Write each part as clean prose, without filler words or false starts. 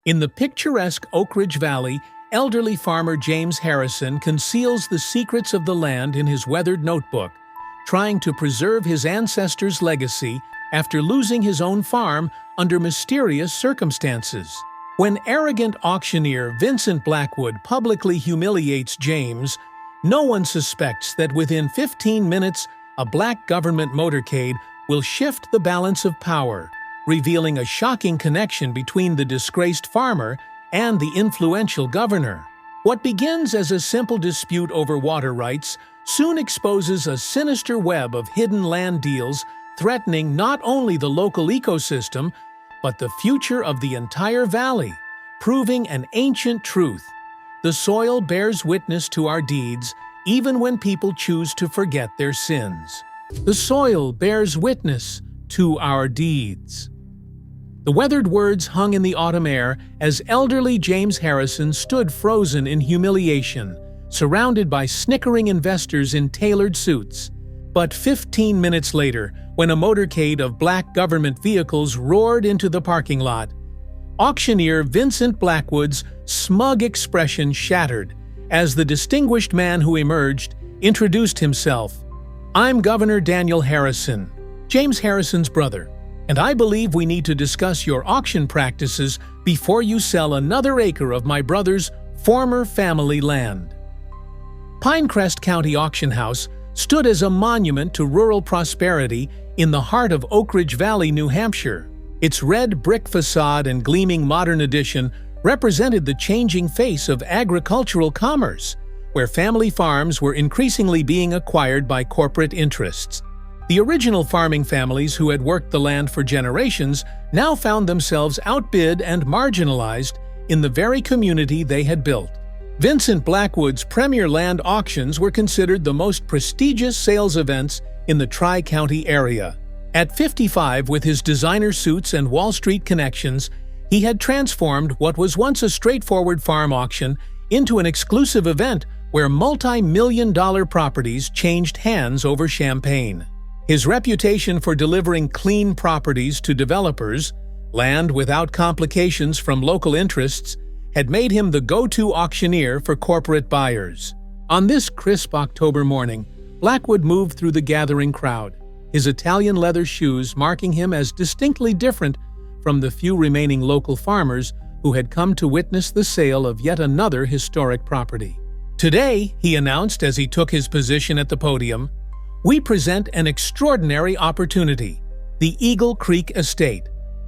In the picturesque Oak Ridge Valley, elderly farmer James Harrison conceals the secrets of the land in his weathered notebook, trying to preserve his ancestors' legacy after losing his own farm under mysterious circumstances. When arrogant auctioneer Vincent Blackwood publicly humiliates James, no one suspects that within 15 minutes, a black government motorcade will shift the balance of power, revealing a shocking connection between the disgraced farmer and the influential governor. What begins as a simple dispute over water rights soon exposes a sinister web of hidden land deals threatening not only the local ecosystem, but the future of the entire valley, proving an ancient truth. The soil bears witness to our deeds, even when people choose to forget their sins. The soil bears witness to our deeds. The weathered words hung in the autumn air as elderly James Harrison stood frozen in humiliation, surrounded by snickering investors in tailored suits. But 15 minutes later, when a motorcade of black government vehicles roared into the parking lot, auctioneer Vincent Blackwood's smug expression shattered as the distinguished man who emerged introduced himself. "I'm Governor Daniel Harrison, James Harrison's brother, and I believe we need to discuss your auction practices before you sell another acre of my brother's former family land." Pinecrest County Auction House stood as a monument to rural prosperity in the heart of Oak Ridge Valley, New Hampshire. Its red brick facade and gleaming modern addition represented the changing face of agricultural commerce, where family farms were increasingly being acquired by corporate interests. The original farming families who had worked the land for generations now found themselves outbid and marginalized in the very community they had built. Vincent Blackwood's premier land auctions were considered the most prestigious sales events in the Tri-County area. At 55, with his designer suits and Wall Street connections, he had transformed what was once a straightforward farm auction into an exclusive event where multi-million-dollar properties changed hands over champagne. His reputation for delivering clean properties to developers, land without complications from local interests, had made him the go-to auctioneer for corporate buyers. On this crisp October morning, Blackwood moved through the gathering crowd, his Italian leather shoes marking him as distinctly different from the few remaining local farmers who had come to witness the sale of yet another historic property. "Today," he announced as he took his position at the podium, "we present an extraordinary opportunity, the Eagle Creek Estate,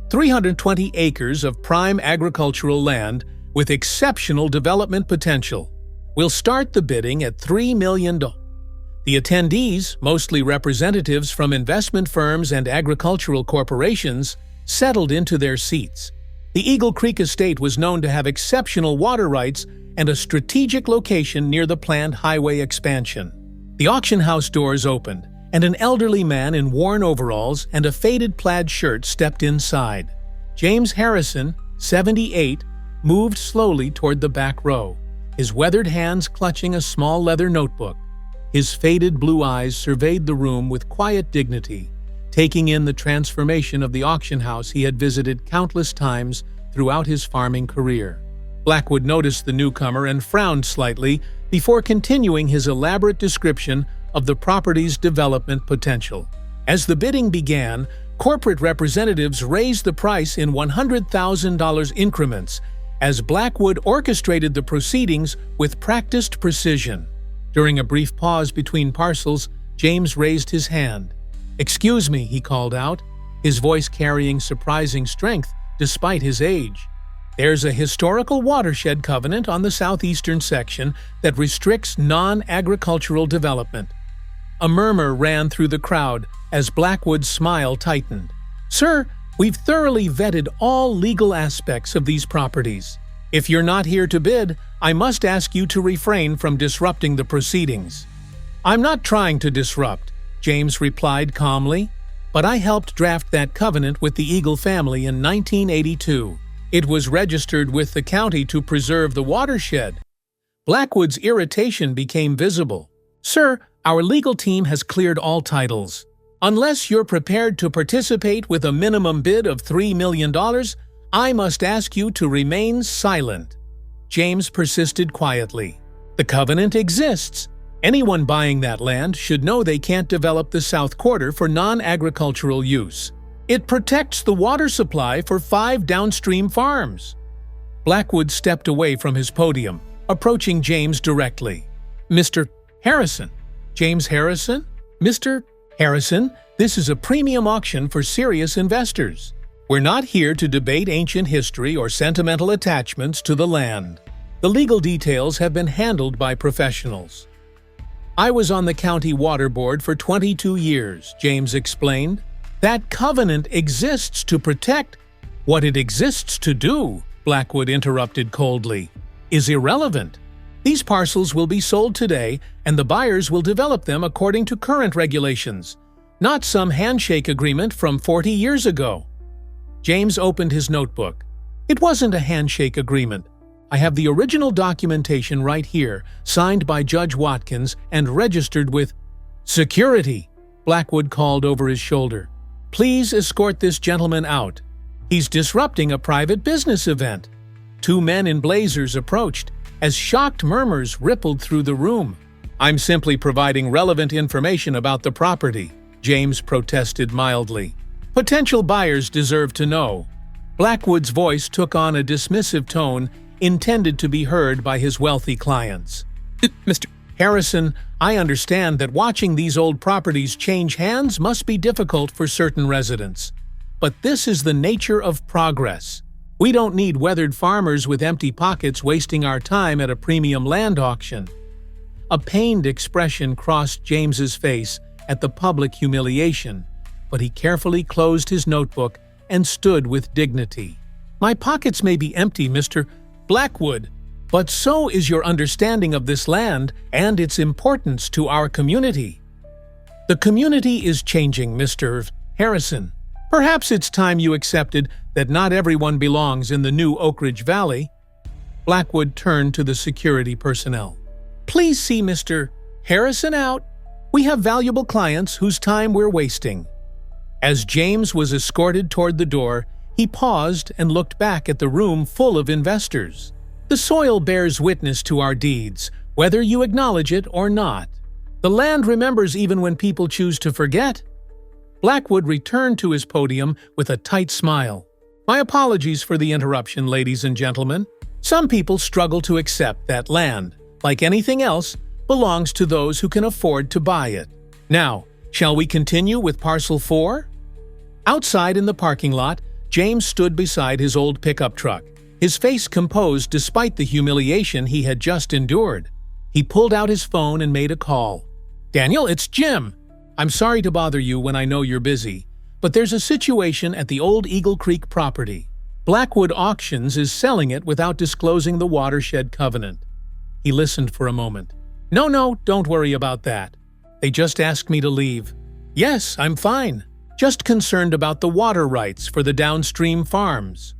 320 acres of prime agricultural land with exceptional development potential. We'll start the bidding at $3 million. The attendees, mostly representatives from investment firms and agricultural corporations, settled into their seats. The Eagle Creek Estate was known to have exceptional water rights and a strategic location near the planned highway expansion. The auction house doors opened, and an elderly man in worn overalls and a faded plaid shirt stepped inside. James Harrison, 78, moved slowly toward the back row, his weathered hands clutching a small leather notebook. His faded blue eyes surveyed the room with quiet dignity, taking in the transformation of the auction house he had visited countless times throughout his farming career. Blackwood noticed the newcomer and frowned slightly before continuing his elaborate description of the property's development potential. As the bidding began, corporate representatives raised the price in $100,000 increments as Blackwood orchestrated the proceedings with practiced precision. During a brief pause between parcels, James raised his hand. "Excuse me," he called out, his voice carrying surprising strength despite his age. "There's a historical watershed covenant on the southeastern section that restricts non-agricultural development." A murmur ran through the crowd as Blackwood's smile tightened. "Sir, we've thoroughly vetted all legal aspects of these properties. If you're not here to bid, I must ask you to refrain from disrupting the proceedings." "I'm not trying to disrupt," James replied calmly, "but I helped draft that covenant with the Eagle family in 1982. It was registered with the county to preserve the watershed." Blackwood's irritation became visible. "Sir, our legal team has cleared all titles. Unless you're prepared to participate with a minimum bid of $3 million, I must ask you to remain silent." James persisted quietly. "The covenant exists. Anyone buying that land should know they can't develop the South Quarter for non-agricultural use. It protects the water supply for 5 downstream farms." Blackwood stepped away from his podium, approaching James directly. "Mr. Harrison." "James Harrison?" "Mr. Harrison, this is a premium auction for serious investors. We're not here to debate ancient history or sentimental attachments to the land. The legal details have been handled by professionals." "I was on the county water board for 22 years, James explained. "That covenant exists to protect—" "What it exists to do," Blackwood interrupted coldly, "is irrelevant. These parcels will be sold today, and the buyers will develop them according to current regulations, not some handshake agreement from 40 years ago." James opened his notebook. "It wasn't a handshake agreement. I have the original documentation right here, signed by Judge Watkins and registered with—" "Security," Blackwood called over his shoulder. "Please escort this gentleman out. He's disrupting a private business event." 2 men in blazers approached, as shocked murmurs rippled through the room. "I'm simply providing relevant information about the property," James protested mildly. "Potential buyers deserve to know." Blackwood's voice took on a dismissive tone intended to be heard by his wealthy clients. "Mr. Harrison, I understand that watching these old properties change hands must be difficult for certain residents. But this is the nature of progress. We don't need weathered farmers with empty pockets wasting our time at a premium land auction." A pained expression crossed James's face at the public humiliation, but he carefully closed his notebook and stood with dignity. "My pockets may be empty, Mr. Blackwood, but so is your understanding of this land and its importance to our community. The community is changing, Mr. Harrison. Perhaps it's time you accepted that not everyone belongs in the new Oak Ridge Valley." Blackwood turned to the security personnel. "Please see Mr. Harrison out. We have valuable clients whose time we're wasting." As James was escorted toward the door, he paused and looked back at the room full of investors. "The soil bears witness to our deeds, whether you acknowledge it or not. The land remembers even when people choose to forget." Blackwood returned to his podium with a tight smile. "My apologies for the interruption, ladies and gentlemen. Some people struggle to accept that land, like anything else, belongs to those who can afford to buy it. Now, shall we continue with Parcel 4? Outside in the parking lot, James stood beside his old pickup truck, his face composed despite the humiliation he had just endured. He pulled out his phone and made a call. "Daniel, it's Jim. I'm sorry to bother you when I know you're busy, but there's a situation at the old Eagle Creek property. Blackwood Auctions is selling it without disclosing the watershed covenant." He listened for a moment. No, don't worry about that. They just asked me to leave." "Yes, I'm fine. Just concerned about the water rights for the downstream farms."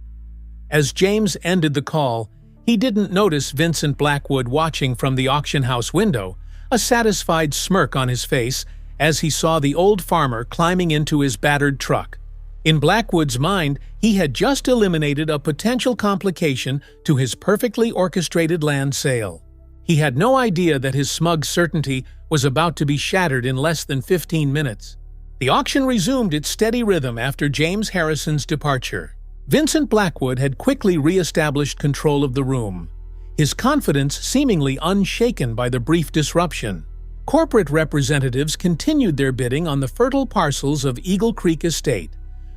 As James ended the call, he didn't notice Vincent Blackwood watching from the auction house window, a satisfied smirk on his face as he saw the old farmer climbing into his battered truck. In Blackwood's mind, he had just eliminated a potential complication to his perfectly orchestrated land sale. He had no idea that his smug certainty was about to be shattered in less than 15 minutes. The auction resumed its steady rhythm after James Harrison's departure. Vincent Blackwood had quickly re-established control of the room, his confidence seemingly unshaken by the brief disruption. Corporate representatives continued their bidding on the fertile parcels of Eagle Creek Estate,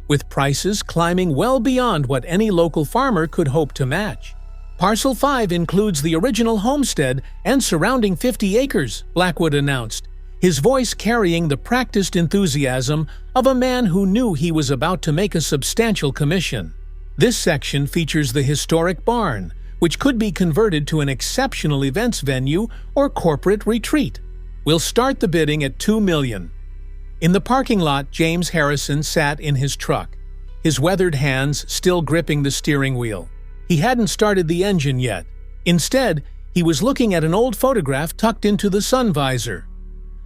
with prices climbing well beyond what any local farmer could hope to match. "Parcel 5 includes the original homestead and surrounding 50 acres, Blackwood announced, his voice carrying the practiced enthusiasm of a man who knew he was about to make a substantial commission. "This section features the historic barn, which could be converted to an exceptional events venue or corporate retreat. We'll start the bidding at $2 million. In the parking lot, James Harrison sat in his truck, his weathered hands still gripping the steering wheel. He hadn't started the engine yet. Instead, he was looking at an old photograph tucked into the sun visor.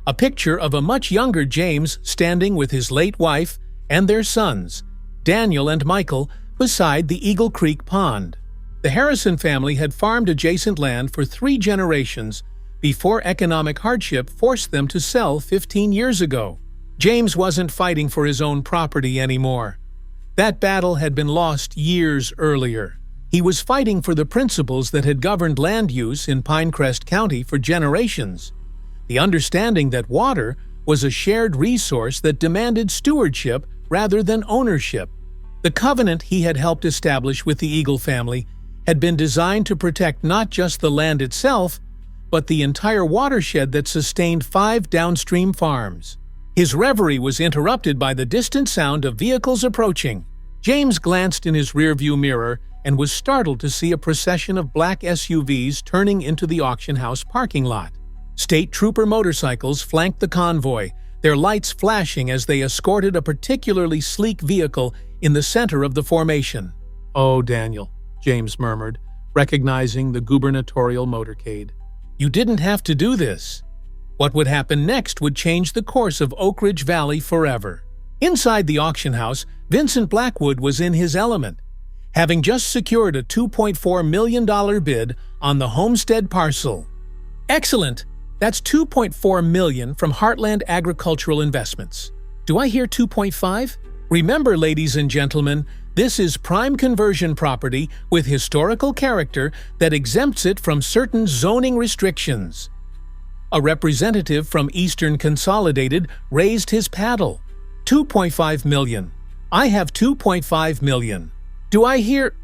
A picture of a much younger James standing with his late wife and their sons, Daniel and Michael, beside the Eagle Creek Pond. The Harrison family had farmed adjacent land for 3 generations before economic hardship forced them to sell 15 years ago. James wasn't fighting for his own property anymore. That battle had been lost years earlier. He was fighting for the principles that had governed land use in Pinecrest County for generations. The understanding that water was a shared resource that demanded stewardship rather than ownership. The covenant he had helped establish with the Eagle family had been designed to protect not just the land itself, but the entire watershed that sustained 5 downstream farms. His reverie was interrupted by the distant sound of vehicles approaching. James glanced in his rearview mirror and was startled to see a procession of black SUVs turning into the auction house parking lot. State trooper motorcycles flanked the convoy, their lights flashing as they escorted a particularly sleek vehicle in the center of the formation. "Oh, Daniel," James murmured, recognizing the gubernatorial motorcade. "You didn't have to do this." What would happen next would change the course of Oak Ridge Valley forever. Inside the auction house, Vincent Blackwood was in his element, having just secured a $2.4 million bid on the homestead parcel. "Excellent! That's $2.4 million from Heartland Agricultural Investments. Do I hear 2.5? Remember, ladies and gentlemen, this is prime conversion property with historical character that exempts it from certain zoning restrictions." A representative from Eastern Consolidated raised his paddle. "2.5 million. I have 2.5 million. Do I hear—"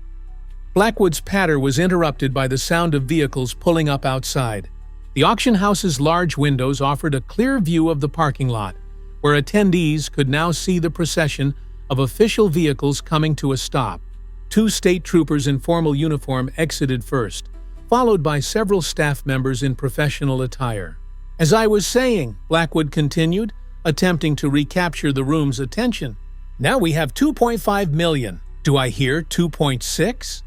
Blackwood's patter was interrupted by the sound of vehicles pulling up outside. The auction house's large windows offered a clear view of the parking lot, where attendees could now see the procession of official vehicles coming to a stop. 2 state troopers in formal uniform exited first, followed by several staff members in professional attire. "As I was saying," Blackwood continued, attempting to recapture the room's attention, "now we have 2.5 million. Do I hear 2.6?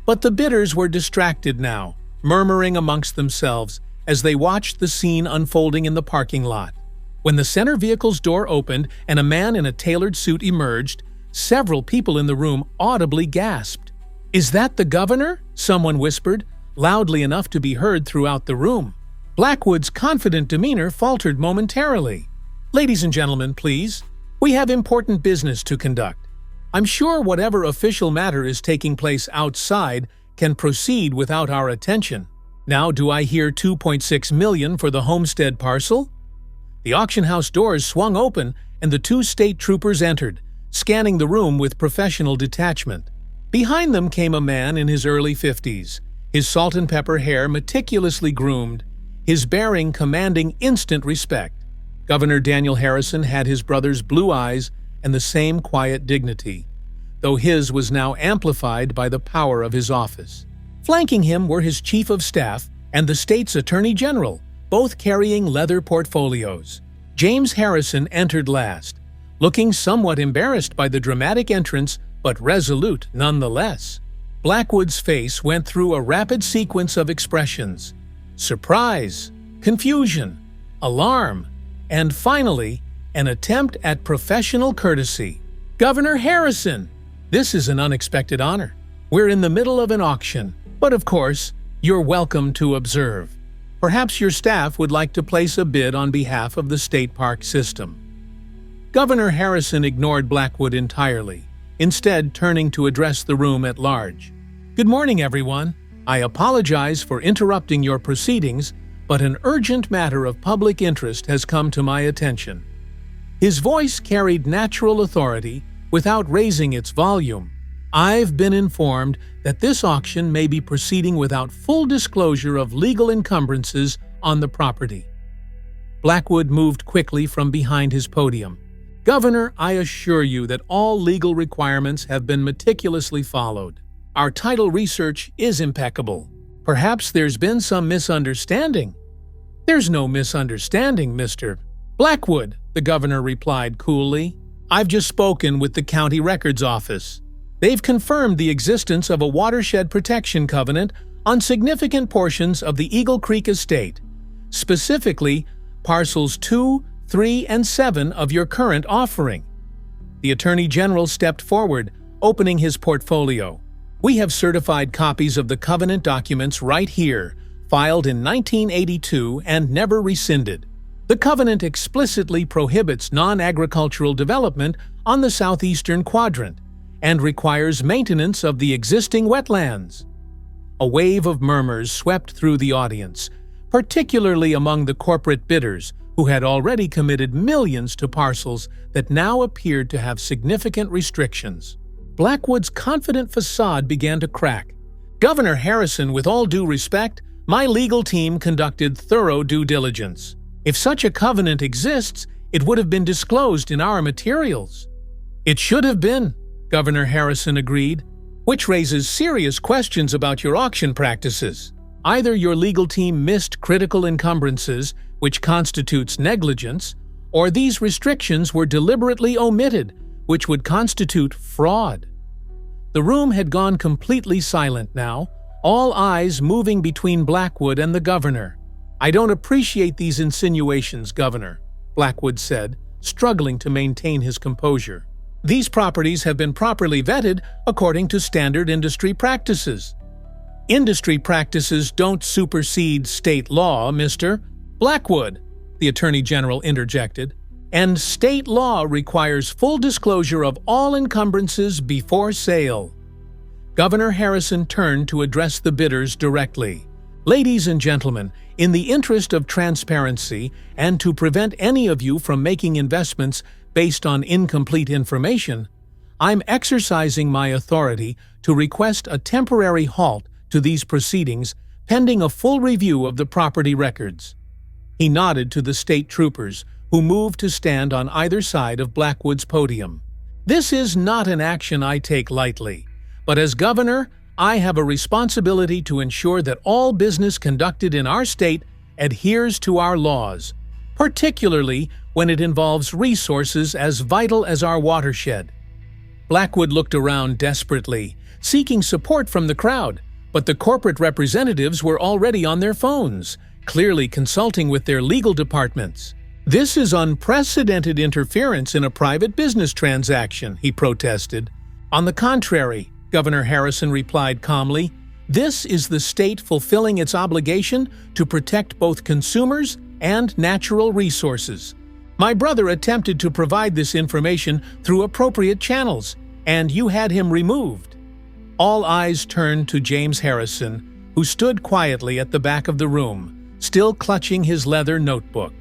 But the bidders were distracted now, murmuring amongst themselves as they watched the scene unfolding in the parking lot. When the center vehicle's door opened and a man in a tailored suit emerged, several people in the room audibly gasped. "Is that the governor?" someone whispered, loudly enough to be heard throughout the room. Blackwood's confident demeanor faltered momentarily. "Ladies and gentlemen, please. We have important business to conduct. I'm sure whatever official matter is taking place outside can proceed without our attention. Now, do I hear 2.6 million for the homestead parcel?" The auction house doors swung open and the 2 state troopers entered, scanning the room with professional detachment. Behind them came a man in his early 50s, his salt and pepper hair meticulously groomed, his bearing commanding instant respect. Governor Daniel Harrison had his brother's blue eyes and the same quiet dignity, though his was now amplified by the power of his office. Flanking him were his chief of staff and the state's attorney general, both carrying leather portfolios. James Harrison entered last, looking somewhat embarrassed by the dramatic entrance, but resolute nonetheless. Blackwood's face went through a rapid sequence of expressions: surprise, confusion, alarm, and finally, an attempt at professional courtesy. "Governor Harrison, this is an unexpected honor. We're in the middle of an auction, but of course, you're welcome to observe. Perhaps your staff would like to place a bid on behalf of the state park system." Governor Harrison ignored Blackwood entirely, instead turning to address the room at large. "Good morning, everyone. I apologize for interrupting your proceedings, but an urgent matter of public interest has come to my attention." His voice carried natural authority without raising its volume. "I've been informed that this auction may be proceeding without full disclosure of legal encumbrances on the property." Blackwood moved quickly from behind his podium. "Governor, I assure you that all legal requirements have been meticulously followed. Our title research is impeccable. Perhaps there's been some misunderstanding." "There's no misunderstanding, Mr. Blackwood," the governor replied coolly. "I've just spoken with the county records office. They've confirmed the existence of a watershed protection covenant on significant portions of the Eagle Creek estate, specifically parcels 2, 3, and 7 of your current offering." The Attorney General stepped forward, opening his portfolio. "We have certified copies of the covenant documents right here, filed in 1982 and never rescinded. The covenant explicitly prohibits non-agricultural development on the southeastern quadrant and requires maintenance of the existing wetlands." A wave of murmurs swept through the audience, particularly among the corporate bidders who had already committed millions to parcels that now appeared to have significant restrictions. Blackwood's confident facade began to crack. "Governor Harrison, with all due respect, my legal team conducted thorough due diligence. If such a covenant exists, it would have been disclosed in our materials." "It should have been," Governor Harrison agreed, "which raises serious questions about your auction practices. Either your legal team missed critical encumbrances, which constitutes negligence, or these restrictions were deliberately omitted, which would constitute fraud." The room had gone completely silent now, all eyes moving between Blackwood and the governor. "I don't appreciate these insinuations, Governor," Blackwood said, struggling to maintain his composure. "These properties have been properly vetted according to standard industry practices." "Industry practices don't supersede state law, Mr. Blackwood," the Attorney General interjected. "And state law requires full disclosure of all encumbrances before sale." Governor Harrison turned to address the bidders directly. "Ladies and gentlemen, in the interest of transparency and to prevent any of you from making investments based on incomplete information, I'm exercising my authority to request a temporary halt to these proceedings pending a full review of the property records." He nodded to the state troopers, who moved to stand on either side of Blackwood's podium. "This is not an action I take lightly, but as governor, I have a responsibility to ensure that all business conducted in our state adheres to our laws, particularly when it involves resources as vital as our watershed." Blackwood looked around desperately, seeking support from the crowd, but the corporate representatives were already on their phones, clearly consulting with their legal departments. "This is unprecedented interference in a private business transaction," he protested. "On the contrary," Governor Harrison replied calmly, "this is the state fulfilling its obligation to protect both consumers and natural resources. My brother attempted to provide this information through appropriate channels, and you had him removed." All eyes turned to James Harrison, who stood quietly at the back of the room, still clutching his leather notebook.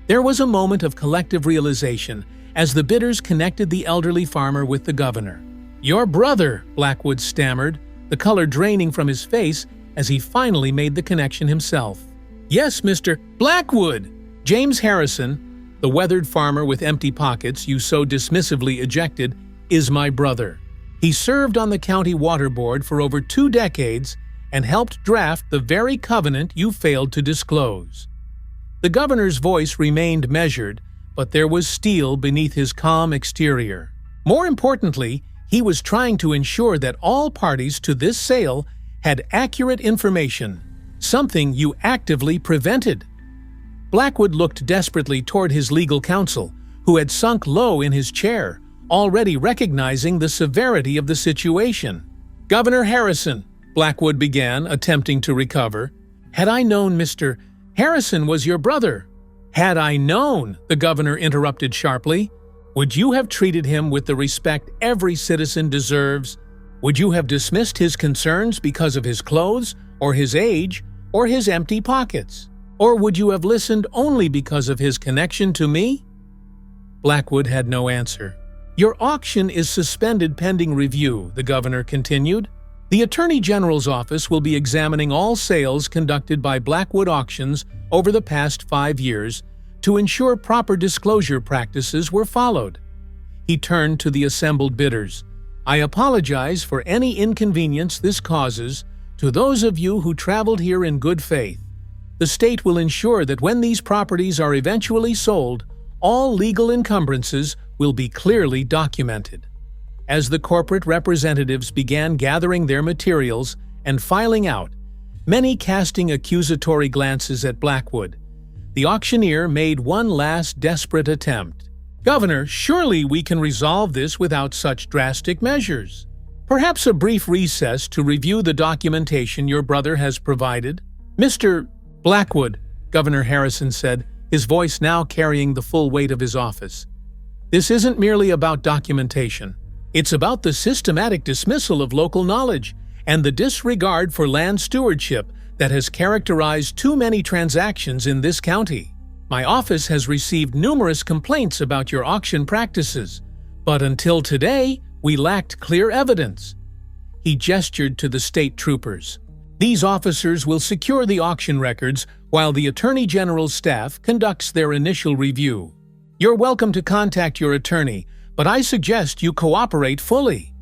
There was a moment of collective realization as the bidders connected the elderly farmer with the governor. "Your brother," Blackwood stammered, the color draining from his face as he finally made the connection himself. "Yes, Mr. Blackwood! James Harrison, the weathered farmer with empty pockets you so dismissively ejected, is my brother. He served on the county water board for over 2 decades and helped draft the very covenant you failed to disclose." The governor's voice remained measured, but there was steel beneath his calm exterior. More importantly, he was trying to ensure that all parties to this sale had accurate information, something you actively prevented. Blackwood looked desperately toward his legal counsel, who had sunk low in his chair, already recognizing the severity of the situation. "Governor Harrison," Blackwood began, attempting to recover. "Had I known Mr. Harrison was your brother—" "Had I known," the governor interrupted sharply, "would you have treated him with the respect every citizen deserves? Would you have dismissed his concerns because of his clothes, or his age, or his empty pockets? Or would you have listened only because of his connection to me?" Blackwood had no answer. "Your auction is suspended pending review," the governor continued. "The Attorney General's office will be examining all sales conducted by Blackwood Auctions over the past 5 years to ensure proper disclosure practices were followed." He turned to the assembled bidders. "I apologize for any inconvenience this causes to those of you who traveled here in good faith. The state will ensure that when these properties are eventually sold, all legal encumbrances will be clearly documented." As the corporate representatives began gathering their materials and filing out, many casting accusatory glances at Blackwood, the auctioneer made one last desperate attempt. "Governor, surely we can resolve this without such drastic measures." Perhaps a brief recess to review the documentation your brother has provided? Mr. Blackwood, Governor Harrison said, his voice now carrying the full weight of his office. This isn't merely about documentation. It's about the systematic dismissal of local knowledge and the disregard for land stewardship that has characterized too many transactions in this county. My office has received numerous complaints about your auction practices, but until today, we lacked clear evidence. He gestured to the state troopers. These officers will secure the auction records while the Attorney General's staff conducts their initial review. You're welcome to contact your attorney, but I suggest you cooperate fully.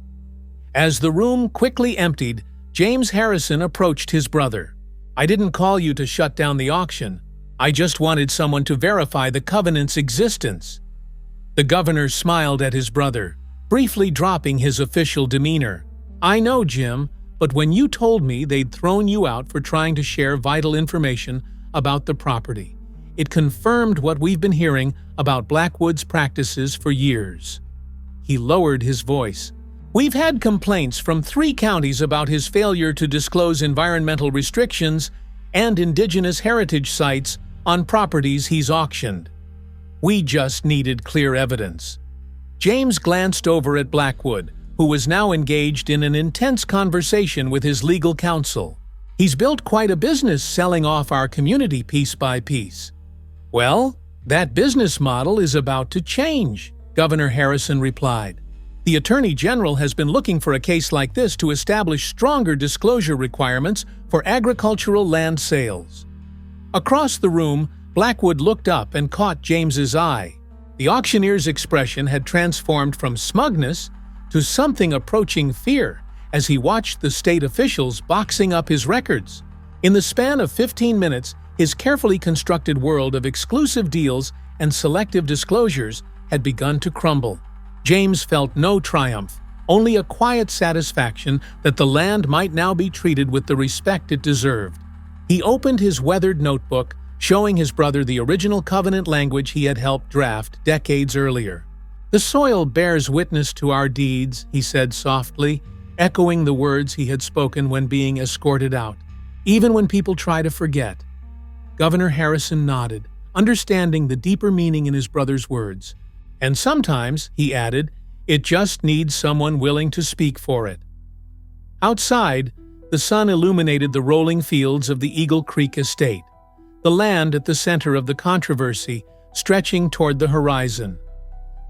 As the room quickly emptied, James Harrison approached his brother. I didn't call you to shut down the auction. I just wanted someone to verify the covenant's existence. The governor smiled at his brother, briefly dropping his official demeanor. I know, Jim, but when you told me they'd thrown you out for trying to share vital information about the property, it confirmed what we've been hearing about Blackwood's practices for years. He lowered his voice. We've had complaints from 3 counties about his failure to disclose environmental restrictions and indigenous heritage sites on properties he's auctioned. We just needed clear evidence. James glanced over at Blackwood, who was now engaged in an intense conversation with his legal counsel. He's built quite a business selling off our community piece by piece. Well, that business model is about to change, Governor Harrison replied. The Attorney General has been looking for a case like this to establish stronger disclosure requirements for agricultural land sales. Across the room, Blackwood looked up and caught James's eye. The auctioneer's expression had transformed from smugness to something approaching fear as he watched the state officials boxing up his records. In the span of 15 minutes, his carefully constructed world of exclusive deals and selective disclosures had begun to crumble. James felt no triumph, only a quiet satisfaction that the land might now be treated with the respect it deserved. He opened his weathered notebook, showing his brother the original covenant language he had helped draft decades earlier. The soil bears witness to our deeds, he said softly, echoing the words he had spoken when being escorted out, even when people try to forget. Governor Harrison nodded, understanding the deeper meaning in his brother's words. And sometimes, he added, it just needs someone willing to speak for it. Outside, the sun illuminated the rolling fields of the Eagle Creek estate, the land at the center of the controversy stretching toward the horizon.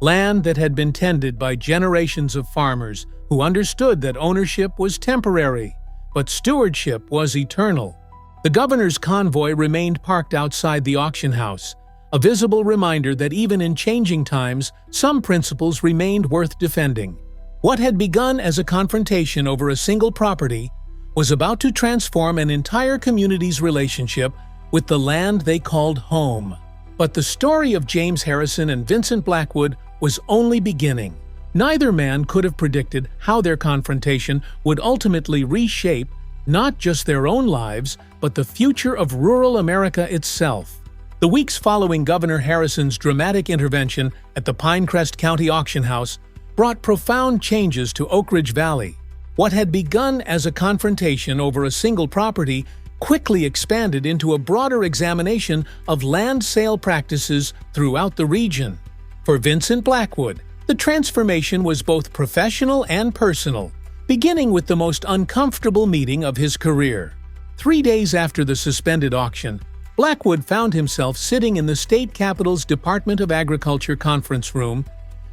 Land that had been tended by generations of farmers who understood that ownership was temporary, but stewardship was eternal. The governor's convoy remained parked outside the auction house, a visible reminder that even in changing times, some principles remained worth defending. What had begun as a confrontation over a single property was about to transform an entire community's relationship with the land they called home. But the story of James Harrison and Vincent Blackwood was only beginning. Neither man could have predicted how their confrontation would ultimately reshape not just their own lives, but the future of rural America itself. The weeks following Governor Harrison's dramatic intervention at the Pinecrest County Auction House brought profound changes to Oak Ridge Valley. What had begun as a confrontation over a single property quickly expanded into a broader examination of land sale practices throughout the region. For Vincent Blackwood, the transformation was both professional and personal, beginning with the most uncomfortable meeting of his career. 3 days after the suspended auction, Blackwood found himself sitting in the state capitol's Department of Agriculture conference room,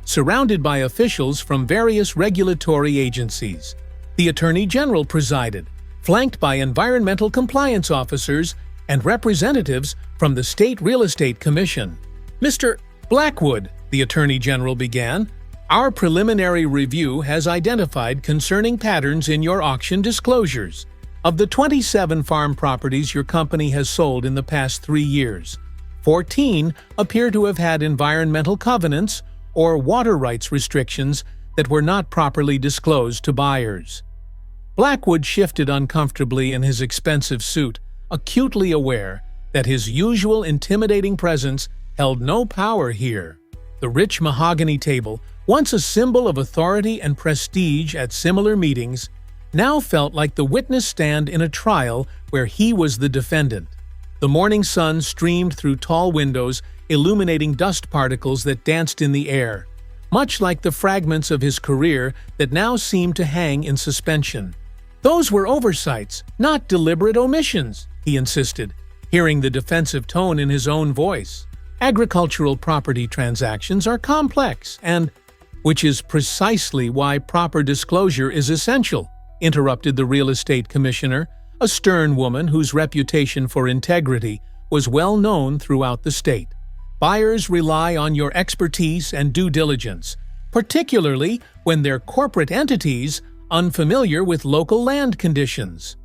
surrounded by officials from various regulatory agencies. The Attorney General presided, flanked by environmental compliance officers and representatives from the State Real Estate Commission. Mr. Blackwood, the Attorney General began, our preliminary review has identified concerning patterns in your auction disclosures. Of the 27 farm properties your company has sold in the past 3 years, 14 appear to have had environmental covenants or water rights restrictions that were not properly disclosed to buyers. Blackwood shifted uncomfortably in his expensive suit, acutely aware that his usual intimidating presence held no power here. The rich mahogany table once a symbol of authority and prestige at similar meetings, now felt like the witness stand in a trial where he was the defendant. The morning sun streamed through tall windows, illuminating dust particles that danced in the air, much like the fragments of his career that now seemed to hang in suspension. "Those were oversights, not deliberate omissions," he insisted, hearing the defensive tone in his own voice. "Agricultural property transactions are complex and—" "Which is precisely why proper disclosure is essential," interrupted the real estate commissioner, a stern woman whose reputation for integrity was well known throughout the state. "Buyers rely on your expertise and due diligence, particularly when they're corporate entities unfamiliar with local land conditions."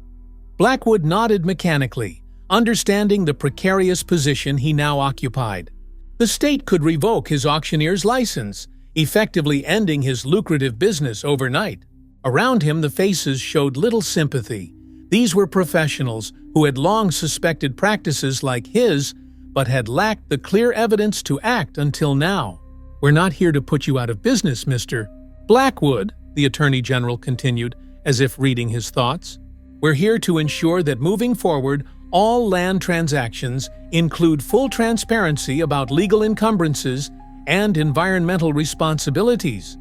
Blackwood nodded mechanically, understanding the precarious position he now occupied. The state could revoke his auctioneer's license, effectively ending his lucrative business overnight. Around him, the faces showed little sympathy. These were professionals who had long suspected practices like his, but had lacked the clear evidence to act until now. "We're not here to put you out of business, Mr. Blackwood," the Attorney General continued, as if reading his thoughts. "We're here to ensure that moving forward, all land transactions include full transparency about legal encumbrances and environmental responsibilities."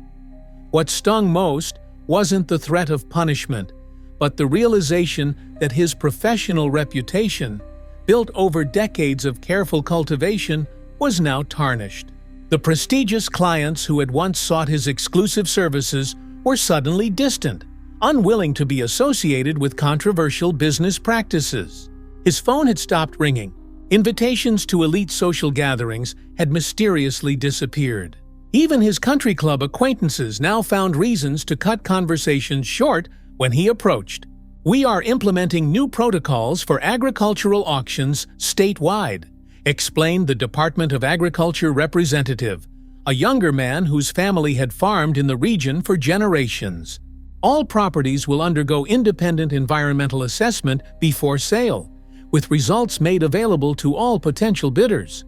What stung most wasn't the threat of punishment, but the realization that his professional reputation, built over decades of careful cultivation, was now tarnished. The prestigious clients who had once sought his exclusive services were suddenly distant, unwilling to be associated with controversial business practices. His phone had stopped ringing. Invitations to elite social gatherings had mysteriously disappeared. Even his country club acquaintances now found reasons to cut conversations short when he approached. "We are implementing new protocols for agricultural auctions statewide," explained the Department of Agriculture representative, a younger man whose family had farmed in the region for generations. "All properties will undergo independent environmental assessment before sale, with results made available to all potential bidders."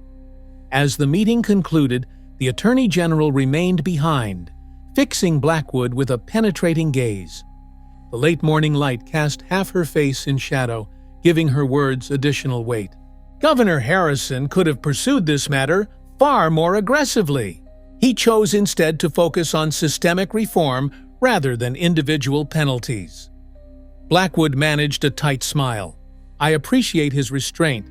As the meeting concluded, the Attorney General remained behind, fixing Blackwood with a penetrating gaze. The late morning light cast half her face in shadow, giving her words additional weight. Governor Harrison could have pursued this matter far more aggressively. He chose instead to focus on systemic reform rather than individual penalties. Blackwood managed a tight smile. "I appreciate his restraint."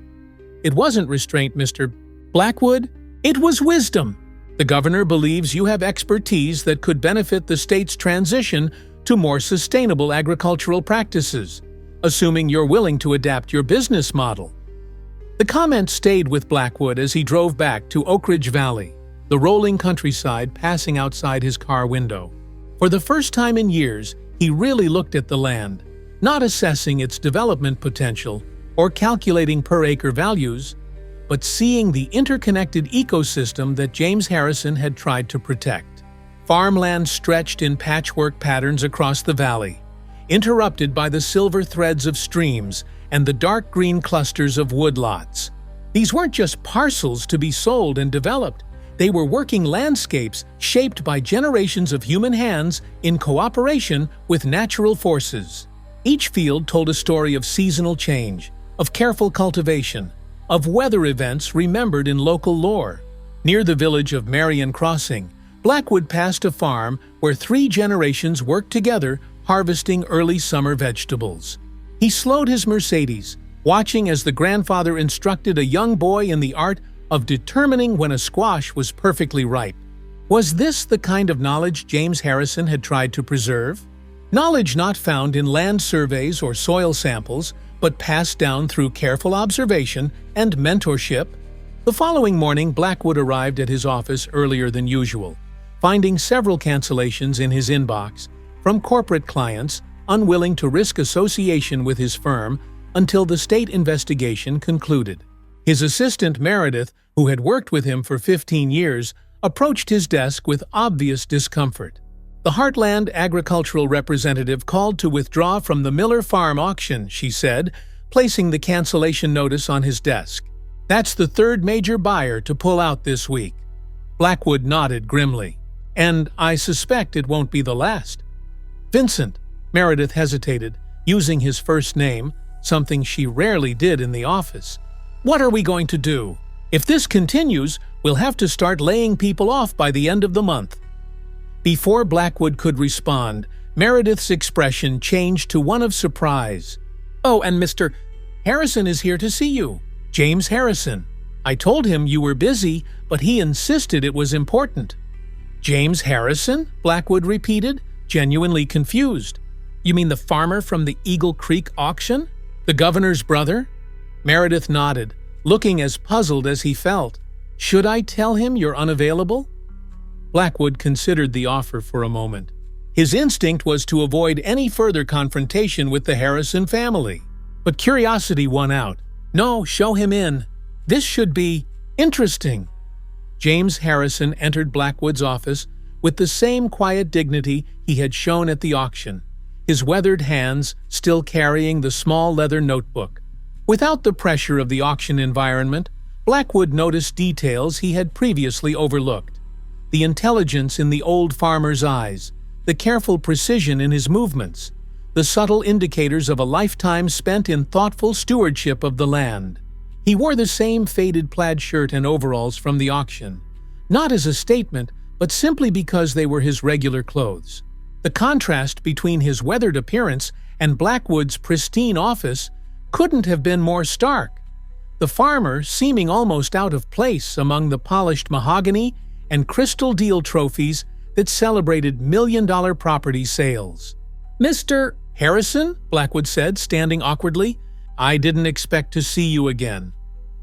"It wasn't restraint, Mr. Blackwood. It was wisdom. The governor believes you have expertise that could benefit the state's transition to more sustainable agricultural practices, assuming you're willing to adapt your business model." The comment stayed with Blackwood as he drove back to Oak Ridge Valley, the rolling countryside passing outside his car window. For the first time in years, he really looked at the land, not assessing its development potential or calculating per-acre values, but seeing the interconnected ecosystem that James Harrison had tried to protect. Farmland stretched in patchwork patterns across the valley, interrupted by the silver threads of streams and the dark green clusters of woodlots. These weren't just parcels to be sold and developed. They were working landscapes shaped by generations of human hands in cooperation with natural forces. Each field told a story of seasonal change, of careful cultivation, of weather events remembered in local lore. Near the village of Marion Crossing, Blackwood passed a farm where 3 generations worked together harvesting early summer vegetables. He slowed his Mercedes, watching as the grandfather instructed a young boy in the art of determining when a squash was perfectly ripe. Was this the kind of knowledge James Harrison had tried to preserve? Knowledge not found in land surveys or soil samples, but passed down through careful observation and mentorship? The following morning, Blackwood arrived at his office earlier than usual, finding several cancellations in his inbox from corporate clients unwilling to risk association with his firm until the state investigation concluded. His assistant Meredith, who had worked with him for 15 years, approached his desk with obvious discomfort. The Heartland agricultural representative called to withdraw from the Miller Farm auction, she said, placing the cancellation notice on his desk. That's the 3rd major buyer to pull out this week. Blackwood nodded grimly. And I suspect it won't be the last. Vincent, Meredith hesitated, using his first name, something she rarely did in the office. What are we going to do? If this continues, we'll have to start laying people off by the end of the month. Before Blackwood could respond, Meredith's expression changed to one of surprise. Oh, and Mr. Harrison is here to see you. James Harrison. I told him you were busy, but he insisted it was important. James Harrison? Blackwood repeated, genuinely confused. You mean the farmer from the Eagle Creek auction? The governor's brother? Meredith nodded, looking as puzzled as he felt. Should I tell him you're unavailable? Blackwood considered the offer for a moment. His instinct was to avoid any further confrontation with the Harrison family. But curiosity won out. No, show him in. This should be interesting. James Harrison entered Blackwood's office with the same quiet dignity he had shown at the auction, his weathered hands still carrying the small leather notebook. Without the pressure of the auction environment, Blackwood noticed details he had previously overlooked. The intelligence in the old farmer's eyes, the careful precision in his movements, the subtle indicators of a lifetime spent in thoughtful stewardship of the land. He wore the same faded plaid shirt and overalls from the auction, not as a statement, but simply because they were his regular clothes. The contrast between his weathered appearance and Blackwood's pristine office couldn't have been more stark. The farmer seeming almost out of place among the polished mahogany and crystal deal trophies that celebrated million-dollar property sales. Mr. Harrison, Blackwood said, standing awkwardly, I didn't expect to see you again.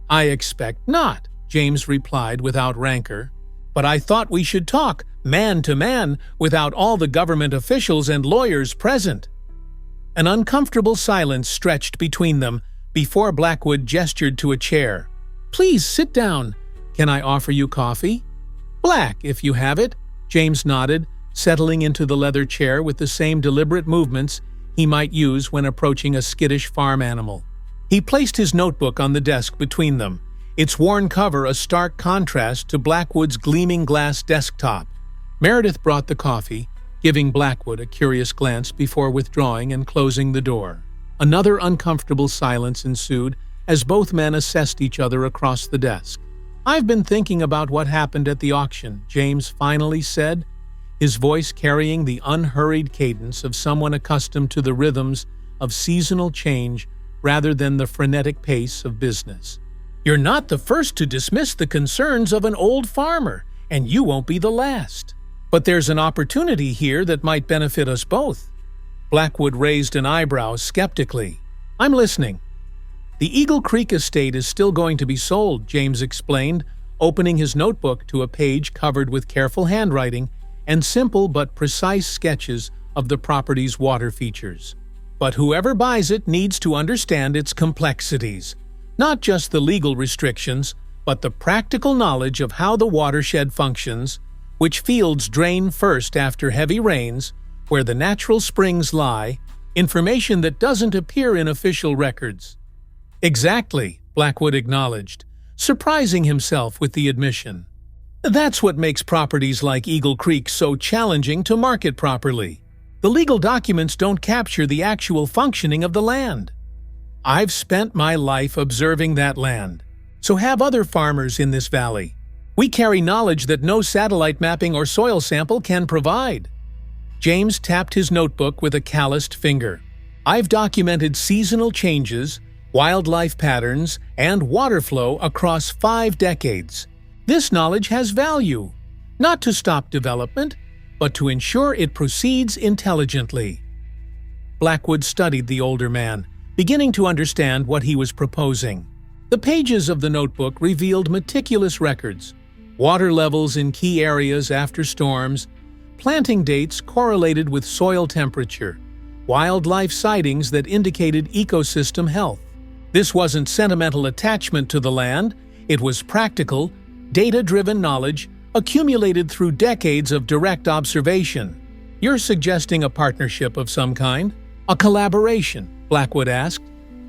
I expect not, James replied without rancor. But I thought we should talk, man to man, without all the government officials and lawyers present. An uncomfortable silence stretched between them before Blackwood gestured to a chair. Please sit down. Can I offer you coffee? Black, if you have it, James nodded, settling into the leather chair with the same deliberate movements he might use when approaching a skittish farm animal. He placed his notebook on the desk between them, its worn cover a stark contrast to Blackwood's gleaming glass desktop. Meredith brought the coffee, giving Blackwood a curious glance before withdrawing and closing the door. Another uncomfortable silence ensued as both men assessed each other across the desk. I've been thinking about what happened at the auction, James finally said, his voice carrying the unhurried cadence of someone accustomed to the rhythms of seasonal change rather than the frenetic pace of business. You're not the first to dismiss the concerns of an old farmer, and you won't be the last. But there's an opportunity here that might benefit us both. Blackwood raised an eyebrow skeptically. I'm listening. The Eagle Creek estate is still going to be sold, James explained, opening his notebook to a page covered with careful handwriting and simple but precise sketches of the property's water features. But whoever buys it needs to understand its complexities, not just the legal restrictions, but the practical knowledge of how the watershed functions, which fields drain first after heavy rains, where the natural springs lie, information that doesn't appear in official records. Exactly, Blackwood acknowledged, surprising himself with the admission. That's what makes properties like Eagle Creek so challenging to market properly. The legal documents don't capture the actual functioning of the land. I've spent my life observing that land. So have other farmers in this valley. We carry knowledge that no satellite mapping or soil sample can provide. James tapped his notebook with a calloused finger. I've documented seasonal changes, wildlife patterns, and water flow across 5 decades. This knowledge has value, not to stop development, but to ensure it proceeds intelligently. Blackwood studied the older man, beginning to understand what he was proposing. The pages of the notebook revealed meticulous records, water levels in key areas after storms, planting dates correlated with soil temperature, wildlife sightings that indicated ecosystem health. This wasn't sentimental attachment to the land, it was practical, data-driven knowledge accumulated through decades of direct observation. You're suggesting a partnership of some kind? A collaboration? Blackwood asked,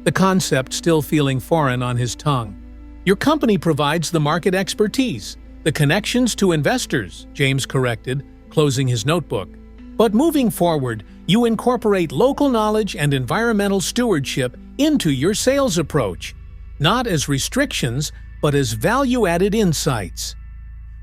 the concept still feeling foreign on his tongue. Your company provides the market expertise, the connections to investors, James corrected, closing his notebook. But moving forward, you incorporate local knowledge and environmental stewardship into your sales approach, not as restrictions, but as value-added insights.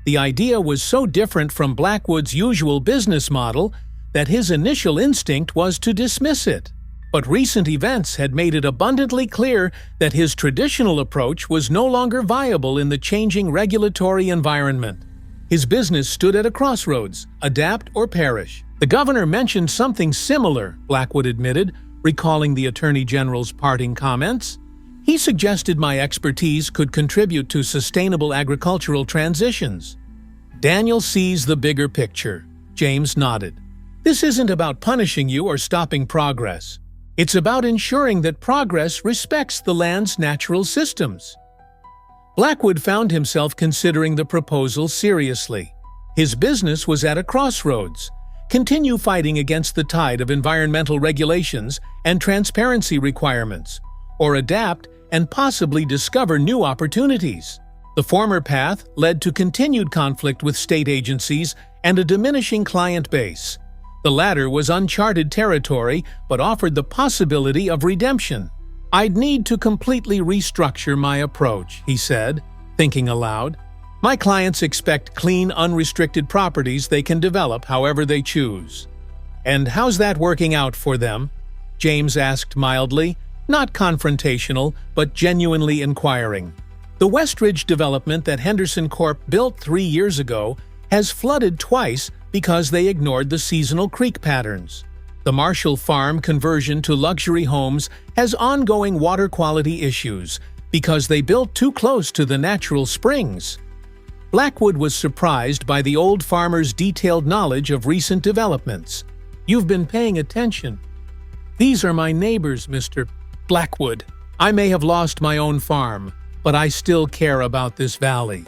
The idea was so different from Blackwood's usual business model that his initial instinct was to dismiss it. But recent events had made it abundantly clear that his traditional approach was no longer viable in the changing regulatory environment. His business stood at a crossroads, adapt or perish. The governor mentioned something similar, Blackwood admitted, recalling the Attorney General's parting comments. He suggested my expertise could contribute to sustainable agricultural transitions. Daniel sees the bigger picture. James nodded. This isn't about punishing you or stopping progress. It's about ensuring that progress respects the land's natural systems. Blackwood found himself considering the proposal seriously. His business was at a crossroads. Continue fighting against the tide of environmental regulations and transparency requirements, or adapt and possibly discover new opportunities. The former path led to continued conflict with state agencies and a diminishing client base. The latter was uncharted territory but offered the possibility of redemption. I'd need to completely restructure my approach, he said, thinking aloud. My clients expect clean, unrestricted properties they can develop however they choose. And how's that working out for them? James asked mildly, not confrontational, but genuinely inquiring. The Westridge development that Henderson Corp built 3 years ago has flooded twice because they ignored the seasonal creek patterns. The Marshall Farm conversion to luxury homes has ongoing water quality issues because they built too close to the natural springs. Blackwood was surprised by the old farmer's detailed knowledge of recent developments. You've been paying attention. These are my neighbors, Mr. Blackwood. I may have lost my own farm, but I still care about this valley.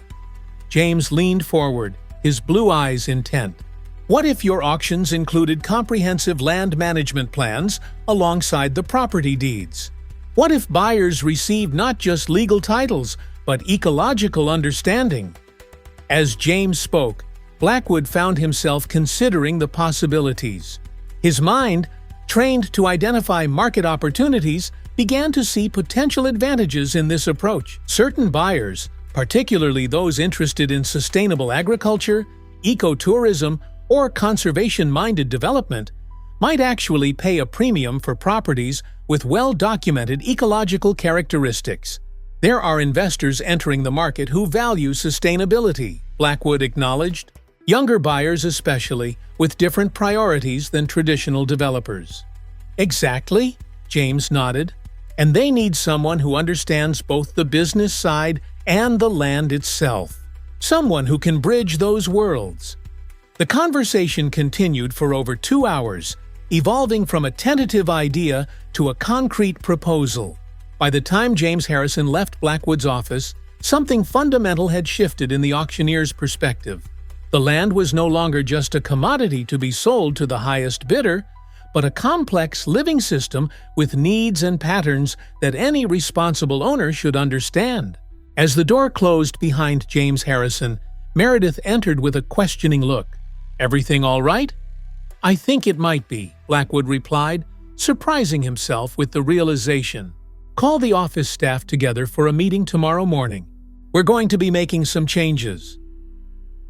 James leaned forward, his blue eyes intent. What if your auctions included comprehensive land management plans alongside the property deeds? What if buyers received not just legal titles, but ecological understanding? As James spoke, Blackwood found himself considering the possibilities. His mind, trained to identify market opportunities, began to see potential advantages in this approach. Certain buyers, particularly those interested in sustainable agriculture, ecotourism, or conservation-minded development, might actually pay a premium for properties with well-documented ecological characteristics. There are investors entering the market who value sustainability, Blackwood acknowledged. Younger buyers especially, with different priorities than traditional developers. Exactly, James nodded. And they need someone who understands both the business side and the land itself. Someone who can bridge those worlds. The conversation continued for over 2 hours, evolving from a tentative idea to a concrete proposal. By the time James Harrison left Blackwood's office, something fundamental had shifted in the auctioneer's perspective. The land was no longer just a commodity to be sold to the highest bidder, but a complex living system with needs and patterns that any responsible owner should understand. As the door closed behind James Harrison, Meredith entered with a questioning look. Everything all right? I think it might be, Blackwood replied, surprising himself with the realization. Call the office staff together for a meeting tomorrow morning. We're going to be making some changes.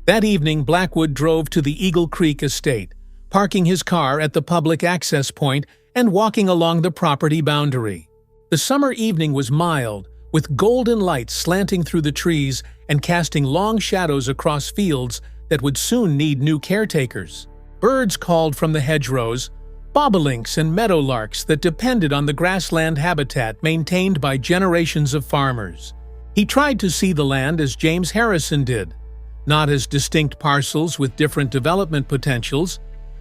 That evening, Blackwood drove to the Eagle Creek estate, parking his car at the public access point and walking along the property boundary. The summer evening was mild, with golden light slanting through the trees and casting long shadows across fields that would soon need new caretakers. Birds called from the hedgerows, bobolinks and meadowlarks that depended on the grassland habitat maintained by generations of farmers. He tried to see the land as James Harrison did, not as distinct parcels with different development potentials,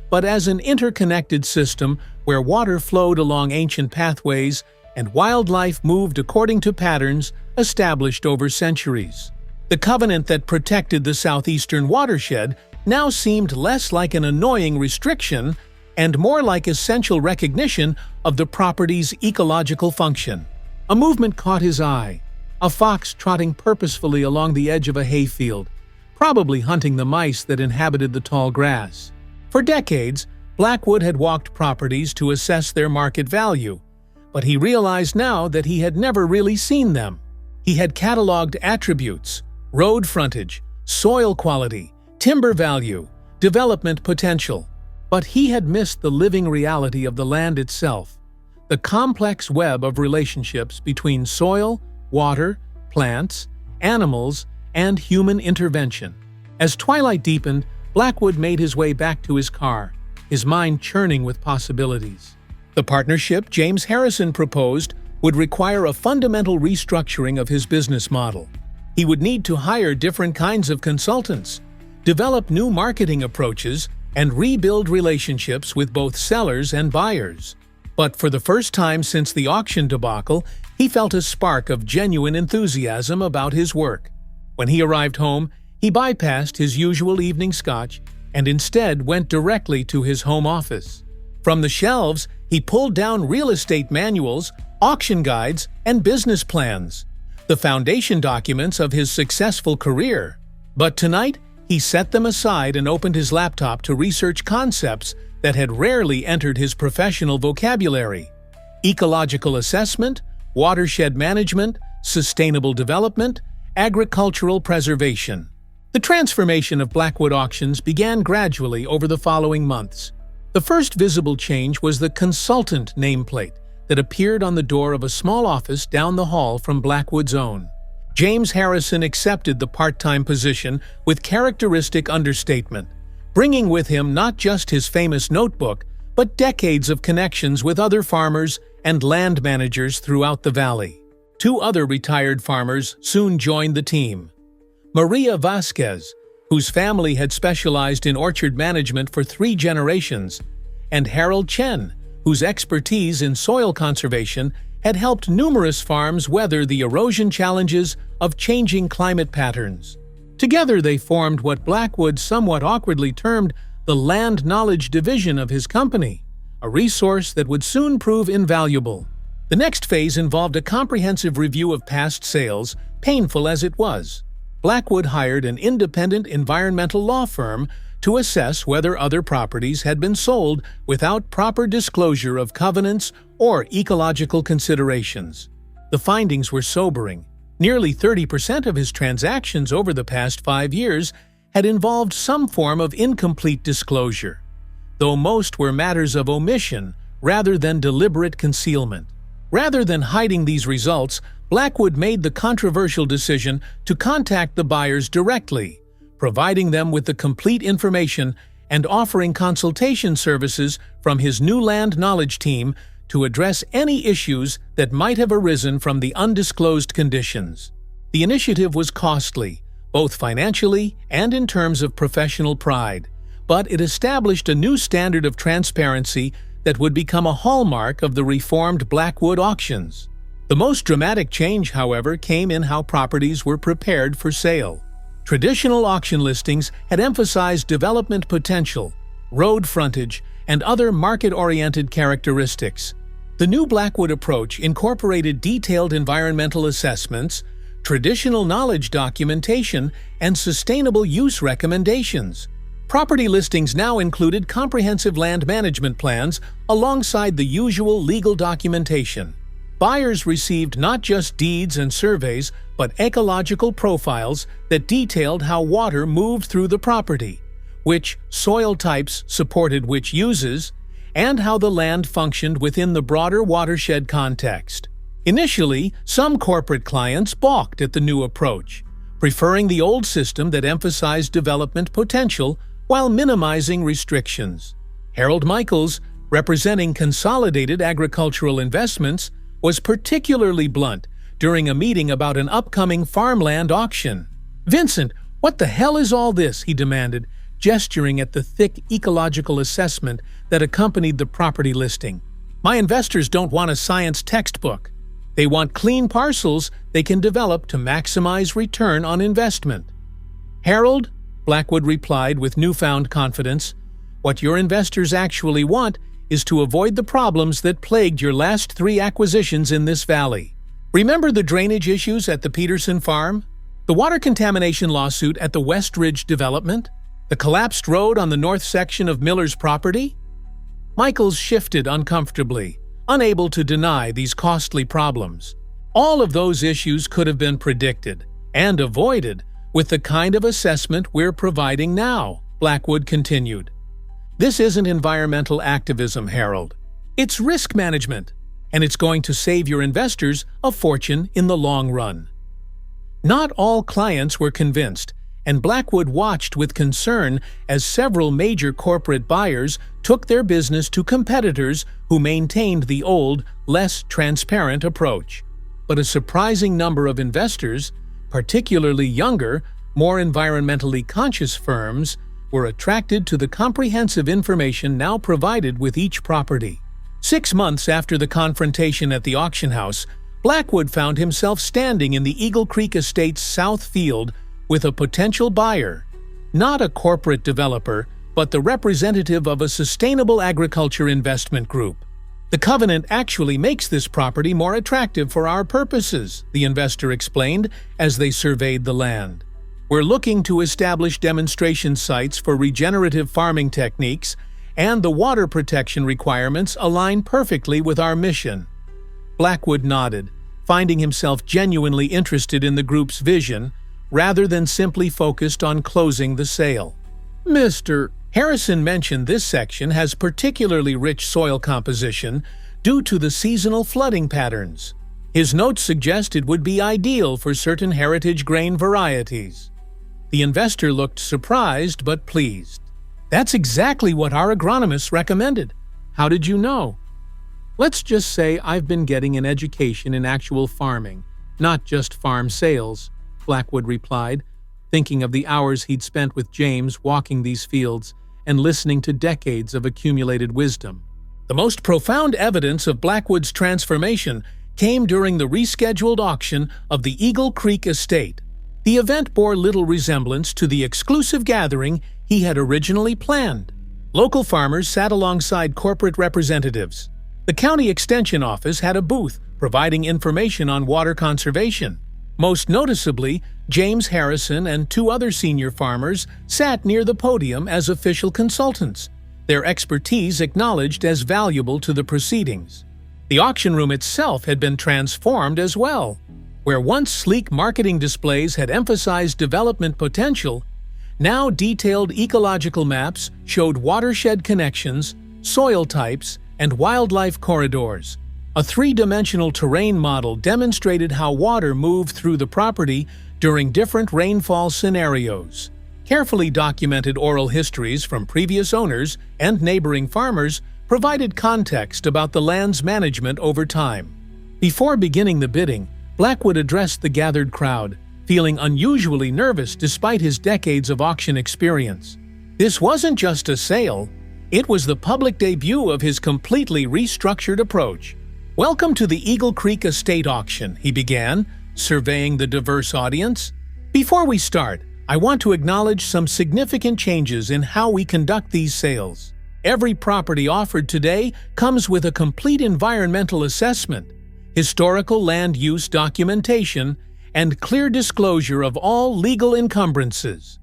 but as an interconnected system where water flowed along ancient pathways and wildlife moved according to patterns established over centuries. The covenant that protected the southeastern watershed now seemed less like an annoying restriction and more like essential recognition of the property's ecological function. A movement caught his eye, a fox trotting purposefully along the edge of a hayfield, probably hunting the mice that inhabited the tall grass. For decades, Blackwood had walked properties to assess their market value, but he realized now that he had never really seen them. He had cataloged attributes, road frontage, soil quality, timber value, development potential, but he had missed the living reality of the land itself, the complex web of relationships between soil, water, plants, animals, and human intervention. As twilight deepened, Blackwood made his way back to his car, his mind churning with possibilities. The partnership James Harrison proposed would require a fundamental restructuring of his business model. He would need to hire different kinds of consultants, develop new marketing approaches, and rebuild relationships with both sellers and buyers. But for the first time since the auction debacle, he felt a spark of genuine enthusiasm about his work. When he arrived home, he bypassed his usual evening scotch and instead went directly to his home office. From the shelves, he pulled down real estate manuals, auction guides, and business plans, the foundation documents of his successful career. But tonight, he set them aside and opened his laptop to research concepts that had rarely entered his professional vocabulary: ecological assessment, watershed management, sustainable development, agricultural preservation. The transformation of Blackwood Auctions began gradually over the following months. The first visible change was the consultant nameplate that appeared on the door of a small office down the hall from Blackwood's own. James Harrison accepted the part-time position with characteristic understatement, bringing with him not just his famous notebook, but decades of connections with other farmers and land managers throughout the valley. Two other retired farmers soon joined the team: Maria Vasquez, whose family had specialized in orchard management for 3 generations, and Harold Chen, whose expertise in soil conservation had helped numerous farms weather the erosion challenges of changing climate patterns. Together they formed what Blackwood somewhat awkwardly termed the Land Knowledge Division of his company, a resource that would soon prove invaluable. The next phase involved a comprehensive review of past sales, painful as it was. Blackwood hired an independent environmental law firm to assess whether other properties had been sold without proper disclosure of covenants or ecological considerations. The findings were sobering. Nearly 30% of his transactions over the past 5 years had involved some form of incomplete disclosure, though most were matters of omission rather than deliberate concealment. Rather than hiding these results, Blackwood made the controversial decision to contact the buyers directly, providing them with the complete information and offering consultation services from his new land knowledge team to address any issues that might have arisen from the undisclosed conditions. The initiative was costly, both financially and in terms of professional pride, but it established a new standard of transparency that would become a hallmark of the reformed Blackwood auctions. The most dramatic change, however, came in how properties were prepared for sale. Traditional auction listings had emphasized development potential, road frontage, and other market-oriented characteristics. The new Blackwood approach incorporated detailed environmental assessments, traditional knowledge documentation, and sustainable use recommendations. Property listings now included comprehensive land management plans alongside the usual legal documentation. Buyers received not just deeds and surveys, but ecological profiles that detailed how water moved through the property, which soil types supported which uses, and how the land functioned within the broader watershed context. Initially, some corporate clients balked at the new approach, preferring the old system that emphasized development potential while minimizing restrictions. Harold Michaels, representing Consolidated Agricultural Investments, was particularly blunt during a meeting about an upcoming farmland auction. "Vincent, what the hell is all this?" he demanded, gesturing at the thick ecological assessment that accompanied the property listing. "My investors don't want a science textbook. They want clean parcels they can develop to maximize return on investment." "Harold," Blackwood replied with newfound confidence, "what your investors actually want is to avoid the problems that plagued your last 3 acquisitions in this valley. Remember the drainage issues at the Peterson farm? The water contamination lawsuit at the West Ridge development? The collapsed road on the north section of Miller's property? Michaels shifted uncomfortably, unable to deny these costly problems. All of those issues could have been predicted and avoided with the kind of assessment we're providing now, Blackwood continued. This isn't environmental activism, Harold. It's risk management, and it's going to save your investors a fortune in the long run. Not all clients were convinced, and Blackwood watched with concern as several major corporate buyers took their business to competitors who maintained the old, less transparent approach. But a surprising number of investors, particularly younger, more environmentally conscious firms, were attracted to the comprehensive information now provided with each property. 6 months after the confrontation at the auction house, Blackwood found himself standing in the Eagle Creek Estate's south field with a potential buyer, not a corporate developer, but the representative of a sustainable agriculture investment group. The covenant actually makes this property more attractive for our purposes, the investor explained as they surveyed the land. We're looking to establish demonstration sites for regenerative farming techniques, and the water protection requirements align perfectly with our mission. Blackwood nodded, finding himself genuinely interested in the group's vision, rather than simply focused on closing the sale. Mr. Harrison mentioned this section has particularly rich soil composition due to the seasonal flooding patterns. His notes suggest it would be ideal for certain heritage grain varieties. The investor looked surprised but pleased. That's exactly what our agronomists recommended. How did you know? Let's just say I've been getting an education in actual farming, not just farm sales, Blackwood replied, thinking of the hours he'd spent with James walking these fields and listening to decades of accumulated wisdom. The most profound evidence of Blackwood's transformation came during the rescheduled auction of the Eagle Creek Estate. The event bore little resemblance to the exclusive gathering he had originally planned. Local farmers sat alongside corporate representatives. The county extension office had a booth providing information on water conservation. Most noticeably, James Harrison and 2 other senior farmers sat near the podium as official consultants, their expertise acknowledged as valuable to the proceedings. The auction room itself had been transformed as well. Where once sleek marketing displays had emphasized development potential, now detailed ecological maps showed watershed connections, soil types, and wildlife corridors. A 3-dimensional terrain model demonstrated how water moved through the property during different rainfall scenarios. Carefully documented oral histories from previous owners and neighboring farmers provided context about the land's management over time. Before beginning the bidding, Blackwood addressed the gathered crowd, feeling unusually nervous despite his decades of auction experience. This wasn't just a sale, it was the public debut of his completely restructured approach. "Welcome to the Eagle Creek Estate auction," he began, surveying the diverse audience. "Before we start, I want to acknowledge some significant changes in how we conduct these sales. Every property offered today comes with a complete environmental assessment, historical land use documentation, and clear disclosure of all legal encumbrances."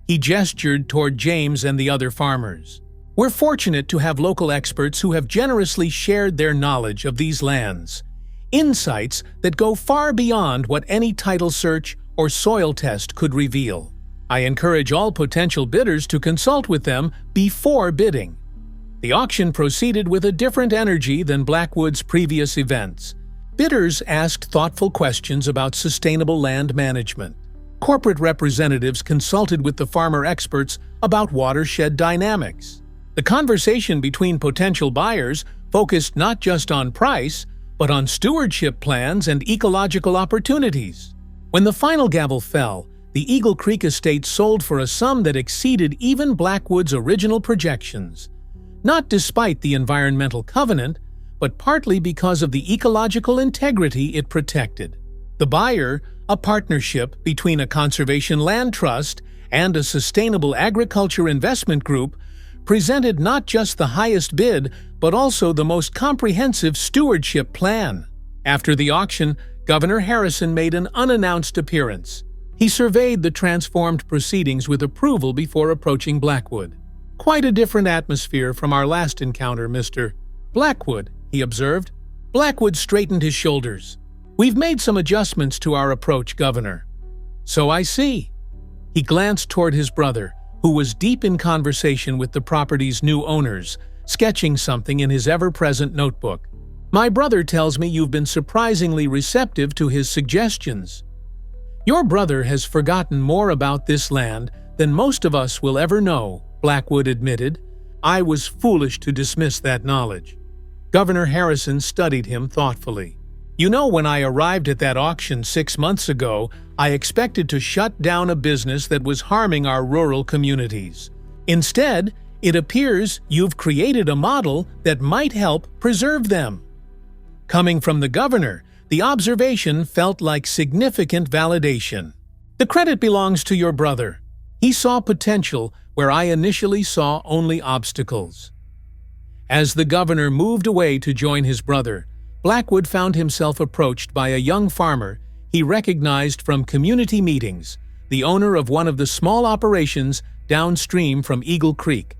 He gestured toward James and the other farmers. "We're fortunate to have local experts who have generously shared their knowledge of these lands, insights that go far beyond what any title search or soil test could reveal. I encourage all potential bidders to consult with them before bidding." The auction proceeded with a different energy than Blackwood's previous events. Bidders asked thoughtful questions about sustainable land management. Corporate representatives consulted with the farmer experts about watershed dynamics. The conversation between potential buyers focused not just on price, but on stewardship plans and ecological opportunities. When the final gavel fell, the Eagle Creek Estate sold for a sum that exceeded even Blackwood's original projections. Not despite the environmental covenant, but partly because of the ecological integrity it protected. The buyer, a partnership between a conservation land trust and a sustainable agriculture investment group, presented not just the highest bid, but also the most comprehensive stewardship plan. After the auction, Governor Harrison made an unannounced appearance. He surveyed the transformed proceedings with approval before approaching Blackwood. "Quite a different atmosphere from our last encounter, Mr. Blackwood," he observed. Blackwood straightened his shoulders. "We've made some adjustments to our approach, Governor." "So I see." He glanced toward his brother, who was deep in conversation with the property's new owners, sketching something in his ever-present notebook. "My brother tells me you've been surprisingly receptive to his suggestions." "Your brother has forgotten more about this land than most of us will ever know," Blackwood admitted. "I was foolish to dismiss that knowledge." Governor Harrison studied him thoughtfully. "You know, when I arrived at that auction 6 months ago, I expected to shut down a business that was harming our rural communities. Instead, it appears you've created a model that might help preserve them." Coming from the governor, the observation felt like significant validation. "The credit belongs to your brother. He saw potential where I initially saw only obstacles." As the governor moved away to join his brother, Blackwood found himself approached by a young farmer he recognized from community meetings, the owner of one of the small operations downstream from Eagle Creek.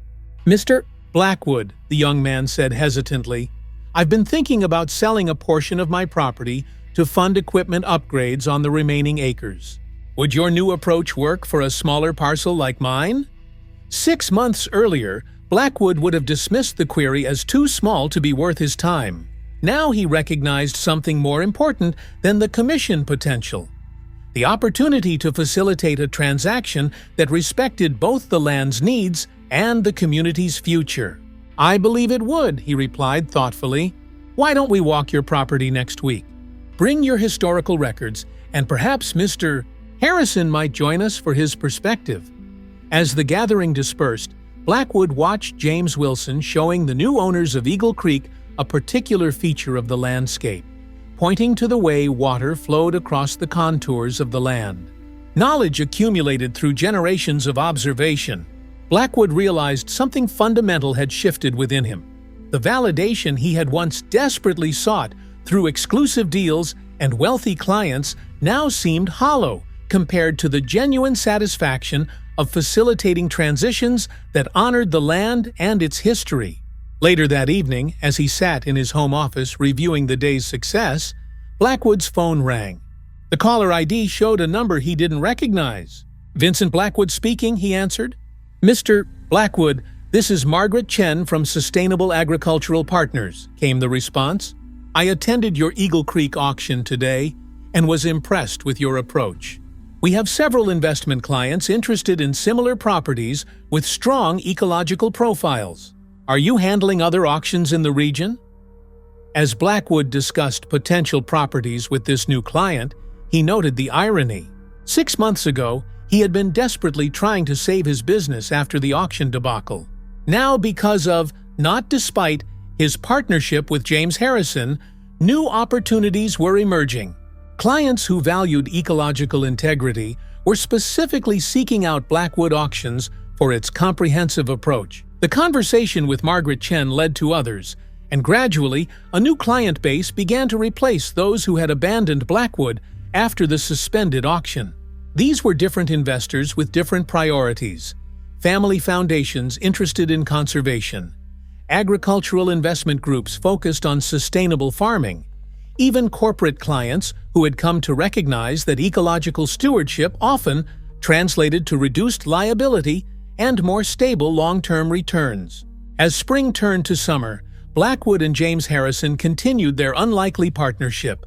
"Mr. Blackwood," the young man said hesitantly, "I've been thinking about selling a portion of my property to fund equipment upgrades on the remaining acres. Would your new approach work for a smaller parcel like mine?" 6 months earlier, Blackwood would have dismissed the query as too small to be worth his time. Now he recognized something more important than the commission potential: the opportunity to facilitate a transaction that respected both the land's needs and the community's future. "I believe it would," he replied thoughtfully. "Why don't we walk your property next week? Bring your historical records, and perhaps Mr. Harrison might join us for his perspective." As the gathering dispersed, Blackwood watched James Wilson showing the new owners of Eagle Creek a particular feature of the landscape, pointing to the way water flowed across the contours of the land. Knowledge accumulated through generations of observation, Blackwood realized something fundamental had shifted within him. The validation he had once desperately sought through exclusive deals and wealthy clients now seemed hollow compared to the genuine satisfaction of facilitating transitions that honored the land and its history. Later that evening, as he sat in his home office reviewing the day's success, Blackwood's phone rang. The caller ID showed a number he didn't recognize. "Vincent Blackwood speaking," he answered. "Mr. Blackwood, this is Margaret Chen from Sustainable Agricultural Partners," came the response. "I attended your Eagle Creek auction today and was impressed with your approach. We have several investment clients interested in similar properties with strong ecological profiles. Are you handling other auctions in the region?" As Blackwood discussed potential properties with this new client, he noted the irony. 6 months ago, he had been desperately trying to save his business after the auction debacle. Now, because of, not despite, his partnership with James Harrison, new opportunities were emerging. Clients who valued ecological integrity were specifically seeking out Blackwood Auctions for its comprehensive approach. The conversation with Margaret Chen led to others, and gradually, a new client base began to replace those who had abandoned Blackwood after the suspended auction. These were different investors with different priorities: family foundations interested in conservation, agricultural investment groups focused on sustainable farming, even corporate clients who had come to recognize that ecological stewardship often translated to reduced liability and more stable long-term returns. As spring turned to summer, Blackwood and James Harrison continued their unlikely partnership,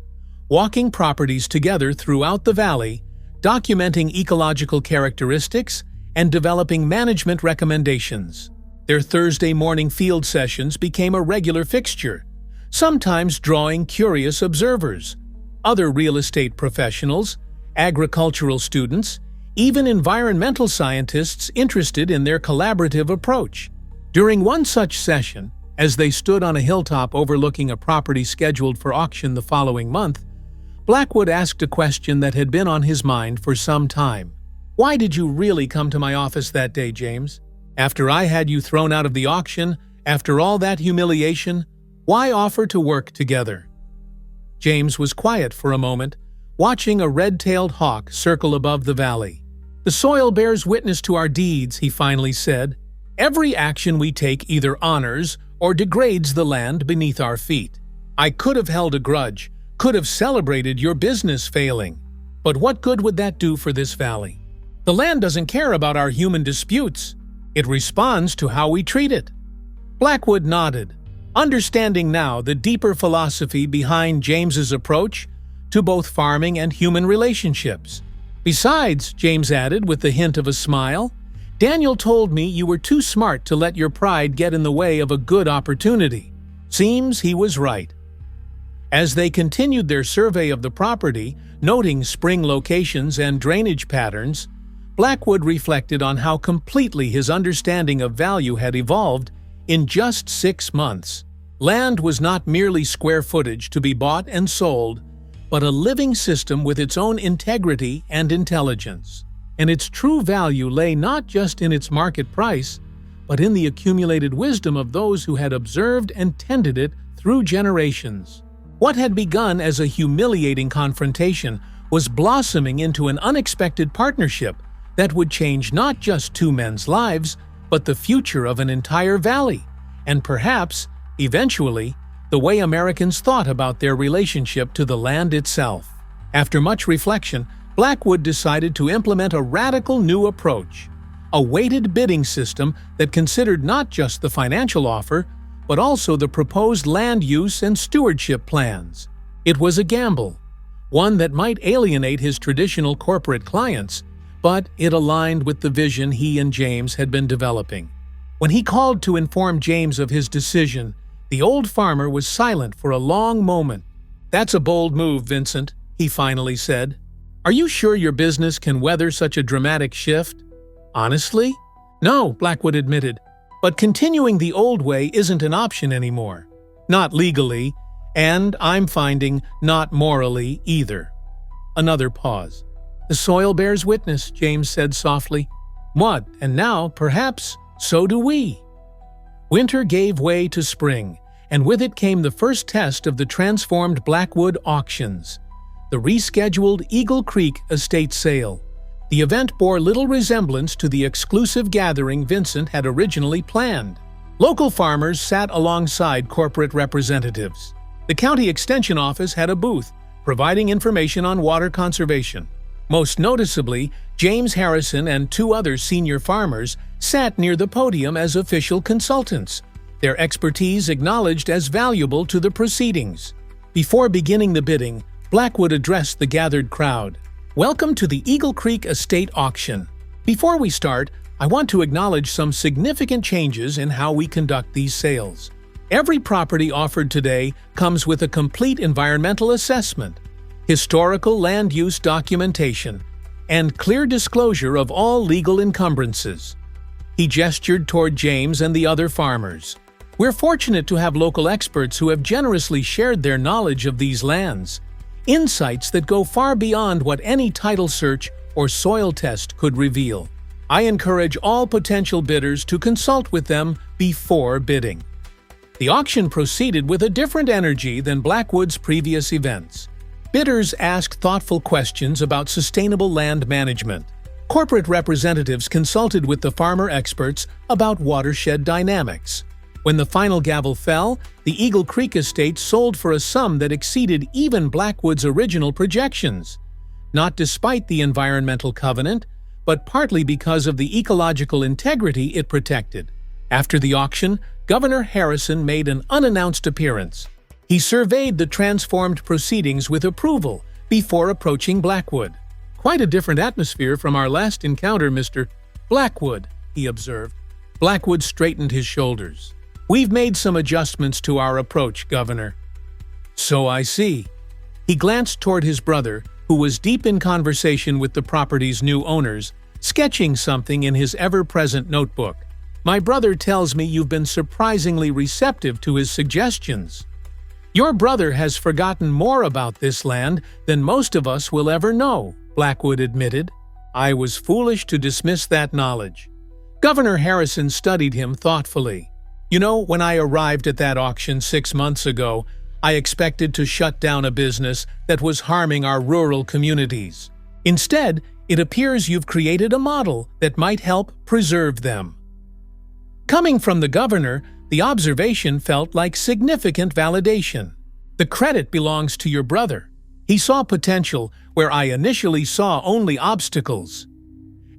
walking properties together throughout the valley, documenting ecological characteristics, and developing management recommendations. Their Thursday morning field sessions became a regular fixture, sometimes drawing curious observers, other real estate professionals, agricultural students, even environmental scientists interested in their collaborative approach. During one such session, as they stood on a hilltop overlooking a property scheduled for auction the following month, Blackwood asked a question that had been on his mind for some time. "Why did you really come to my office that day, James? After I had you thrown out of the auction, after all that humiliation, why offer to work together?" James was quiet for a moment, watching a red-tailed hawk circle above the valley. "The soil bears witness to our deeds," he finally said. "Every action we take either honors or degrades the land beneath our feet. I could have held a grudge, could have celebrated your business failing. But what good would that do for this valley? The land doesn't care about our human disputes. It responds to how we treat it." Blackwood nodded, understanding now the deeper philosophy behind James's approach to both farming and human relationships. "Besides," James added with the hint of a smile, "Daniel told me you were too smart to let your pride get in the way of a good opportunity. Seems he was right." As they continued their survey of the property, noting spring locations and drainage patterns, Blackwood reflected on how completely his understanding of value had evolved in just 6 months. Land was not merely square footage to be bought and sold, but a living system with its own integrity and intelligence. And its true value lay not just in its market price, but in the accumulated wisdom of those who had observed and tended it through generations. What had begun as a humiliating confrontation was blossoming into an unexpected partnership that would change not just 2 men's lives, but the future of an entire valley, and perhaps, eventually, the way Americans thought about their relationship to the land itself. After much reflection, Blackwood decided to implement a radical new approach, a weighted bidding system that considered not just the financial offer, but also the proposed land use and stewardship plans. It was a gamble, one that might alienate his traditional corporate clients, but it aligned with the vision he and James had been developing. When he called to inform James of his decision, the old farmer was silent for a long moment. "That's a bold move, Vincent," he finally said. "Are you sure your business can weather such a dramatic shift?" "Honestly? No," Blackwood admitted. "But continuing the old way isn't an option anymore. Not legally, and I'm finding not morally either." Another pause. "The soil bears witness," James said softly. "What? And now, perhaps, so do we." Winter gave way to spring, and with it came the first test of the transformed Blackwood auctions, the rescheduled Eagle Creek estate sale. The event bore little resemblance to the exclusive gathering Vincent had originally planned. Local farmers sat alongside corporate representatives. The county extension office had a booth, providing information on water conservation. Most noticeably, James Harrison and 2 other senior farmers sat near the podium as official consultants, their expertise acknowledged as valuable to the proceedings. Before beginning the bidding, Blackwood addressed the gathered crowd. "Welcome to the Eagle Creek Estate Auction. Before we start, I want to acknowledge some significant changes in how we conduct these sales. Every property offered today comes with a complete environmental assessment, historical land use documentation, and clear disclosure of all legal encumbrances." He gestured toward James and the other farmers. "We're fortunate to have local experts who have generously shared their knowledge of these lands, insights that go far beyond what any title search or soil test could reveal. I encourage all potential bidders to consult with them before bidding." The auction proceeded with a different energy than Blackwood's previous events. Bidders asked thoughtful questions about sustainable land management. Corporate representatives consulted with the farmer experts about watershed dynamics. When the final gavel fell, the Eagle Creek estate sold for a sum that exceeded even Blackwood's original projections, not despite the environmental covenant, but partly because of the ecological integrity it protected. After the auction, Governor Harrison made an unannounced appearance. He surveyed the transformed proceedings with approval before approaching Blackwood. "Quite a different atmosphere from our last encounter, Mr. Blackwood," he observed. Blackwood straightened his shoulders. "We've made some adjustments to our approach, Governor." "So I see." He glanced toward his brother, who was deep in conversation with the property's new owners, sketching something in his ever-present notebook. "My brother tells me you've been surprisingly receptive to his suggestions." "Your brother has forgotten more about this land than most of us will ever know," Blackwood admitted. "I was foolish to dismiss that knowledge." Governor Harrison studied him thoughtfully. "You know, when I arrived at that auction 6 months ago, I expected to shut down a business that was harming our rural communities. Instead, it appears you've created a model that might help preserve them." Coming from the governor, the observation felt like significant validation. "The credit belongs to your brother. He saw potential where I initially saw only obstacles."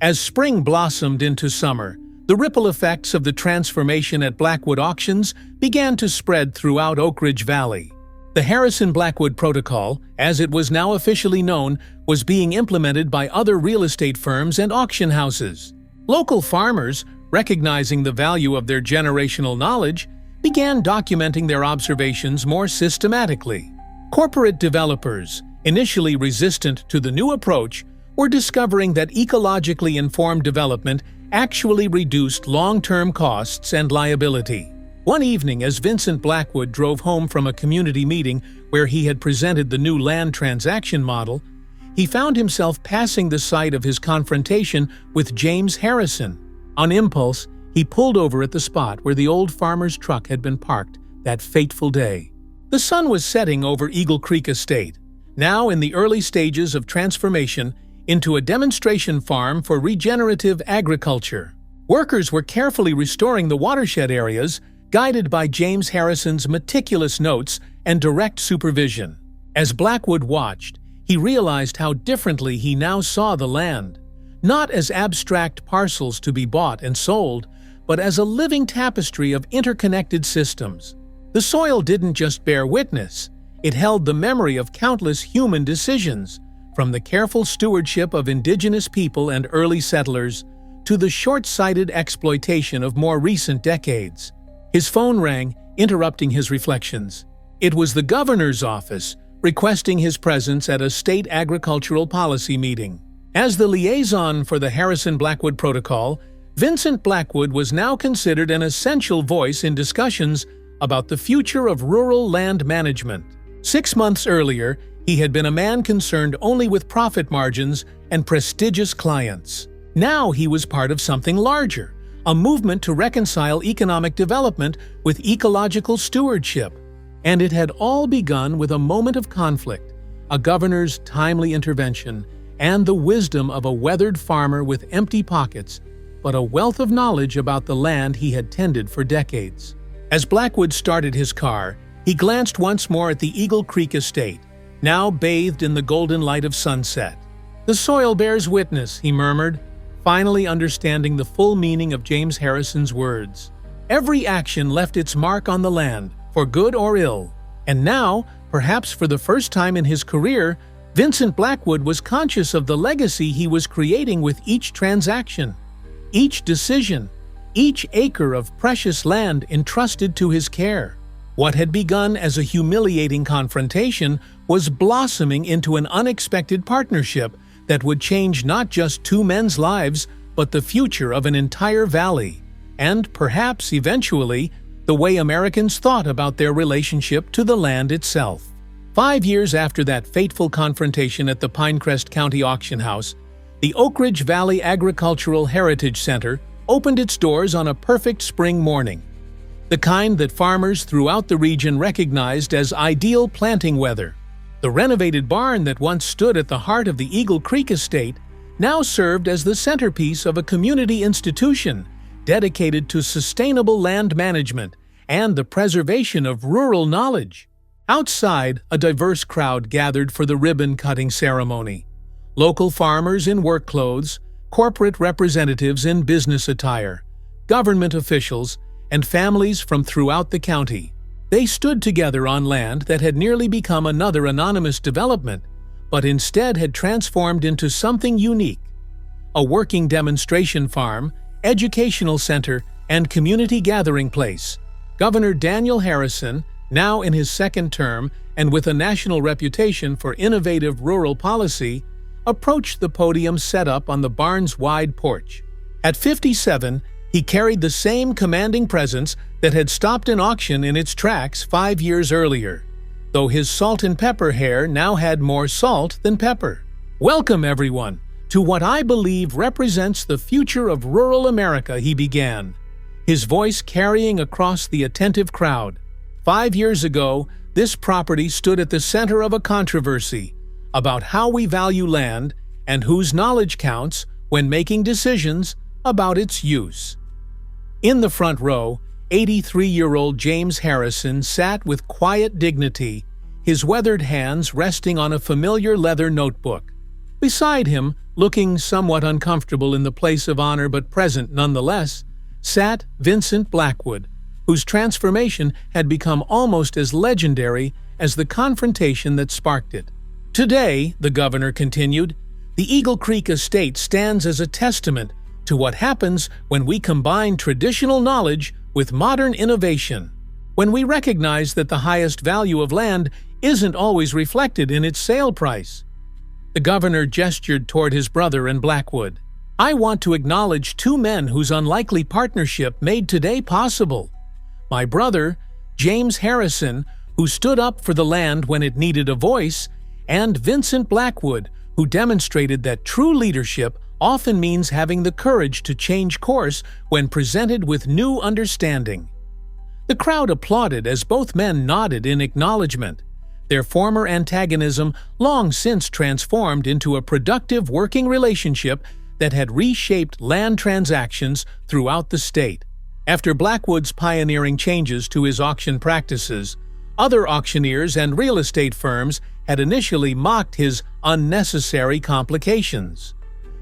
As spring blossomed into summer, the ripple effects of the transformation at Blackwood Auctions began to spread throughout Oak Ridge Valley. The Harrison-Blackwood Protocol, as it was now officially known, was being implemented by other real estate firms and auction houses. Local farmers, recognizing the value of their generational knowledge, began documenting their observations more systematically. Corporate developers, initially resistant to the new approach, were discovering that ecologically informed development actually reduced long-term costs and liability. One evening, as Vincent Blackwood drove home from a community meeting where he had presented the new land transaction model, he found himself passing the site of his confrontation with James Harrison. On impulse, he pulled over at the spot where the old farmer's truck had been parked that fateful day. The sun was setting over Eagle Creek Estate, now in the early stages of transformation into a demonstration farm for regenerative agriculture. Workers were carefully restoring the watershed areas, guided by James Harrison's meticulous notes and direct supervision. As Blackwood watched, he realized how differently he now saw the land, not as abstract parcels to be bought and sold, but as a living tapestry of interconnected systems. The soil didn't just bear witness, it held the memory of countless human decisions, from the careful stewardship of indigenous people and early settlers to the short-sighted exploitation of more recent decades. His phone rang, interrupting his reflections. It was the governor's office, requesting his presence at a state agricultural policy meeting. As the liaison for the Harrison-Blackwood Protocol, Vincent Blackwood was now considered an essential voice in discussions about the future of rural land management. 6 months earlier, he had been a man concerned only with profit margins and prestigious clients. Now he was part of something larger, a movement to reconcile economic development with ecological stewardship. And it had all begun with a moment of conflict, a governor's timely intervention, and the wisdom of a weathered farmer with empty pockets, but a wealth of knowledge about the land he had tended for decades. As Blackwood started his car, he glanced once more at the Eagle Creek Estate, now bathed in the golden light of sunset. "The soil bears witness," he murmured, finally understanding the full meaning of James Harrison's words. Every action left its mark on the land, for good or ill. And now, perhaps for the first time in his career, Vincent Blackwood was conscious of the legacy he was creating with each transaction, each decision, each acre of precious land entrusted to his care. What had begun as a humiliating confrontation was blossoming into an unexpected partnership that would change not just 2 men's lives, but the future of an entire valley, and perhaps eventually, the way Americans thought about their relationship to the land itself. 5 years after that fateful confrontation at the Pinecrest County Auction House, the Oak Ridge Valley Agricultural Heritage Center opened its doors on a perfect spring morning, the kind that farmers throughout the region recognized as ideal planting weather. The renovated barn that once stood at the heart of the Eagle Creek Estate now served as the centerpiece of a community institution dedicated to sustainable land management and the preservation of rural knowledge. Outside, a diverse crowd gathered for the ribbon-cutting ceremony. Local farmers in work clothes, corporate representatives in business attire, government officials, and families from throughout the county. They stood together on land that had nearly become another anonymous development, but instead had transformed into something unique. A working demonstration farm, educational center, and community gathering place. Governor Daniel Harrison, now in his second term and with a national reputation for innovative rural policy, approached the podium set up on the barn's wide porch. At 57, he carried the same commanding presence that had stopped an auction in its tracks 5 years earlier, though his salt and pepper hair now had more salt than pepper. "Welcome, everyone, to what I believe represents the future of rural America," he began, his voice carrying across the attentive crowd. 5 years ago, this property stood at the center of a controversy about how we value land and whose knowledge counts when making decisions about its use. In the front row, 83-year-old James Harrison sat with quiet dignity, his weathered hands resting on a familiar leather notebook. Beside him, looking somewhat uncomfortable in the place of honor but present nonetheless, sat Vincent Blackwood, whose transformation had become almost as legendary as the confrontation that sparked it. Today, the governor continued, the Eagle Creek estate stands as a testament to what happens when we combine traditional knowledge with modern innovation, when we recognize that the highest value of land isn't always reflected in its sale price. The governor gestured toward his brother and Blackwood. I want to acknowledge two men whose unlikely partnership made today possible. My brother, James Harrison, who stood up for the land when it needed a voice, and Vincent Blackwood, who demonstrated that true leadership often means having the courage to change course when presented with new understanding. The crowd applauded as both men nodded in acknowledgement. Their former antagonism long since transformed into a productive working relationship that had reshaped land transactions throughout the state. After Blackwood's pioneering changes to his auction practices, other auctioneers and real estate firms had initially mocked his unnecessary complications.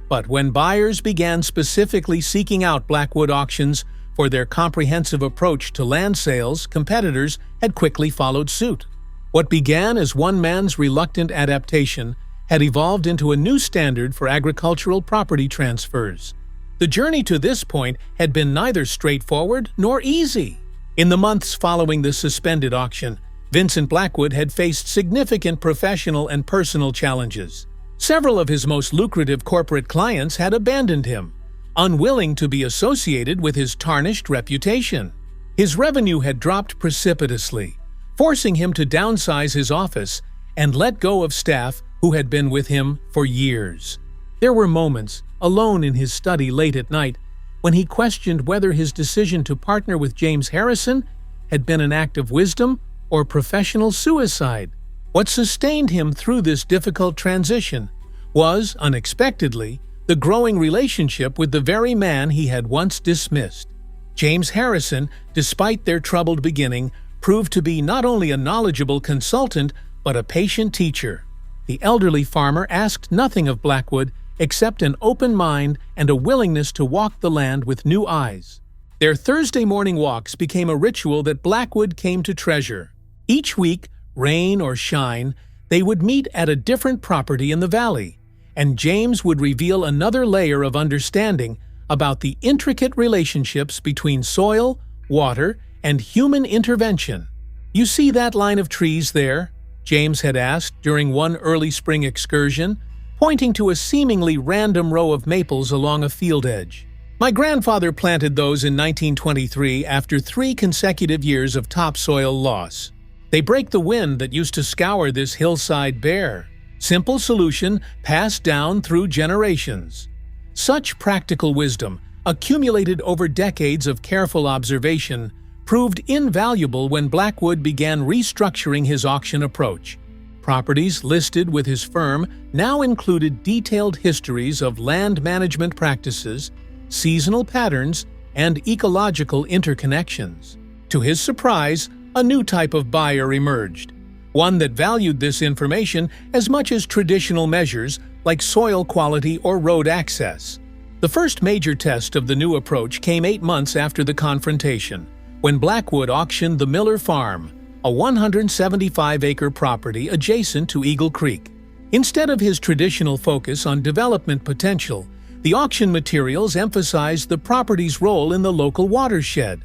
But when buyers began specifically seeking out Blackwood auctions for their comprehensive approach to land sales, competitors had quickly followed suit. What began as one man's reluctant adaptation had evolved into a new standard for agricultural property transfers. The journey to this point had been neither straightforward nor easy. In the months following the suspended auction, Vincent Blackwood had faced significant professional and personal challenges. Several of his most lucrative corporate clients had abandoned him, unwilling to be associated with his tarnished reputation. His revenue had dropped precipitously, forcing him to downsize his office and let go of staff who had been with him for years. There were moments, alone in his study late at night, when he questioned whether his decision to partner with James Harrison had been an act of wisdom or professional suicide. What sustained him through this difficult transition was, unexpectedly, the growing relationship with the very man he had once dismissed. James Harrison, despite their troubled beginning, proved to be not only a knowledgeable consultant but a patient teacher. The elderly farmer asked nothing of Blackwood except an open mind and a willingness to walk the land with new eyes. Their Thursday morning walks became a ritual that Blackwood came to treasure. Each week, rain or shine, they would meet at a different property in the valley, and James would reveal another layer of understanding about the intricate relationships between soil, water, and human intervention. You see that line of trees there? James had asked during one early spring excursion, pointing to a seemingly random row of maples along a field edge. My grandfather planted those in 1923 after 3 consecutive years of topsoil loss. They break the wind that used to scour this hillside bare. Simple solution passed down through generations. Such practical wisdom, accumulated over decades of careful observation, proved invaluable when Blackwood began restructuring his auction approach. Properties listed with his firm now included detailed histories of land management practices, seasonal patterns, and ecological interconnections. To his surprise, a new type of buyer emerged, one that valued this information as much as traditional measures like soil quality or road access. The first major test of the new approach came 8 months after the confrontation, when Blackwood auctioned the Miller Farm, a 175-acre property adjacent to Eagle Creek. Instead of his traditional focus on development potential, the auction materials emphasized the property's role in the local watershed,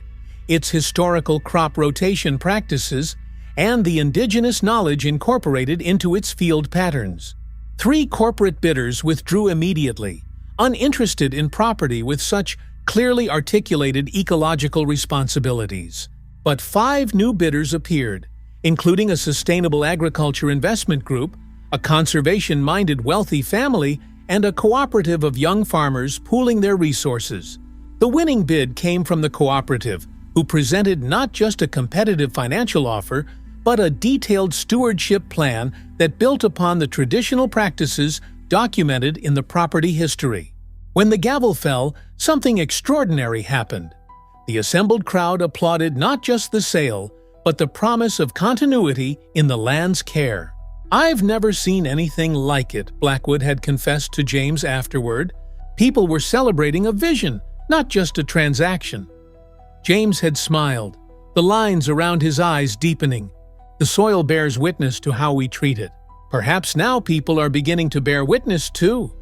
its historical crop rotation practices, and the indigenous knowledge incorporated into its field patterns. 3 corporate bidders withdrew immediately, uninterested in property with such clearly articulated ecological responsibilities. But 5 new bidders appeared, including a sustainable agriculture investment group, a conservation-minded wealthy family, and a cooperative of young farmers pooling their resources. The winning bid came from the cooperative, who presented not just a competitive financial offer, but a detailed stewardship plan that built upon the traditional practices documented in the property history. When the gavel fell, something extraordinary happened. The assembled crowd applauded not just the sale, but the promise of continuity in the land's care. "I've never seen anything like it," Blackwood had confessed to James afterward. People were celebrating a vision, not just a transaction. James had smiled, the lines around his eyes deepening. The soil bears witness to how we treat it. Perhaps now people are beginning to bear witness too.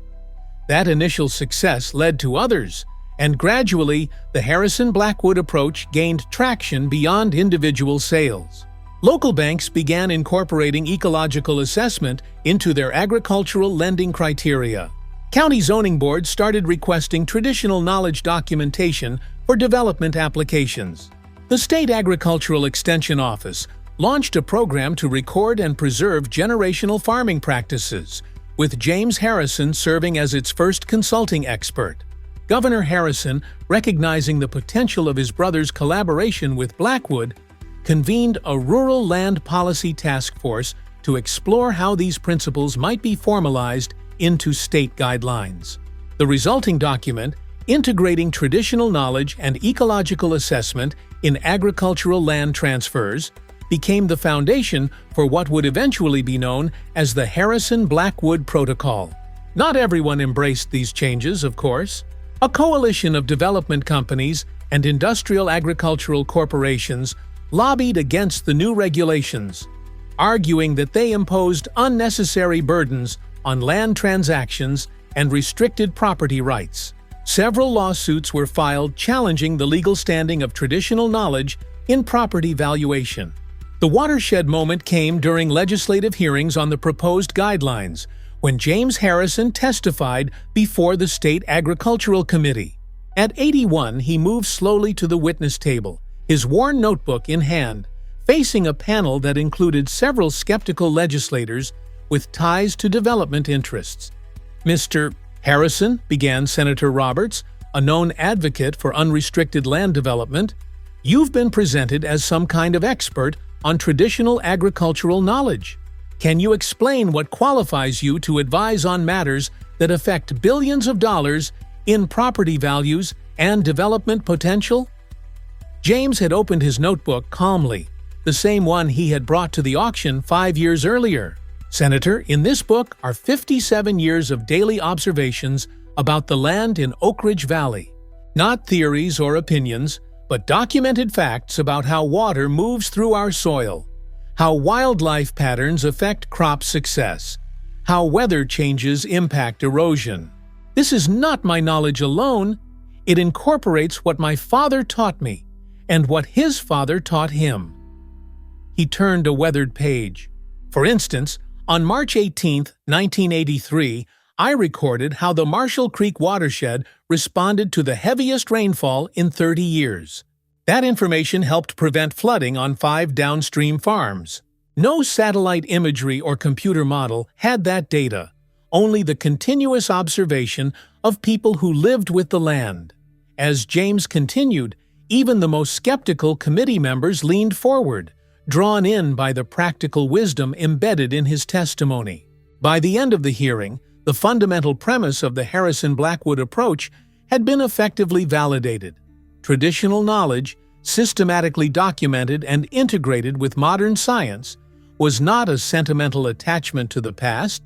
That initial success led to others, and gradually the Harrison-Blackwood approach gained traction beyond individual sales. Local banks began incorporating ecological assessment into their agricultural lending criteria. County zoning boards started requesting traditional knowledge documentation for development applications. The State Agricultural Extension Office launched a program to record and preserve generational farming practices, with James Harrison serving as its first consulting expert. Governor Harrison, recognizing the potential of his brother's collaboration with Blackwood, convened a Rural Land Policy Task Force to explore how these principles might be formalized into state guidelines. The resulting document, integrating traditional knowledge and ecological assessment in agricultural land transfers, became the foundation for what would eventually be known as the Harrison-Blackwood Protocol. Not everyone embraced these changes, of course. A coalition of development companies and industrial agricultural corporations lobbied against the new regulations, arguing that they imposed unnecessary burdens on land transactions and restricted property rights. Several lawsuits were filed challenging the legal standing of traditional knowledge in property valuation. The watershed moment came during legislative hearings on the proposed guidelines, when James Harrison testified before the State Agricultural Committee. At 81, he moved slowly to the witness table, his worn notebook in hand, facing a panel that included several skeptical legislators with ties to development interests. "Mr. Harrison," began Senator Roberts, a known advocate for unrestricted land development, "you've been presented as some kind of expert on traditional agricultural knowledge. Can you explain what qualifies you to advise on matters that affect billions of dollars in property values and development potential?" James had opened his notebook calmly, the same one he had brought to the auction 5 years earlier. "Senator, in this book are 57 years of daily observations about the land in Oak Ridge Valley. Not theories or opinions, but documented facts about how water moves through our soil, how wildlife patterns affect crop success, how weather changes impact erosion. This is not my knowledge alone. It incorporates what my father taught me and what his father taught him." He turned a weathered page. "For instance, on March 18, 1983, I recorded how the Marshall Creek watershed responded to the heaviest rainfall in 30 years. That information helped prevent flooding on 5 downstream farms. No satellite imagery or computer model had that data, only the continuous observation of people who lived with the land." As James continued, even the most skeptical committee members leaned forward, drawn in by the practical wisdom embedded in his testimony. By the end of the hearing, the fundamental premise of the Harrison-Blackwood approach had been effectively validated. Traditional knowledge, systematically documented and integrated with modern science, was not a sentimental attachment to the past,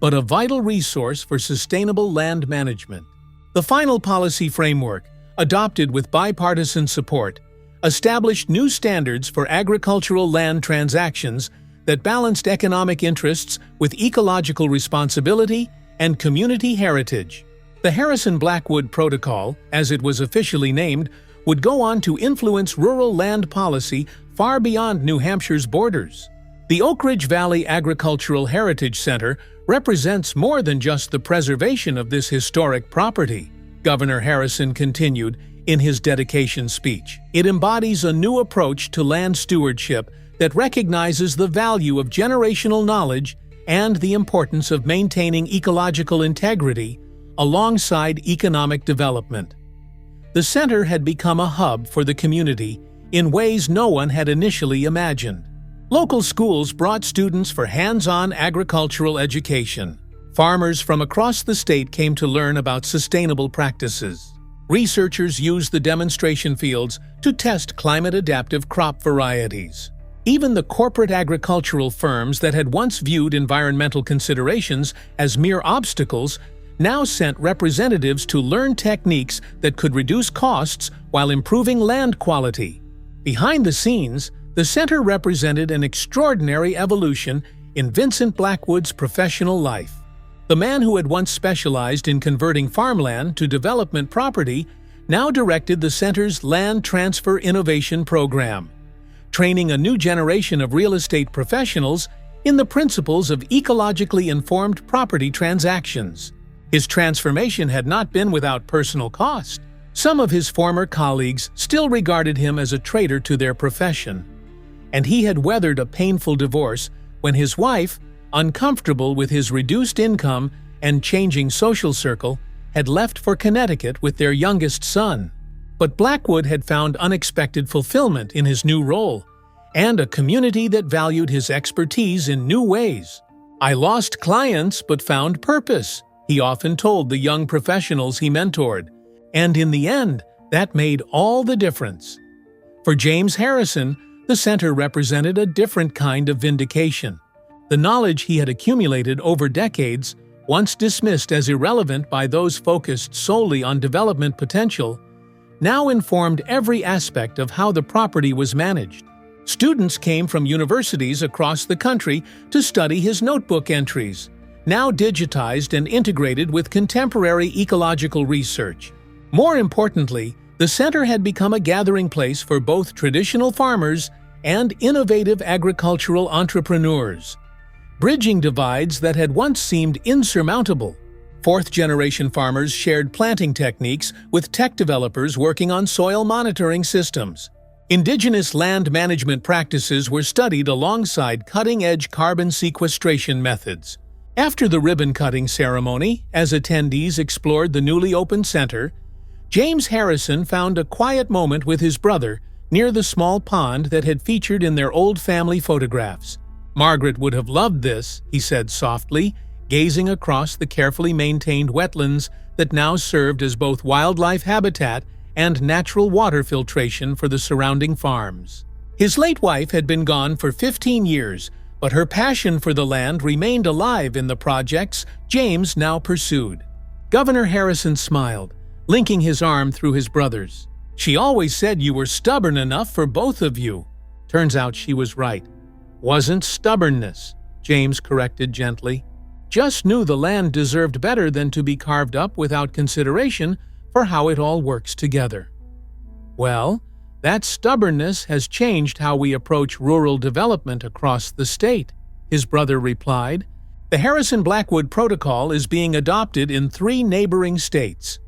but a vital resource for sustainable land management. The final policy framework, adopted with bipartisan support, established new standards for agricultural land transactions that balanced economic interests with ecological responsibility and community heritage. The Harrison-Blackwood Protocol, as it was officially named, would go on to influence rural land policy far beyond New Hampshire's borders. The Oak Ridge Valley Agricultural Heritage Center represents more than just the preservation of this historic property, Governor Harrison continued in his dedication speech. It embodies a new approach to land stewardship that recognizes the value of generational knowledge and the importance of maintaining ecological integrity alongside economic development. The center had become a hub for the community in ways no one had initially imagined. Local schools brought students for hands-on agricultural education. Farmers from across the state came to learn about sustainable practices. Researchers used the demonstration fields to test climate-adaptive crop varieties. Even the corporate agricultural firms that had once viewed environmental considerations as mere obstacles now sent representatives to learn techniques that could reduce costs while improving land quality. Behind the scenes, the center represented an extraordinary evolution in Vincent Blackwood's professional life. The man who had once specialized in converting farmland to development property now directed the center's Land Transfer Innovation Program, training a new generation of real estate professionals in the principles of ecologically informed property transactions. His transformation had not been without personal cost. Some of his former colleagues still regarded him as a traitor to their profession, and he had weathered a painful divorce when his wife, uncomfortable with his reduced income and changing social circle, had left for Connecticut with their youngest son. But Blackwood had found unexpected fulfillment in his new role, and a community that valued his expertise in new ways. "I lost clients but found purpose," he often told the young professionals he mentored, and in the end, that made all the difference. For James Harrison, the center represented a different kind of vindication. The knowledge he had accumulated over decades, once dismissed as irrelevant by those focused solely on development potential, now informed every aspect of how the property was managed. Students came from universities across the country to study his notebook entries, now digitized and integrated with contemporary ecological research. More importantly, the center had become a gathering place for both traditional farmers and innovative agricultural entrepreneurs, bridging divides that had once seemed insurmountable. Fourth-generation farmers shared planting techniques with tech developers working on soil monitoring systems. Indigenous land management practices were studied alongside cutting-edge carbon sequestration methods. After the ribbon-cutting ceremony, as attendees explored the newly opened center, James Harrison found a quiet moment with his brother near the small pond that had featured in their old family photographs. "Margaret would have loved this," he said softly, gazing across the carefully maintained wetlands that now served as both wildlife habitat and natural water filtration for the surrounding farms. His late wife had been gone for 15 years, but her passion for the land remained alive in the projects James now pursued. Governor Harrison smiled, linking his arm through his brother's. "She always said you were stubborn enough for both of you." Turns out she was right. "Wasn't stubbornness," James corrected gently. "Just knew the land deserved better than to be carved up without consideration for how it all works together." "Well, that stubbornness has changed how we approach rural development across the state," his brother replied. "The Harrison-Blackwood Protocol is being adopted in 3 neighboring states."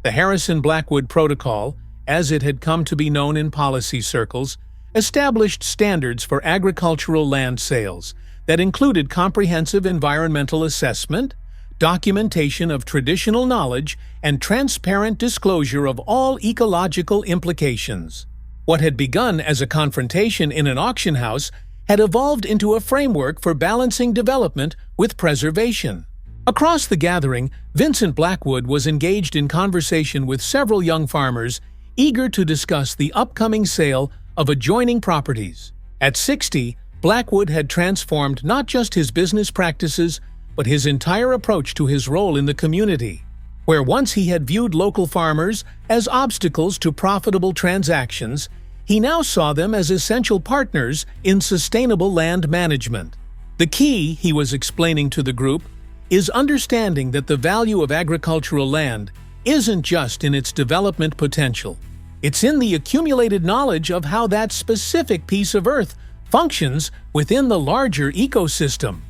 The Harrison-Blackwood Protocol, as it had come to be known in policy circles, established standards for agricultural land sales that included comprehensive environmental assessment, documentation of traditional knowledge, and transparent disclosure of all ecological implications. What had begun as a confrontation in an auction house had evolved into a framework for balancing development with preservation. Across the gathering, Vincent Blackwood was engaged in conversation with several young farmers eager to discuss the upcoming sale of adjoining properties. At 60, Blackwood had transformed not just his business practices, but his entire approach to his role in the community. Where once he had viewed local farmers as obstacles to profitable transactions, he now saw them as essential partners in sustainable land management. The key, he was explaining to the group, is understanding that the value of agricultural land isn't just in its development potential. It's in the accumulated knowledge of how that specific piece of earth functions within the larger ecosystem.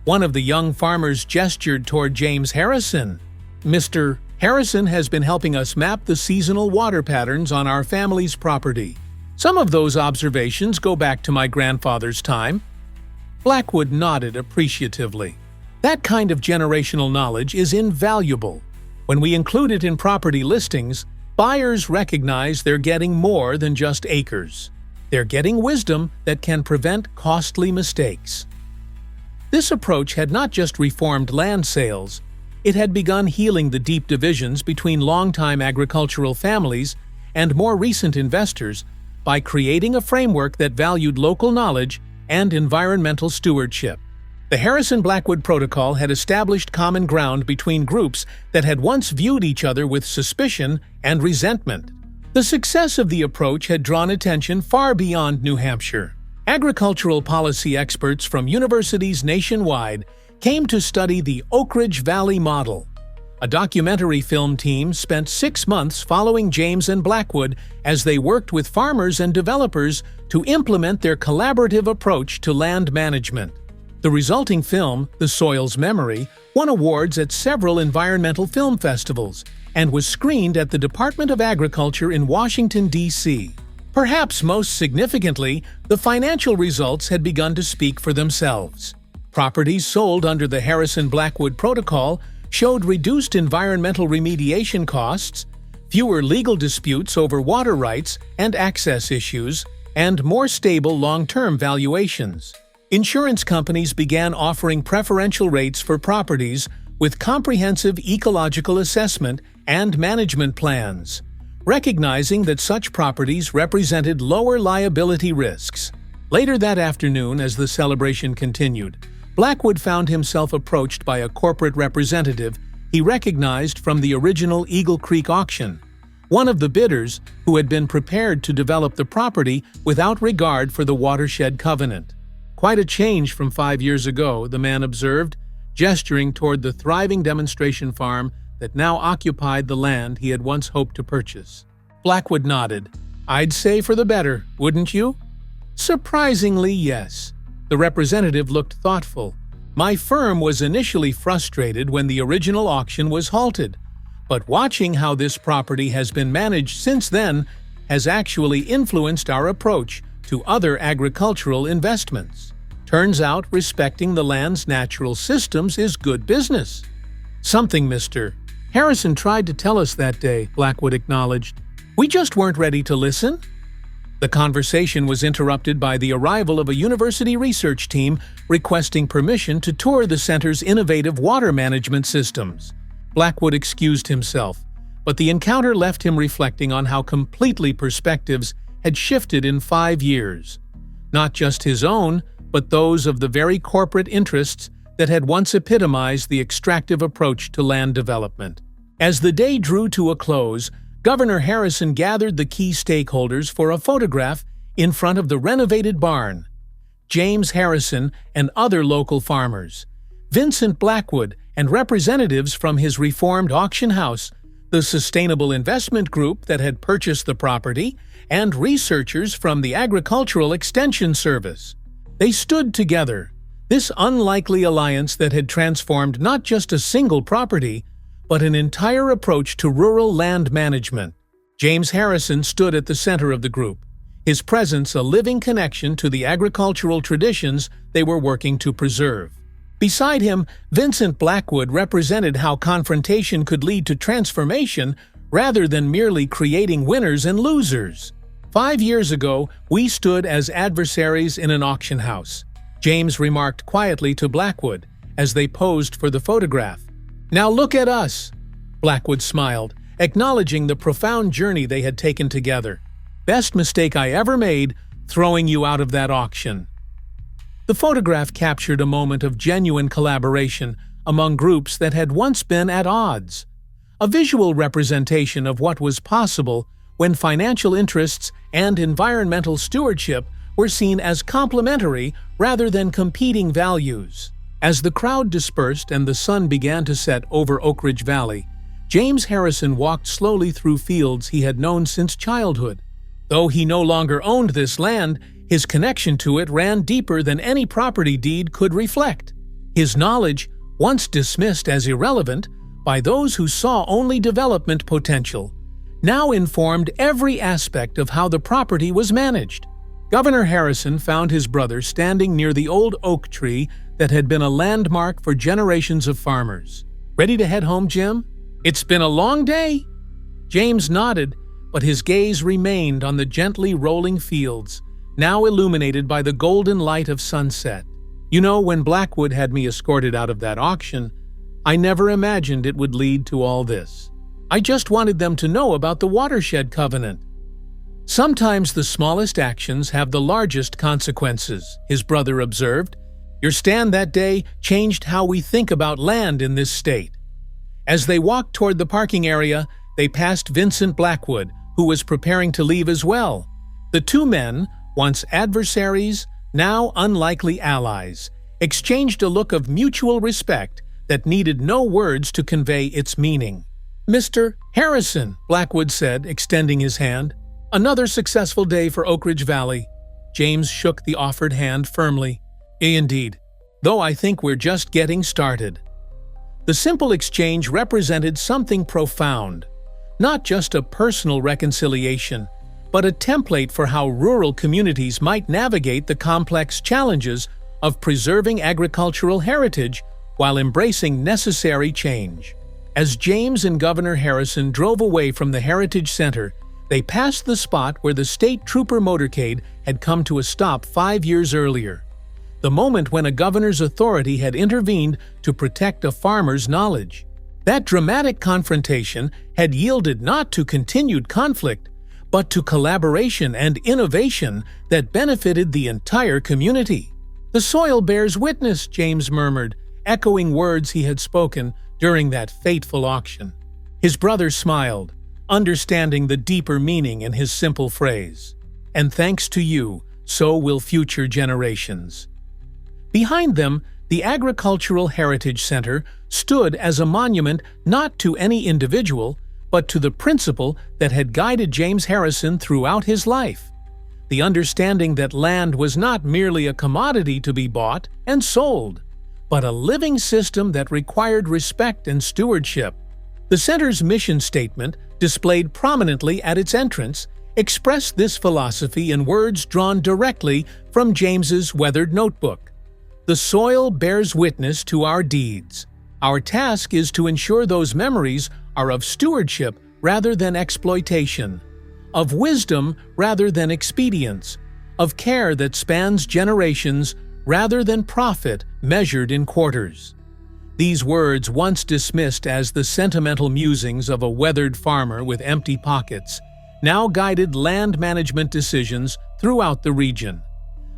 One of the young farmers gestured toward James Harrison. "Mr. Harrison has been helping us map the seasonal water patterns on our family's property. Some of those observations go back to my grandfather's time." Blackwood nodded appreciatively. That kind of generational knowledge is invaluable. When we include it in property listings, buyers recognize they're getting more than just acres. They're getting wisdom that can prevent costly mistakes. This approach had not just reformed land sales, it had begun healing the deep divisions between longtime agricultural families and more recent investors by creating a framework that valued local knowledge and environmental stewardship. The Harrison-Blackwood Protocol had established common ground between groups that had once viewed each other with suspicion and resentment. The success of the approach had drawn attention far beyond New Hampshire. Agricultural policy experts from universities nationwide came to study the Oak Ridge Valley model. A documentary film team spent 6 months following James and Blackwood as they worked with farmers and developers to implement their collaborative approach to land management. The resulting film, The Soil's Memory, won awards at several environmental film festivals and was screened at the Department of Agriculture in Washington, D.C. Perhaps most significantly, the financial results had begun to speak for themselves. Properties sold under the Harrison-Blackwood Protocol showed reduced environmental remediation costs, fewer legal disputes over water rights and access issues, and more stable long-term valuations. Insurance companies began offering preferential rates for properties with comprehensive ecological assessment and management plans, recognizing that such properties represented lower liability risks. Later that afternoon, as the celebration continued, Blackwood found himself approached by a corporate representative he recognized from the original Eagle Creek auction, one of the bidders who had been prepared to develop the property without regard for the watershed covenant. "Quite a change from 5 years ago," the man observed, gesturing toward the thriving demonstration farm that now occupied the land he had once hoped to purchase. Blackwood nodded. "I'd say for the better, wouldn't you?" "Surprisingly, yes." The representative looked thoughtful. "My firm was initially frustrated when the original auction was halted, but watching how this property has been managed since then has actually influenced our approach to other agricultural investments. Turns out respecting the land's natural systems is good business." "Something Mr. Harrison tried to tell us that day," Blackwood acknowledged. "We just weren't ready to listen." The conversation was interrupted by the arrival of a university research team requesting permission to tour the center's innovative water management systems. Blackwood excused himself, but the encounter left him reflecting on how completely perspectives had shifted in 5 years. Not just his own, but those of the very corporate interests that had once epitomized the extractive approach to land development. As the day drew to a close, Governor Harrison gathered the key stakeholders for a photograph in front of the renovated barn. James Harrison and other local farmers, Vincent Blackwood and representatives from his reformed auction house, the Sustainable Investment Group that had purchased the property, and researchers from the Agricultural Extension Service. They stood together, this unlikely alliance that had transformed not just a single property, but an entire approach to rural land management. James Harrison stood at the center of the group, his presence a living connection to the agricultural traditions they were working to preserve. Beside him, Vincent Blackwood represented how confrontation could lead to transformation rather than merely creating winners and losers. 5 years ago, we stood as adversaries in an auction house, James remarked quietly to Blackwood as they posed for the photograph. "Now look at us," Blackwood smiled, acknowledging the profound journey they had taken together. "Best mistake I ever made, throwing you out of that auction." The photograph captured a moment of genuine collaboration among groups that had once been at odds, a visual representation of what was possible when financial interests and environmental stewardship were seen as complementary rather than competing values. As the crowd dispersed and the sun began to set over Oak Ridge Valley, James Harrison walked slowly through fields he had known since childhood. Though he no longer owned this land, his connection to it ran deeper than any property deed could reflect. His knowledge, once dismissed as irrelevant by those who saw only development potential, now informed every aspect of how the property was managed. Governor Harrison found his brother standing near the old oak tree that had been a landmark for generations of farmers. "Ready to head home, Jim? It's been a long day." James nodded, but his gaze remained on the gently rolling fields, now illuminated by the golden light of sunset. You know, when Blackwood had me escorted out of that auction, I never imagined it would lead to all this. I just wanted them to know about the watershed covenant. Sometimes the smallest actions have the largest consequences, his brother observed. Your stand that day changed how we think about land in this state. As they walked toward the parking area, they passed Vincent Blackwood, who was preparing to leave as well. The two men, once adversaries, now unlikely allies, exchanged a look of mutual respect that needed no words to convey its meaning. "Mr. Harrison," Blackwood said, extending his hand. "Another successful day for Oak Ridge Valley." James shook the offered hand firmly. "Indeed, though I think we're just getting started." The simple exchange represented something profound, not just a personal reconciliation, but a template for how rural communities might navigate the complex challenges of preserving agricultural heritage while embracing necessary change. As James and Governor Harrison drove away from the Heritage Center, they passed the spot where the state trooper motorcade had come to a stop 5 years earlier, the moment when a governor's authority had intervened to protect a farmer's knowledge. That dramatic confrontation had yielded not to continued conflict, but to collaboration and innovation that benefited the entire community. "The soil bears witness," James murmured, echoing words he had spoken during that fateful auction. His brother smiled, understanding the deeper meaning in his simple phrase. "And thanks to you, so will future generations." Behind them, the Agricultural Heritage Center stood as a monument not to any individual, but to the principle that had guided James Harrison throughout his life. The understanding that land was not merely a commodity to be bought and sold, but a living system that required respect and stewardship. The center's mission statement, displayed prominently at its entrance, expressed this philosophy in words drawn directly from James's weathered notebook. "The soil bears witness to our deeds. Our task is to ensure those memories are of stewardship rather than exploitation, of wisdom rather than expedience, of care that spans generations rather than profit measured in quarters." These words, once dismissed as the sentimental musings of a weathered farmer with empty pockets, now guided land management decisions throughout the region,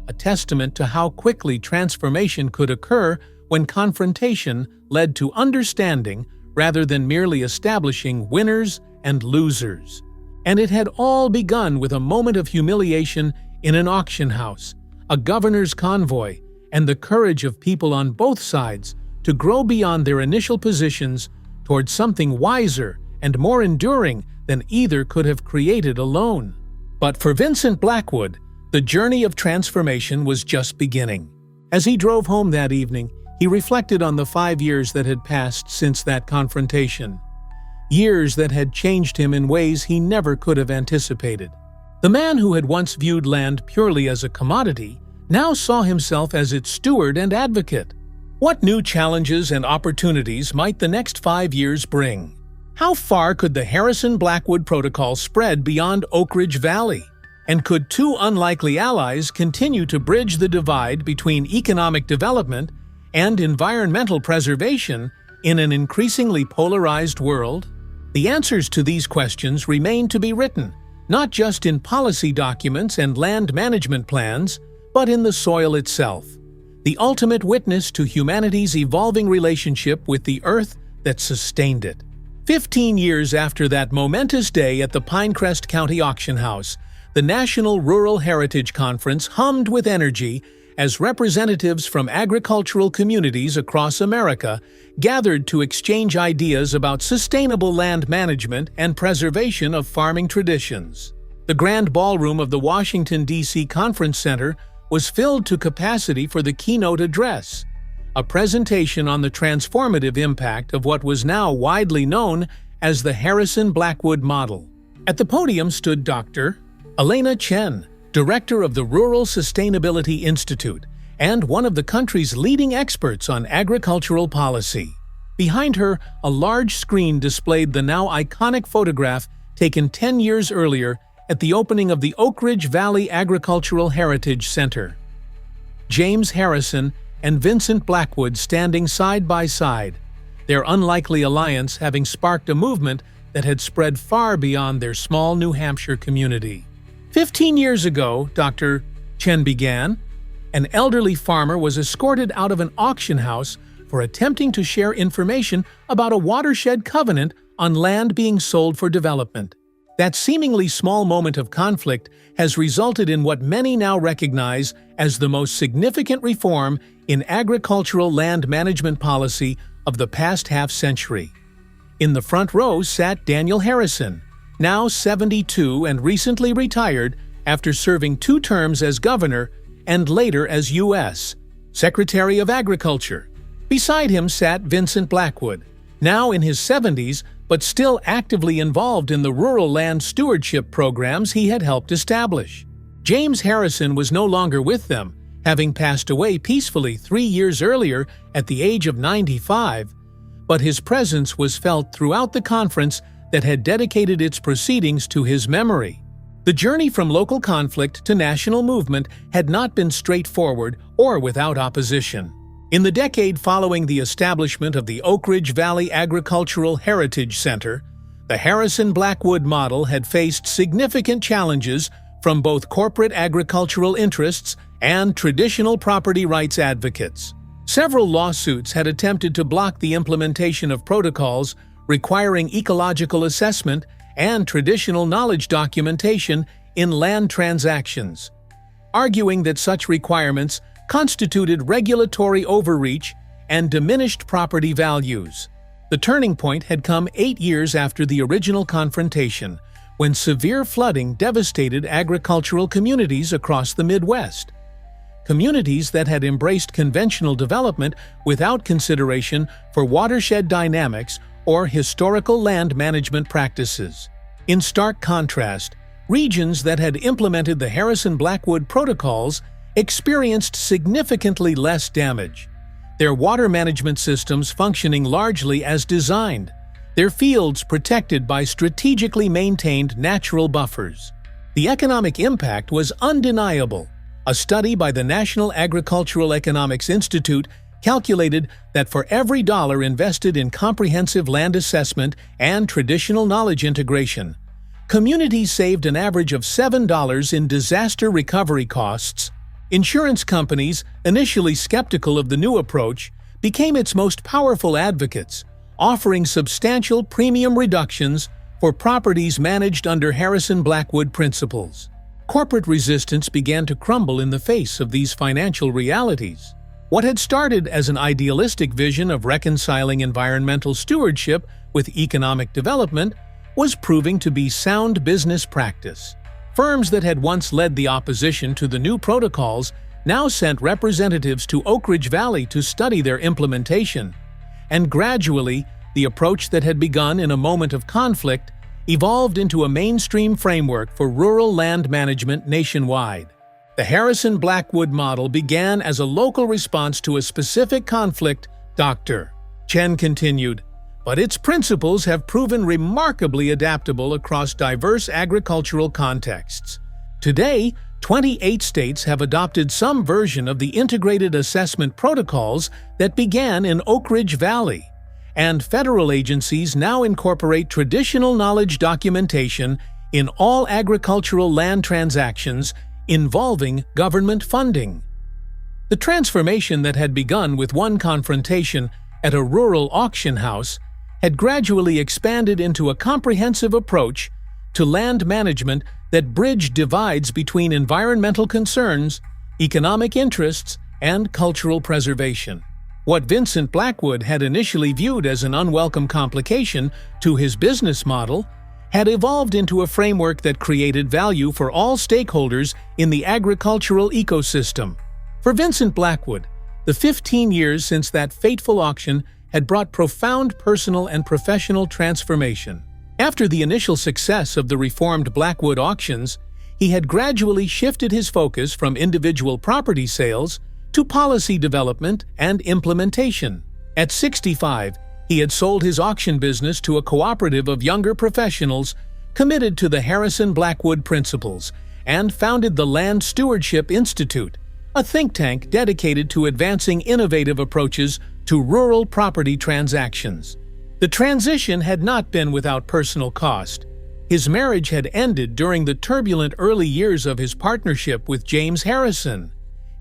a testament to how quickly transformation could occur when confrontation led to understanding rather than merely establishing winners and losers. And it had all begun with a moment of humiliation in an auction house, a governor's convoy, and the courage of people on both sides to grow beyond their initial positions toward something wiser and more enduring than either could have created alone. But for Vincent Blackwood, the journey of transformation was just beginning. As he drove home that evening, he reflected on the 5 years that had passed since that confrontation. Years that had changed him in ways he never could have anticipated. The man who had once viewed land purely as a commodity now saw himself as its steward and advocate. What new challenges and opportunities might the next 5 years bring? How far could the Harrison-Blackwood Protocol spread beyond Oak Ridge Valley? And could two unlikely allies continue to bridge the divide between economic development and environmental preservation in an increasingly polarized world? The answers to these questions remain to be written, not just in policy documents and land management plans, but in the soil itself, the ultimate witness to humanity's evolving relationship with the earth that sustained it. 15 years after that momentous day at the Pinecrest County Auction House, the National Rural Heritage Conference hummed with energy as representatives from agricultural communities across America gathered to exchange ideas about sustainable land management and preservation of farming traditions. The grand ballroom of the Washington, D.C. Conference Center was filled to capacity for the keynote address, a presentation on the transformative impact of what was now widely known as the Harrison-Blackwood model. At the podium stood Dr. Elena Chen, director of the Rural Sustainability Institute and one of the country's leading experts on agricultural policy. Behind her, a large screen displayed the now iconic photograph taken 10 years earlier at the opening of the Oak Ridge Valley Agricultural Heritage Center. James Harrison and Vincent Blackwood standing side by side, their unlikely alliance having sparked a movement that had spread far beyond their small New Hampshire community. 15 years ago, Dr. Chen began, an elderly farmer was escorted out of an auction house for attempting to share information about a watershed covenant on land being sold for development. That seemingly small moment of conflict has resulted in what many now recognize as the most significant reform in agricultural land management policy of the past half-century. In the front row sat Daniel Harrison, now 72 and recently retired after serving 2 terms as governor and later as U.S. Secretary of Agriculture. Beside him sat Vincent Blackwood, now in his 70s but still actively involved in the rural land stewardship programs he had helped establish. James Harrison was no longer with them, having passed away peacefully 3 years earlier at the age of 95, but his presence was felt throughout the conference that had dedicated its proceedings to his memory. The journey from local conflict to national movement had not been straightforward or without opposition. In the decade following the establishment of the Oak Ridge Valley Agricultural Heritage Center, the Harrison-Blackwood model had faced significant challenges from both corporate agricultural interests and traditional property rights advocates. Several lawsuits had attempted to block the implementation of protocols requiring ecological assessment and traditional knowledge documentation in land transactions, arguing that such requirements constituted regulatory overreach and diminished property values. The turning point had come 8 years after the original confrontation, when severe flooding devastated agricultural communities across the Midwest. Communities that had embraced conventional development without consideration for watershed dynamics or historical land management practices. In stark contrast, regions that had implemented the Harrison-Blackwood protocols experienced significantly less damage, their water management systems functioning largely as designed, their fields protected by strategically maintained natural buffers. The economic impact was undeniable. A study by the National Agricultural Economics Institute calculated that for every dollar invested in comprehensive land assessment and traditional knowledge integration, communities saved an average of $7 in disaster recovery costs. Insurance companies, initially skeptical of the new approach, became its most powerful advocates, offering substantial premium reductions for properties managed under Harrison-Blackwood principles. Corporate resistance began to crumble in the face of these financial realities. What had started as an idealistic vision of reconciling environmental stewardship with economic development was proving to be sound business practice. Firms that had once led the opposition to the new protocols now sent representatives to Oak Ridge Valley to study their implementation, and gradually, the approach that had begun in a moment of conflict evolved into a mainstream framework for rural land management nationwide. The Harrison-Blackwood model began as a local response to a specific conflict, Dr. Chen continued, but its principles have proven remarkably adaptable across diverse agricultural contexts. Today, 28 states have adopted some version of the integrated assessment protocols that began in Oak Ridge Valley, and federal agencies now incorporate traditional knowledge documentation in all agricultural land transactions involving government funding. The transformation that had begun with one confrontation at a rural auction house had gradually expanded into a comprehensive approach to land management that bridged divides between environmental concerns, economic interests, and cultural preservation. What Vincent Blackwood had initially viewed as an unwelcome complication to his business model had evolved into a framework that created value for all stakeholders in the agricultural ecosystem. For Vincent Blackwood, the 15 years since that fateful auction had brought profound personal and professional transformation. After the initial success of the reformed Blackwood auctions, he had gradually shifted his focus from individual property sales to policy development and implementation. At 65, he had sold his auction business to a cooperative of younger professionals, committed to the Harrison-Blackwood principles and founded the Land Stewardship Institute, a think tank dedicated to advancing innovative approaches to rural property transactions. The transition had not been without personal cost. His marriage had ended during the turbulent early years of his partnership with James Harrison.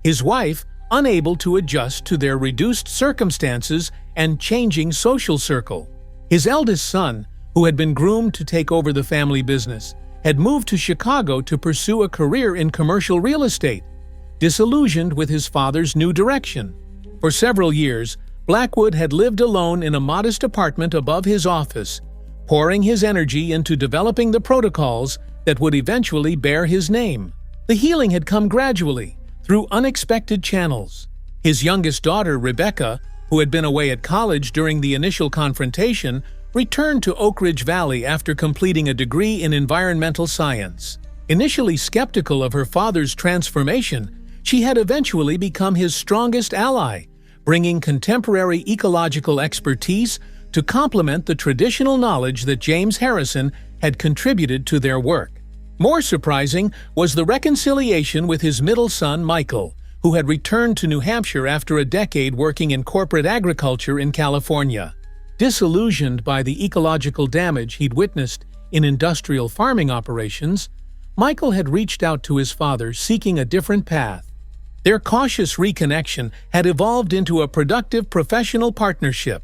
His wife, unable to adjust to their reduced circumstances and changing social circle. His eldest son, who had been groomed to take over the family business, had moved to Chicago to pursue a career in commercial real estate, disillusioned with his father's new direction. For several years, Blackwood had lived alone in a modest apartment above his office, pouring his energy into developing the protocols that would eventually bear his name. The healing had come gradually, through unexpected channels. His youngest daughter, Rebecca, who had been away at college during the initial confrontation, returned to Oak Ridge Valley after completing a degree in environmental science. Initially skeptical of her father's transformation, she had eventually become his strongest ally, bringing contemporary ecological expertise to complement the traditional knowledge that James Harrison had contributed to their work. More surprising was the reconciliation with his middle son, Michael, who had returned to New Hampshire after a decade working in corporate agriculture in California. Disillusioned by the ecological damage he'd witnessed in industrial farming operations, Michael had reached out to his father seeking a different path. Their cautious reconnection had evolved into a productive professional partnership,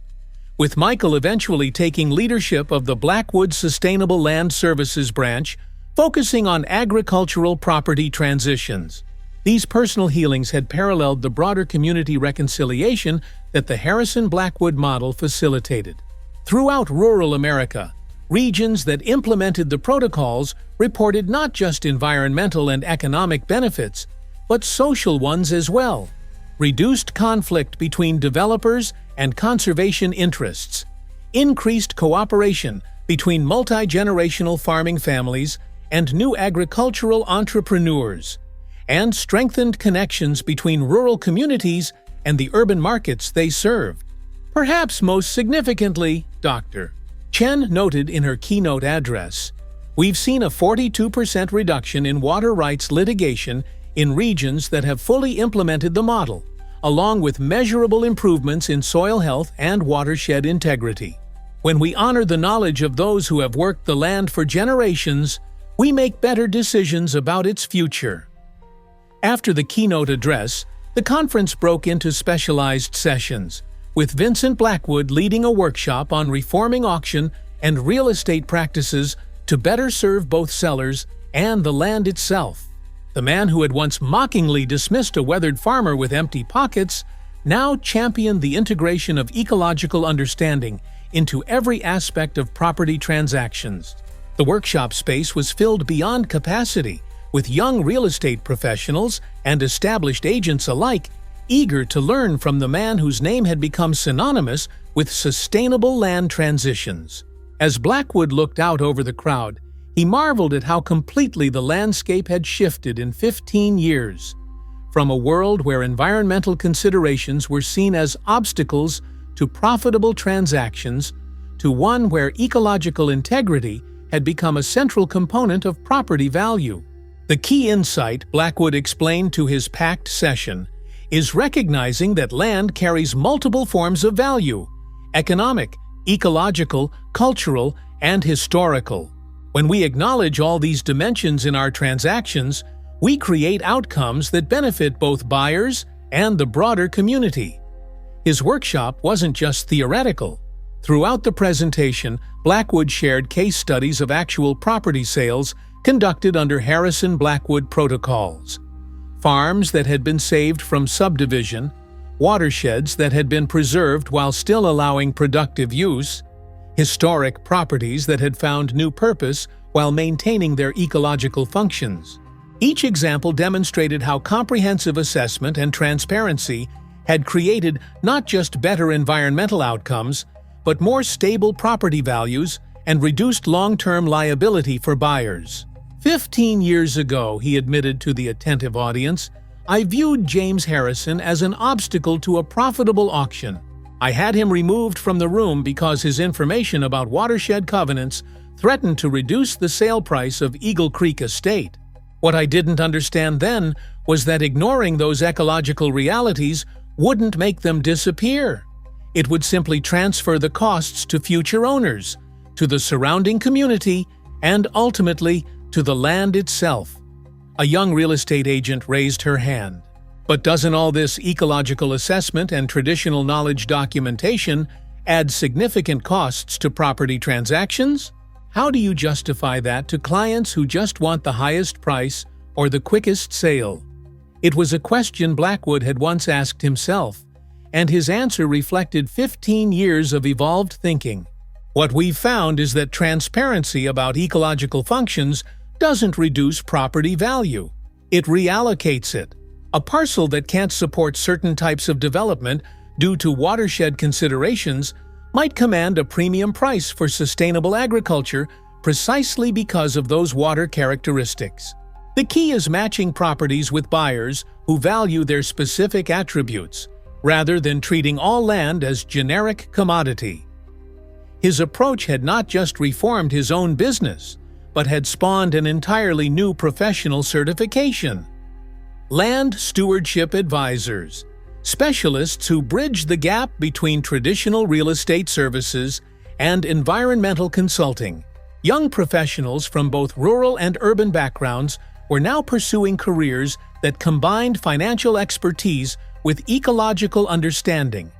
with Michael eventually taking leadership of the Blackwood Sustainable Land Services branch, focusing on agricultural property transitions. These personal healings had paralleled the broader community reconciliation that the Harrison-Blackwood model facilitated. Throughout rural America, regions that implemented the protocols reported not just environmental and economic benefits, but social ones as well. Reduced conflict between developers and conservation interests, increased cooperation between multi-generational farming families and new agricultural entrepreneurs, and strengthened connections between rural communities and the urban markets they served. Perhaps most significantly, Dr. Chen noted in her keynote address, "We've seen a 42% reduction in water rights litigation in regions that have fully implemented the model, along with measurable improvements in soil health and watershed integrity. When we honor the knowledge of those who have worked the land for generations, we make better decisions about its future." After the keynote address, the conference broke into specialized sessions, with Vincent Blackwood leading a workshop on reforming auction and real estate practices to better serve both sellers and the land itself. The man who had once mockingly dismissed a weathered farmer with empty pockets now championed the integration of ecological understanding into every aspect of property transactions. The workshop space was filled beyond capacity, with young real estate professionals and established agents alike eager to learn from the man whose name had become synonymous with sustainable land transitions. As Blackwood looked out over the crowd, he marveled at how completely the landscape had shifted in 15 years. From a world where environmental considerations were seen as obstacles to profitable transactions, to one where ecological integrity had become a central component of property value. The key insight, Blackwood explained to his packed session, is recognizing that land carries multiple forms of value: economic, ecological, cultural, and historical. When we acknowledge all these dimensions in our transactions, we create outcomes that benefit both buyers and the broader community. His workshop wasn't just theoretical. Throughout the presentation, Blackwood shared case studies of actual property sales conducted under Harrison-Blackwood protocols. Farms that had been saved from subdivision, watersheds that had been preserved while still allowing productive use, historic properties that had found new purpose while maintaining their ecological functions. Each example demonstrated how comprehensive assessment and transparency had created not just better environmental outcomes, but more stable property values and reduced long-term liability for buyers. 15 years ago, he admitted to the attentive audience, I viewed James Harrison as an obstacle to a profitable auction. I had him removed from the room because his information about watershed covenants threatened to reduce the sale price of Eagle Creek Estate. What I didn't understand then was that ignoring those ecological realities wouldn't make them disappear. It would simply transfer the costs to future owners, to the surrounding community, and ultimately to the land itself. A young real estate agent raised her hand. But doesn't all this ecological assessment and traditional knowledge documentation add significant costs to property transactions? How do you justify that to clients who just want the highest price or the quickest sale? It was a question Blackwood had once asked himself, and his answer reflected 15 years of evolved thinking. What we've found is that transparency about ecological functions doesn't reduce property value. It reallocates it. A parcel that can't support certain types of development due to watershed considerations might command a premium price for sustainable agriculture precisely because of those water characteristics. The key is matching properties with buyers who value their specific attributes, rather than treating all land as generic commodity. His approach had not just reformed his own business, but had spawned an entirely new professional certification. Land Stewardship Advisors, specialists who bridge the gap between traditional real estate services and environmental consulting. Young professionals from both rural and urban backgrounds were now pursuing careers that combined financial expertise with ecological understanding.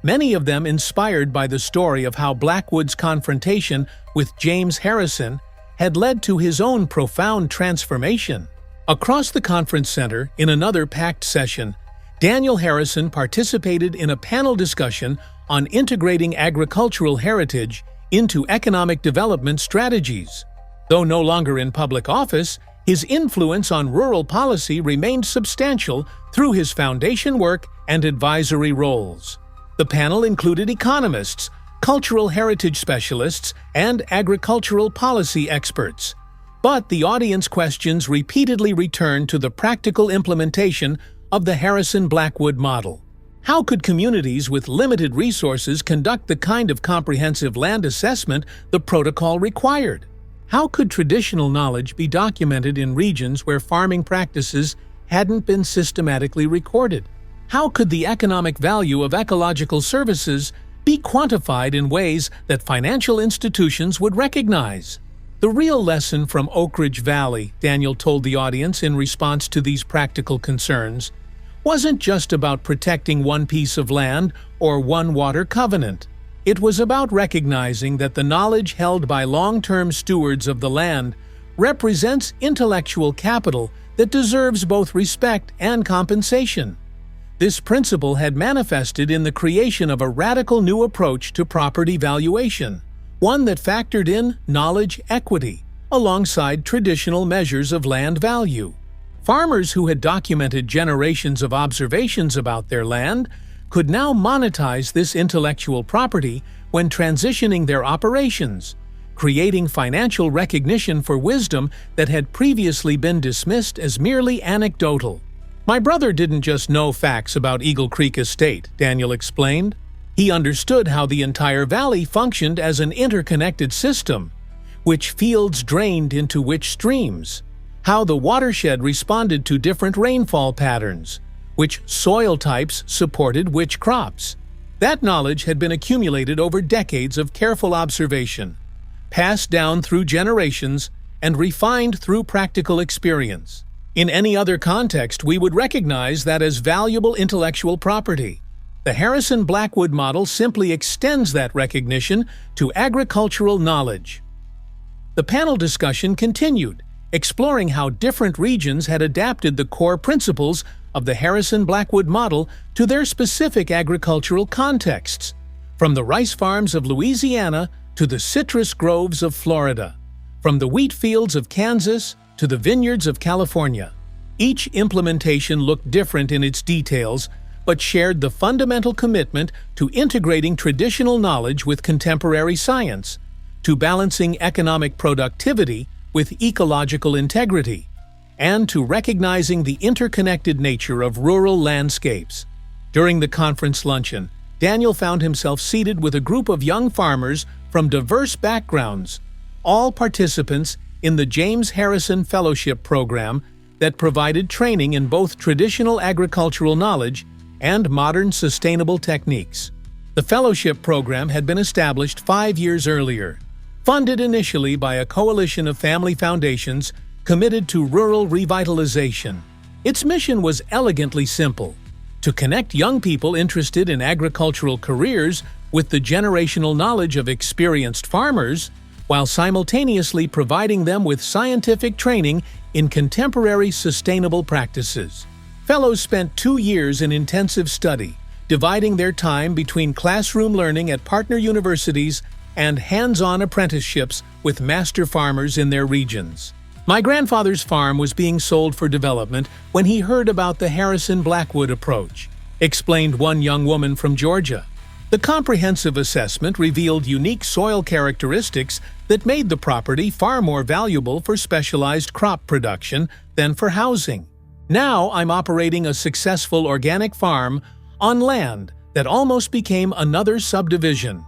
Many of them inspired by the story of how Blackwood's confrontation with James Harrison had led to his own profound transformation. Across the conference center, in another packed session, Daniel Harrison participated in a panel discussion on integrating agricultural heritage into economic development strategies. Though no longer in public office, his influence on rural policy remained substantial through his foundation work and advisory roles. The panel included economists, cultural heritage specialists, and agricultural policy experts. But the audience questions repeatedly returned to the practical implementation of the Harrison-Blackwood model. How could communities with limited resources conduct the kind of comprehensive land assessment the protocol required? How could traditional knowledge be documented in regions where farming practices hadn't been systematically recorded? How could the economic value of ecological services be quantified in ways that financial institutions would recognize? The real lesson from Oak Ridge Valley, Daniel told the audience in response to these practical concerns, wasn't just about protecting one piece of land or one water covenant. It was about recognizing that the knowledge held by long-term stewards of the land represents intellectual capital that deserves both respect and compensation. This principle had manifested in the creation of a radical new approach to property valuation, one that factored in knowledge equity alongside traditional measures of land value. Farmers who had documented generations of observations about their land could now monetize this intellectual property when transitioning their operations, creating financial recognition for wisdom that had previously been dismissed as merely anecdotal. My brother didn't just know facts about Eagle Creek Estate, Daniel explained. He understood how the entire valley functioned as an interconnected system, which fields drained into which streams, how the watershed responded to different rainfall patterns, which soil types supported which crops. That knowledge had been accumulated over decades of careful observation, passed down through generations, and refined through practical experience. In any other context, we would recognize that as valuable intellectual property. The Harrison-Blackwood model simply extends that recognition to agricultural knowledge. The panel discussion continued, exploring how different regions had adapted the core principles of the Harrison-Blackwood model to their specific agricultural contexts, from the rice farms of Louisiana to the citrus groves of Florida, from the wheat fields of Kansas to the vineyards of California. Each implementation looked different in its details, but shared the fundamental commitment to integrating traditional knowledge with contemporary science, to balancing economic productivity with ecological integrity, and to recognizing the interconnected nature of rural landscapes. During the conference luncheon, Daniel found himself seated with a group of young farmers from diverse backgrounds, all participants in the James Harrison Fellowship Program that provided training in both traditional agricultural knowledge and modern sustainable techniques. The fellowship program had been established 5 years earlier, funded initially by a coalition of family foundations committed to rural revitalization. Its mission was elegantly simple: to connect young people interested in agricultural careers with the generational knowledge of experienced farmers, while simultaneously providing them with scientific training in contemporary sustainable practices. Fellows spent 2 years in intensive study, dividing their time between classroom learning at partner universities and hands-on apprenticeships with master farmers in their regions. My grandfather's farm was being sold for development when he heard about the Harrison Blackwood approach, explained one young woman from Georgia. The comprehensive assessment revealed unique soil characteristics that made the property far more valuable for specialized crop production than for housing. Now I'm operating a successful organic farm on land that almost became another subdivision.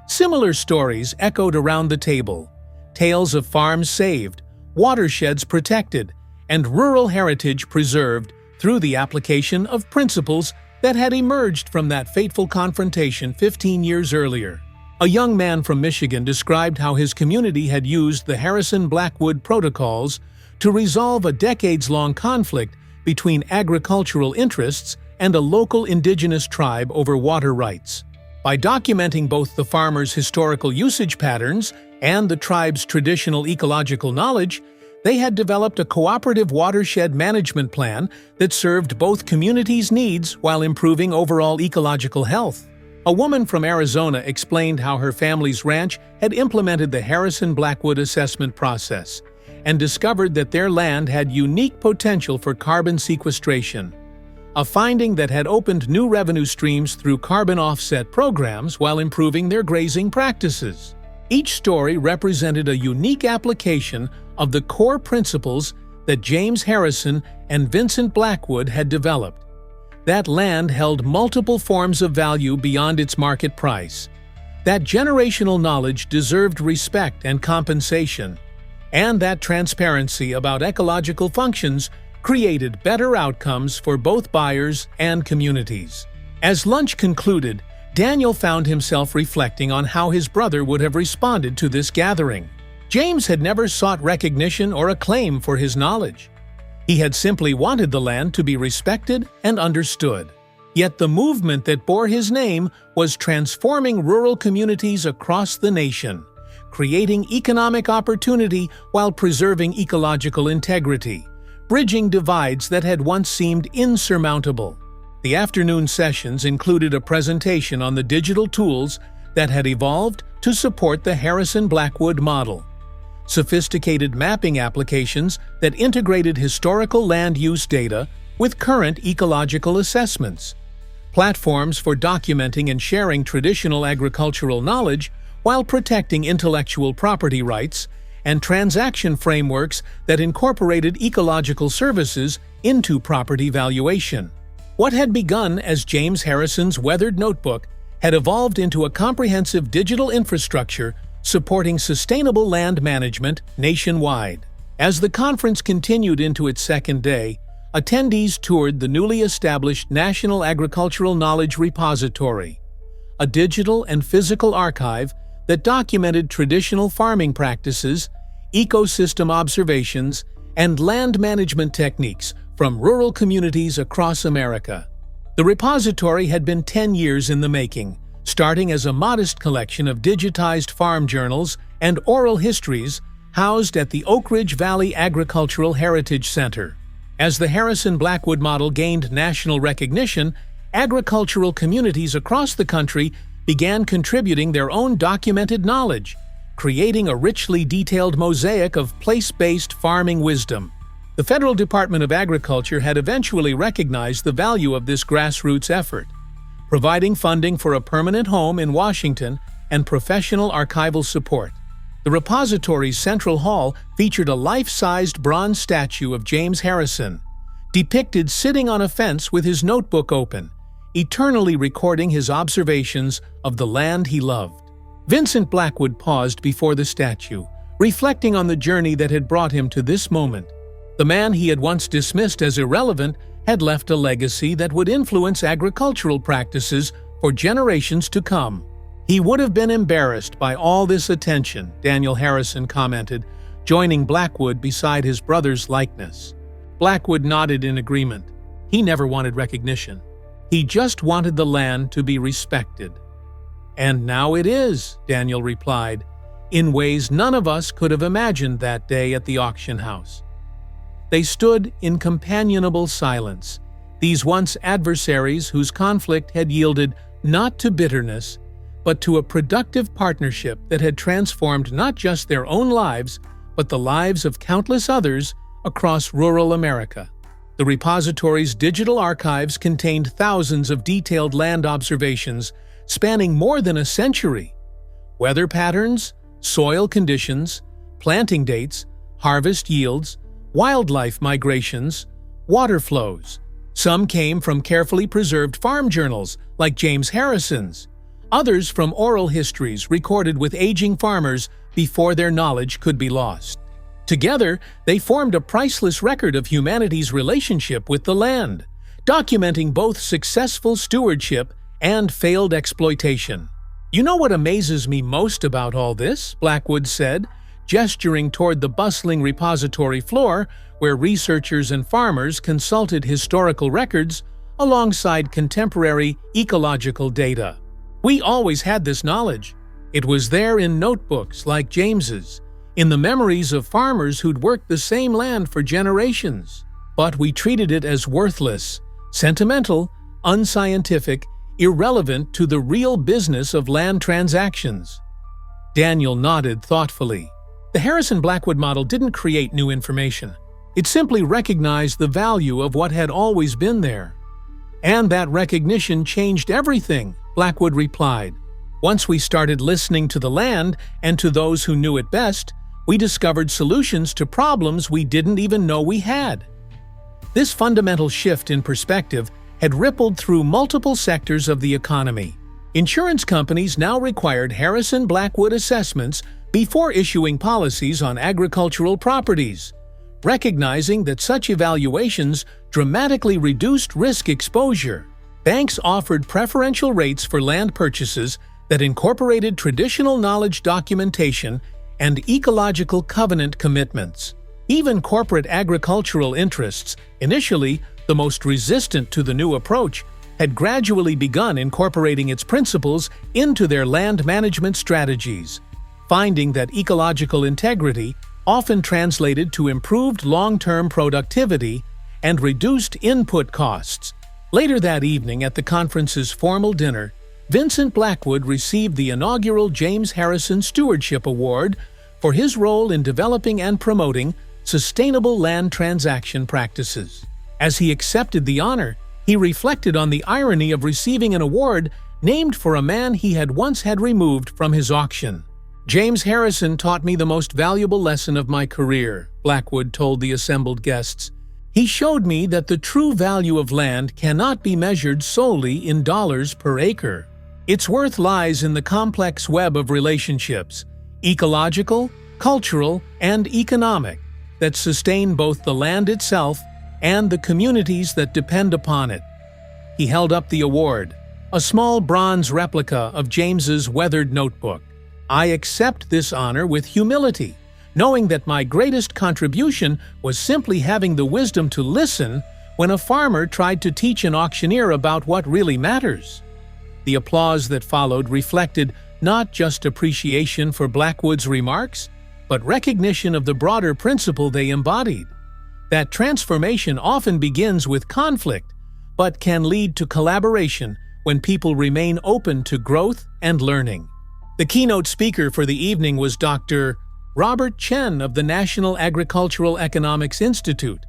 Similar stories echoed around the table: tales of farms saved, watersheds protected, and rural heritage preserved through the application of principles that had emerged from that fateful confrontation 15 years earlier. A young man from Michigan described how his community had used the Harrison Blackwood protocols to resolve a decades-long conflict between agricultural interests and a local indigenous tribe over water rights. By documenting both the farmers' historical usage patterns and the tribe's traditional ecological knowledge, they had developed a cooperative watershed management plan that served both communities' needs while improving overall ecological health. A woman from Arizona explained how her family's ranch had implemented the Harrison Blackwood assessment process and discovered that their land had unique potential for carbon sequestration, a finding that had opened new revenue streams through carbon offset programs while improving their grazing practices. Each story represented a unique application of the core principles that James Harrison and Vincent Blackwood had developed. That land held multiple forms of value beyond its market price. That generational knowledge deserved respect and compensation. And that transparency about ecological functions created better outcomes for both buyers and communities. As lunch concluded, Daniel found himself reflecting on how his brother would have responded to this gathering. James had never sought recognition or acclaim for his knowledge. He had simply wanted the land to be respected and understood. Yet the movement that bore his name was transforming rural communities across the nation, creating economic opportunity while preserving ecological integrity, bridging divides that had once seemed insurmountable. The afternoon sessions included a presentation on the digital tools that had evolved to support the Harrison Blackwood model, sophisticated mapping applications that integrated historical land use data with current ecological assessments, platforms for documenting and sharing traditional agricultural knowledge while protecting intellectual property rights, and transaction frameworks that incorporated ecological services into property valuation. What had begun as James Harrison's weathered notebook had evolved into a comprehensive digital infrastructure supporting sustainable land management nationwide. As the conference continued into its second day, attendees toured the newly established National Agricultural Knowledge Repository, a digital and physical archive that documented traditional farming practices, ecosystem observations, and land management techniques from rural communities across America. The repository had been 10 years in the making, starting as a modest collection of digitized farm journals and oral histories housed at the Oak Ridge Valley Agricultural Heritage Center. As the Harrison Blackwood model gained national recognition, agricultural communities across the country began contributing their own documented knowledge, creating a richly detailed mosaic of place-based farming wisdom. The Federal Department of Agriculture had eventually recognized the value of this grassroots effort, providing funding for a permanent home in Washington and professional archival support. The repository's central hall featured a life-sized bronze statue of James Harrison, depicted sitting on a fence with his notebook open, eternally recording his observations of the land he loved. Vincent Blackwood paused before the statue, reflecting on the journey that had brought him to this moment. The man he had once dismissed as irrelevant had left a legacy that would influence agricultural practices for generations to come. "He would have been embarrassed by all this attention," Daniel Harrison commented, joining Blackwood beside his brother's likeness. Blackwood nodded in agreement. He never wanted recognition. He just wanted the land to be respected. "And now it is," Daniel replied, in ways none of us could have imagined that day at the auction house. They stood in companionable silence, these once adversaries whose conflict had yielded not to bitterness, but to a productive partnership that had transformed not just their own lives, but the lives of countless others across rural America. The repository's digital archives contained thousands of detailed land observations spanning more than a century. Weather patterns, soil conditions, planting dates, harvest yields, wildlife migrations, water flows. Some came from carefully preserved farm journals, like James Harrison's. Others from oral histories recorded with aging farmers before their knowledge could be lost. Together, they formed a priceless record of humanity's relationship with the land, documenting both successful stewardship and failed exploitation. "You know what amazes me most about all this?" Blackwood said, gesturing toward the bustling repository floor where researchers and farmers consulted historical records alongside contemporary ecological data. "We always had this knowledge. It was there in notebooks like James's, in the memories of farmers who'd worked the same land for generations. But we treated it as worthless, sentimental, unscientific, irrelevant to the real business of land transactions." Daniel nodded thoughtfully. The Harrison-Blackwood model didn't create new information. It simply recognized the value of what had always been there. "And that recognition changed everything," Blackwood replied. "Once we started listening to the land and to those who knew it best, we discovered solutions to problems we didn't even know we had." This fundamental shift in perspective had rippled through multiple sectors of the economy. Insurance companies now required Harrison-Blackwood assessments before issuing policies on agricultural properties, recognizing that such evaluations dramatically reduced risk exposure. Banks offered preferential rates for land purchases that incorporated traditional knowledge documentation and ecological covenant commitments. Even corporate agricultural interests, initially the most resistant to the new approach, had gradually begun incorporating its principles into their land management strategies, finding that ecological integrity often translated to improved long-term productivity and reduced input costs. Later that evening at the conference's formal dinner, Vincent Blackwood received the inaugural James Harrison Stewardship Award for his role in developing and promoting sustainable land transaction practices. As he accepted the honor, he reflected on the irony of receiving an award named for a man he had once had removed from his auction. "James Harrison taught me the most valuable lesson of my career," Blackwood told the assembled guests. "He showed me that the true value of land cannot be measured solely in dollars per acre. Its worth lies in the complex web of relationships, ecological, cultural, and economic, that sustain both the land itself and the communities that depend upon it." He held up the award, a small bronze replica of James's weathered notebook. "I accept this honor with humility, knowing that my greatest contribution was simply having the wisdom to listen when a farmer tried to teach an auctioneer about what really matters." The applause that followed reflected not just appreciation for Blackwood's remarks, but recognition of the broader principle they embodied. That transformation often begins with conflict, but can lead to collaboration when people remain open to growth and learning. The keynote speaker for the evening was Dr. Robert Chen of the National Agricultural Economics Institute,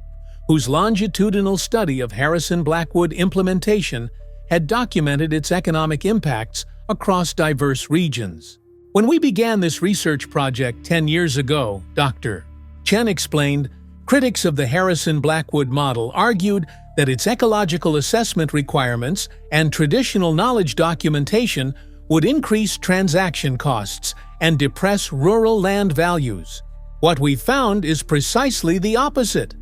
whose longitudinal study of Harrison-Blackwood implementation had documented its economic impacts across diverse regions. "When we began this research project 10 years ago," Dr. Chen explained, critics of the Harrison-Blackwood model argued that its ecological assessment requirements and traditional knowledge documentation would increase transaction costs and depress rural land values. What we found is precisely the opposite.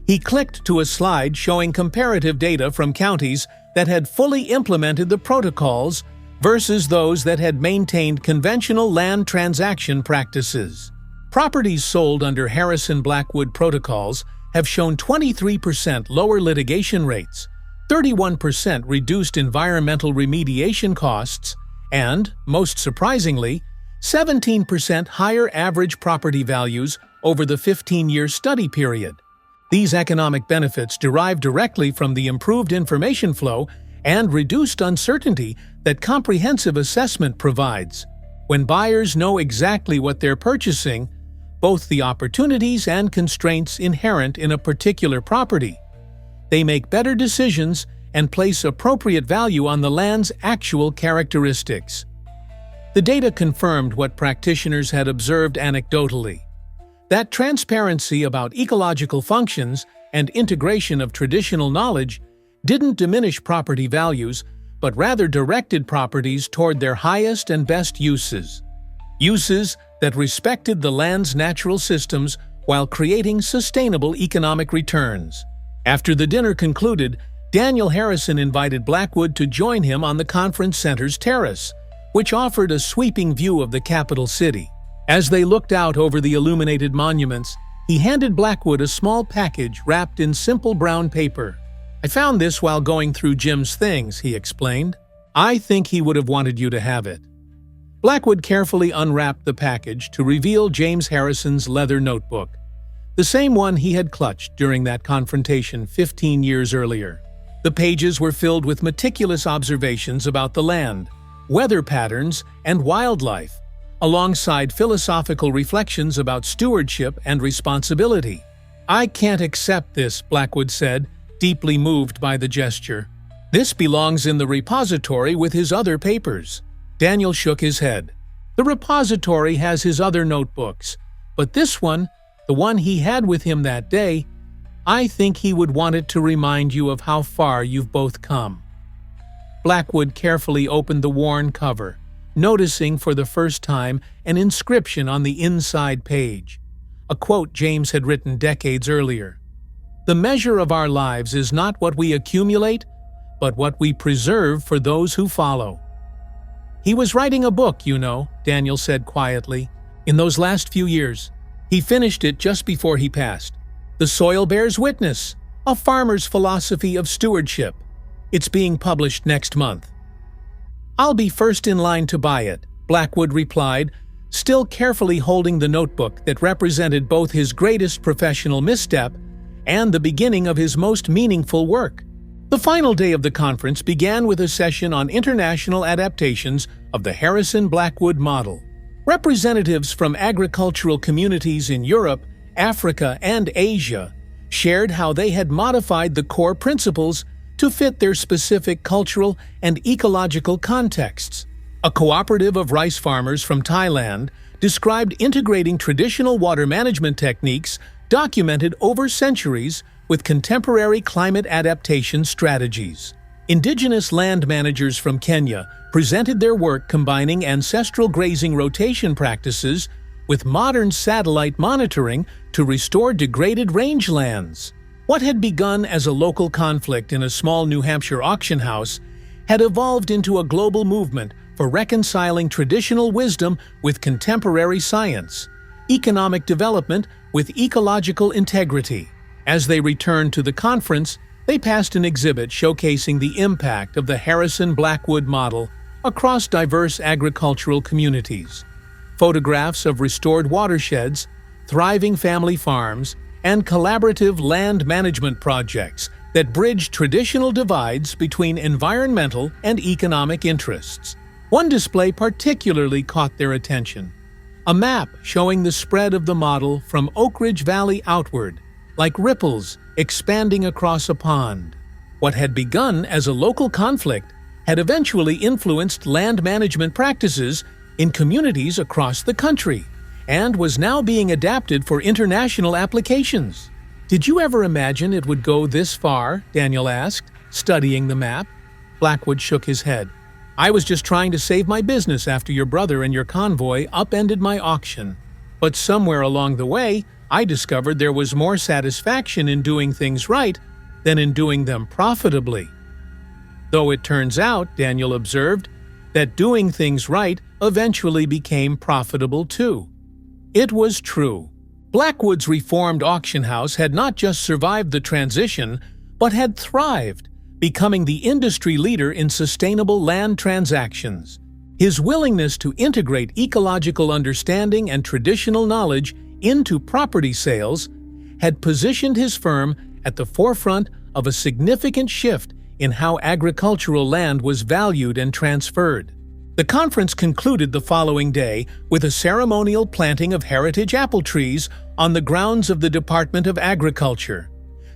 He clicked to a slide showing comparative data from counties that had fully implemented the protocols versus those that had maintained conventional land transaction practices. Properties sold under Harrison-Blackwood protocols have shown 23% lower litigation rates, 31% reduced environmental remediation costs, and, most surprisingly, 17% higher average property values over the 15-year study period. These economic benefits derive directly from the improved information flow and reduced uncertainty that comprehensive assessment provides. When buyers know exactly what they're purchasing, both the opportunities and constraints inherent in a particular property, they make better decisions and place appropriate value on the land's actual characteristics. The data confirmed what practitioners had observed anecdotally. That transparency about ecological functions and integration of traditional knowledge didn't diminish property values, but rather directed properties toward their highest and best uses. Uses that respected the land's natural systems while creating sustainable economic returns. After the dinner concluded, Daniel Harrison invited Blackwood to join him on the conference center's terrace, which offered a sweeping view of the capital city. As they looked out over the illuminated monuments, he handed Blackwood a small package wrapped in simple brown paper. "I found this while going through Jim's things," he explained. "I think he would have wanted you to have it." Blackwood carefully unwrapped the package to reveal James Harrison's leather notebook, the same one he had clutched during that confrontation 15 years earlier. The pages were filled with meticulous observations about the land, weather patterns, and wildlife, alongside philosophical reflections about stewardship and responsibility. "I can't accept this," Blackwood said, deeply moved by the gesture. "This belongs in the repository with his other papers." Daniel shook his head. "The repository has his other notebooks, but this one, the one he had with him that day, I think he would want it to remind you of how far you've both come." Blackwood carefully opened the worn cover, noticing for the first time an inscription on the inside page, a quote James had written decades earlier. "The measure of our lives is not what we accumulate, but what we preserve for those who follow." "He was writing a book, you know," Daniel said quietly, "in those last few years. He finished it just before he passed. The Soil Bears Witness, a farmer's philosophy of stewardship. It's being published next month." "I'll be first in line to buy it," Blackwood replied, still carefully holding the notebook that represented both his greatest professional misstep and the beginning of his most meaningful work. The final day of the conference began with a session on international adaptations of the Harrison-Blackwood model. Representatives from agricultural communities in Europe, Africa, and Asia shared how they had modified the core principles to fit their specific cultural and ecological contexts. A cooperative of rice farmers from Thailand described integrating traditional water management techniques documented over centuries with contemporary climate adaptation strategies. Indigenous land managers from Kenya presented their work combining ancestral grazing rotation practices with modern satellite monitoring to restore degraded rangelands. What had begun as a local conflict in a small New Hampshire auction house had evolved into a global movement for reconciling traditional wisdom with contemporary science, economic development with ecological integrity. As they returned to the conference, they passed an exhibit showcasing the impact of the Harrison-Blackwood model across diverse agricultural communities. Photographs of restored watersheds, thriving family farms, and collaborative land management projects that bridge traditional divides between environmental and economic interests. One display particularly caught their attention: a map showing the spread of the model from Oak Ridge Valley outward, like ripples expanding across a pond. What had begun as a local conflict had eventually influenced land management practices in communities across the country, and was now being adapted for international applications. "Did you ever imagine it would go this far?" Daniel asked, studying the map. Blackwood shook his head. I was just trying to save my business after your brother and your convoy upended my auction. But somewhere along the way, I discovered there was more satisfaction in doing things right than in doing them profitably. Though it turns out, Daniel observed, that doing things right eventually became profitable too. It was true. Blackwood's reformed auction house had not just survived the transition, but had thrived, becoming the industry leader in sustainable land transactions. His willingness to integrate ecological understanding and traditional knowledge into property sales had positioned his firm at the forefront of a significant shift in how agricultural land was valued and transferred. The conference concluded the following day with a ceremonial planting of heritage apple trees on the grounds of the Department of Agriculture.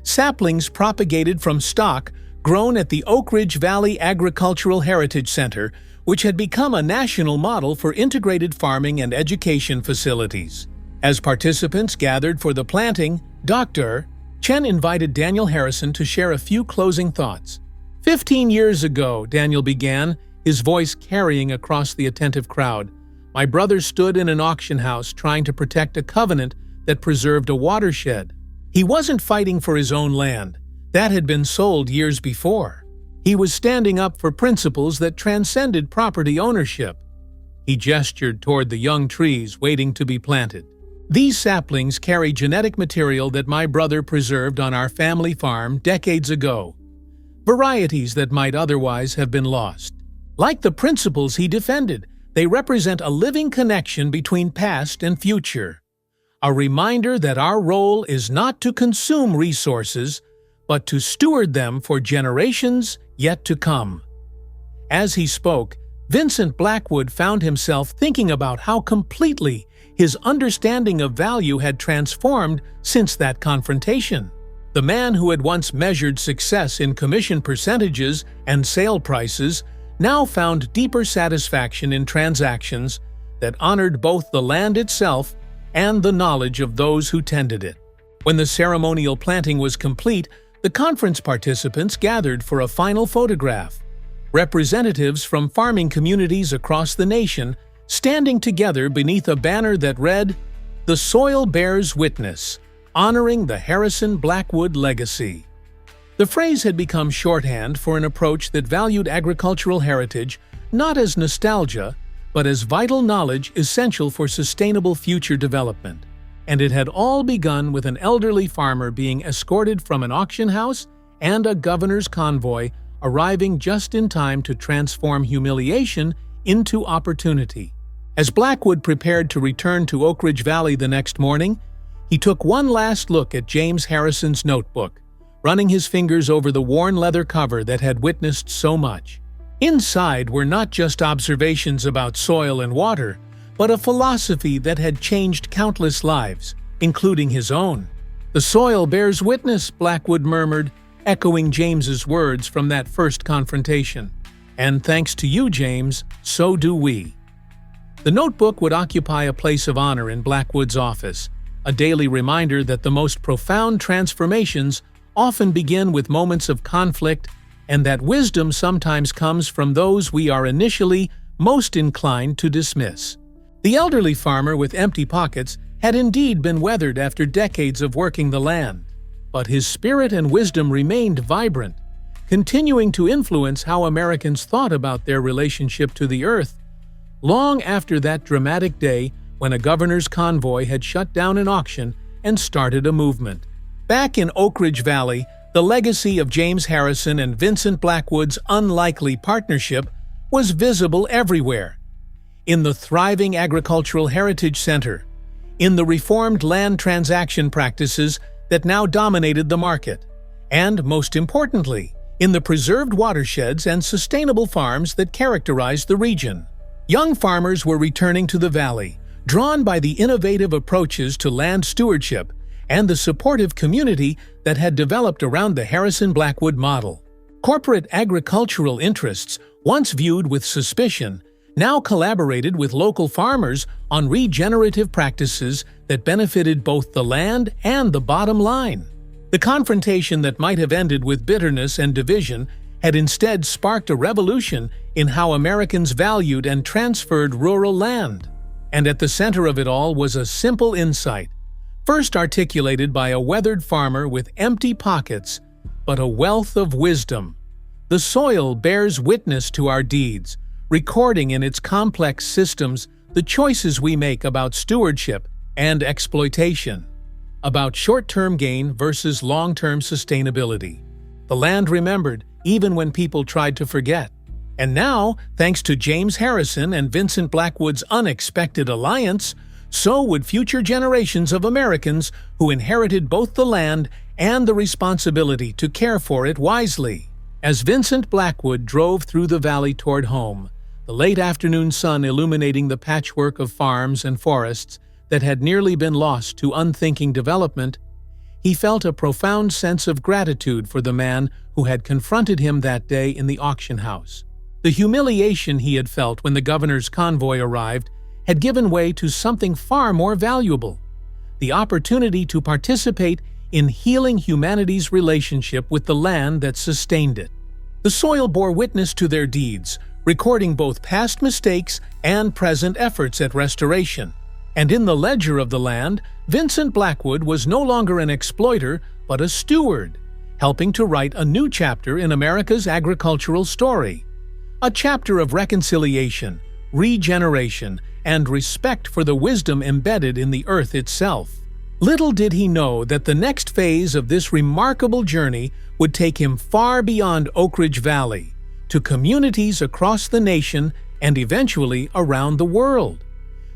Saplings propagated from stock grown at the Oak Ridge Valley Agricultural Heritage Center, which had become a national model for integrated farming and education facilities. As participants gathered for the planting, Dr. Chen invited Daniel Harrison to share a few closing thoughts. 15 years ago, Daniel began, his voice carrying across the attentive crowd, my brother stood in an auction house trying to protect a covenant that preserved a watershed. He wasn't fighting for his own land. That had been sold years before. He was standing up for principles that transcended property ownership. He gestured toward the young trees waiting to be planted. These saplings carry genetic material that my brother preserved on our family farm decades ago, varieties that might otherwise have been lost. Like the principles he defended, they represent a living connection between past and future, a reminder that our role is not to consume resources, but to steward them for generations yet to come. As he spoke, Vincent Blackwood found himself thinking about how completely his understanding of value had transformed since that confrontation. The man who had once measured success in commission percentages and sale prices now found deeper satisfaction in transactions that honored both the land itself and the knowledge of those who tended it. When the ceremonial planting was complete, the conference participants gathered for a final photograph. Representatives from farming communities across the nation standing together beneath a banner that read, "The Soil Bears Witness, Honoring the Harrison Blackwood Legacy." The phrase had become shorthand for an approach that valued agricultural heritage not as nostalgia, but as vital knowledge essential for sustainable future development. And it had all begun with an elderly farmer being escorted from an auction house and a governor's convoy arriving just in time to transform humiliation into opportunity. As Blackwood prepared to return to Oak Ridge Valley the next morning, he took one last look at James Harrison's notebook, running his fingers over the worn leather cover that had witnessed so much. Inside were not just observations about soil and water, but a philosophy that had changed countless lives, including his own. "The soil bears witness," Blackwood murmured, echoing James's words from that first confrontation. "And thanks to you, James, so do we." The notebook would occupy a place of honor in Blackwood's office, a daily reminder that the most profound transformations often begin with moments of conflict, and that wisdom sometimes comes from those we are initially most inclined to dismiss. The elderly farmer with empty pockets had indeed been weathered after decades of working the land, but his spirit and wisdom remained vibrant, continuing to influence how Americans thought about their relationship to the earth, long after that dramatic day when a governor's convoy had shut down an auction and started a movement. Back in Oak Ridge Valley, the legacy of James Harrison and Vincent Blackwood's unlikely partnership was visible everywhere. In the thriving Agricultural Heritage Center, in the reformed land transaction practices that now dominated the market, and, most importantly, in the preserved watersheds and sustainable farms that characterized the region. Young farmers were returning to the valley, drawn by the innovative approaches to land stewardship and the supportive community that had developed around the Harrison Blackwood model. Corporate agricultural interests, once viewed with suspicion, now collaborated with local farmers on regenerative practices that benefited both the land and the bottom line. The confrontation that might have ended with bitterness and division had instead sparked a revolution in how Americans valued and transferred rural land. And at the center of it all was a simple insight, first articulated by a weathered farmer with empty pockets, but a wealth of wisdom. The soil bears witness to our deeds, recording in its complex systems the choices we make about stewardship and exploitation, about short-term gain versus long-term sustainability. The land remembered, even when people tried to forget. And now, thanks to James Harrison and Vincent Blackwood's unexpected alliance, so would future generations of Americans who inherited both the land and the responsibility to care for it wisely. As Vincent Blackwood drove through the valley toward home, the late afternoon sun illuminating the patchwork of farms and forests that had nearly been lost to unthinking development, he felt a profound sense of gratitude for the man who had confronted him that day in the auction house. The humiliation he had felt when the governor's convoy arrived had given way to something far more valuable: the opportunity to participate in healing humanity's relationship with the land that sustained it. The soil bore witness to their deeds, recording both past mistakes and present efforts at restoration. And in the ledger of the land, Vincent Blackwood was no longer an exploiter, but a steward, helping to write a new chapter in America's agricultural story. A chapter of reconciliation, regeneration, and respect for the wisdom embedded in the earth itself. Little did he know that the next phase of this remarkable journey would take him far beyond Oak Ridge Valley, to communities across the nation and eventually around the world,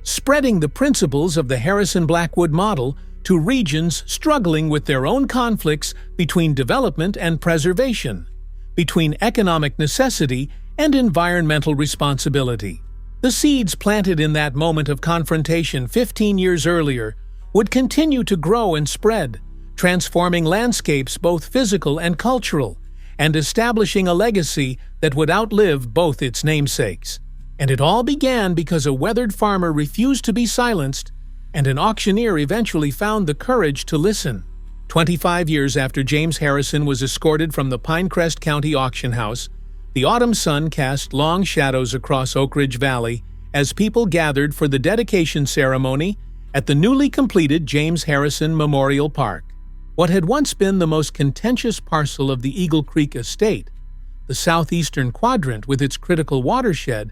spreading the principles of the Harrison-Blackwood model to regions struggling with their own conflicts between development and preservation, between economic necessity and environmental responsibility. The seeds planted in that moment of confrontation 15 years earlier would continue to grow and spread, transforming landscapes both physical and cultural, and establishing a legacy that would outlive both its namesakes. And it all began because a weathered farmer refused to be silenced, and an auctioneer eventually found the courage to listen. 25 years after James Harrison was escorted from the Pinecrest County auction house, the autumn sun cast long shadows across Oak Ridge Valley as people gathered for the dedication ceremony at the newly completed James Harrison Memorial Park. What had once been the most contentious parcel of the Eagle Creek estate, the southeastern quadrant with its critical watershed,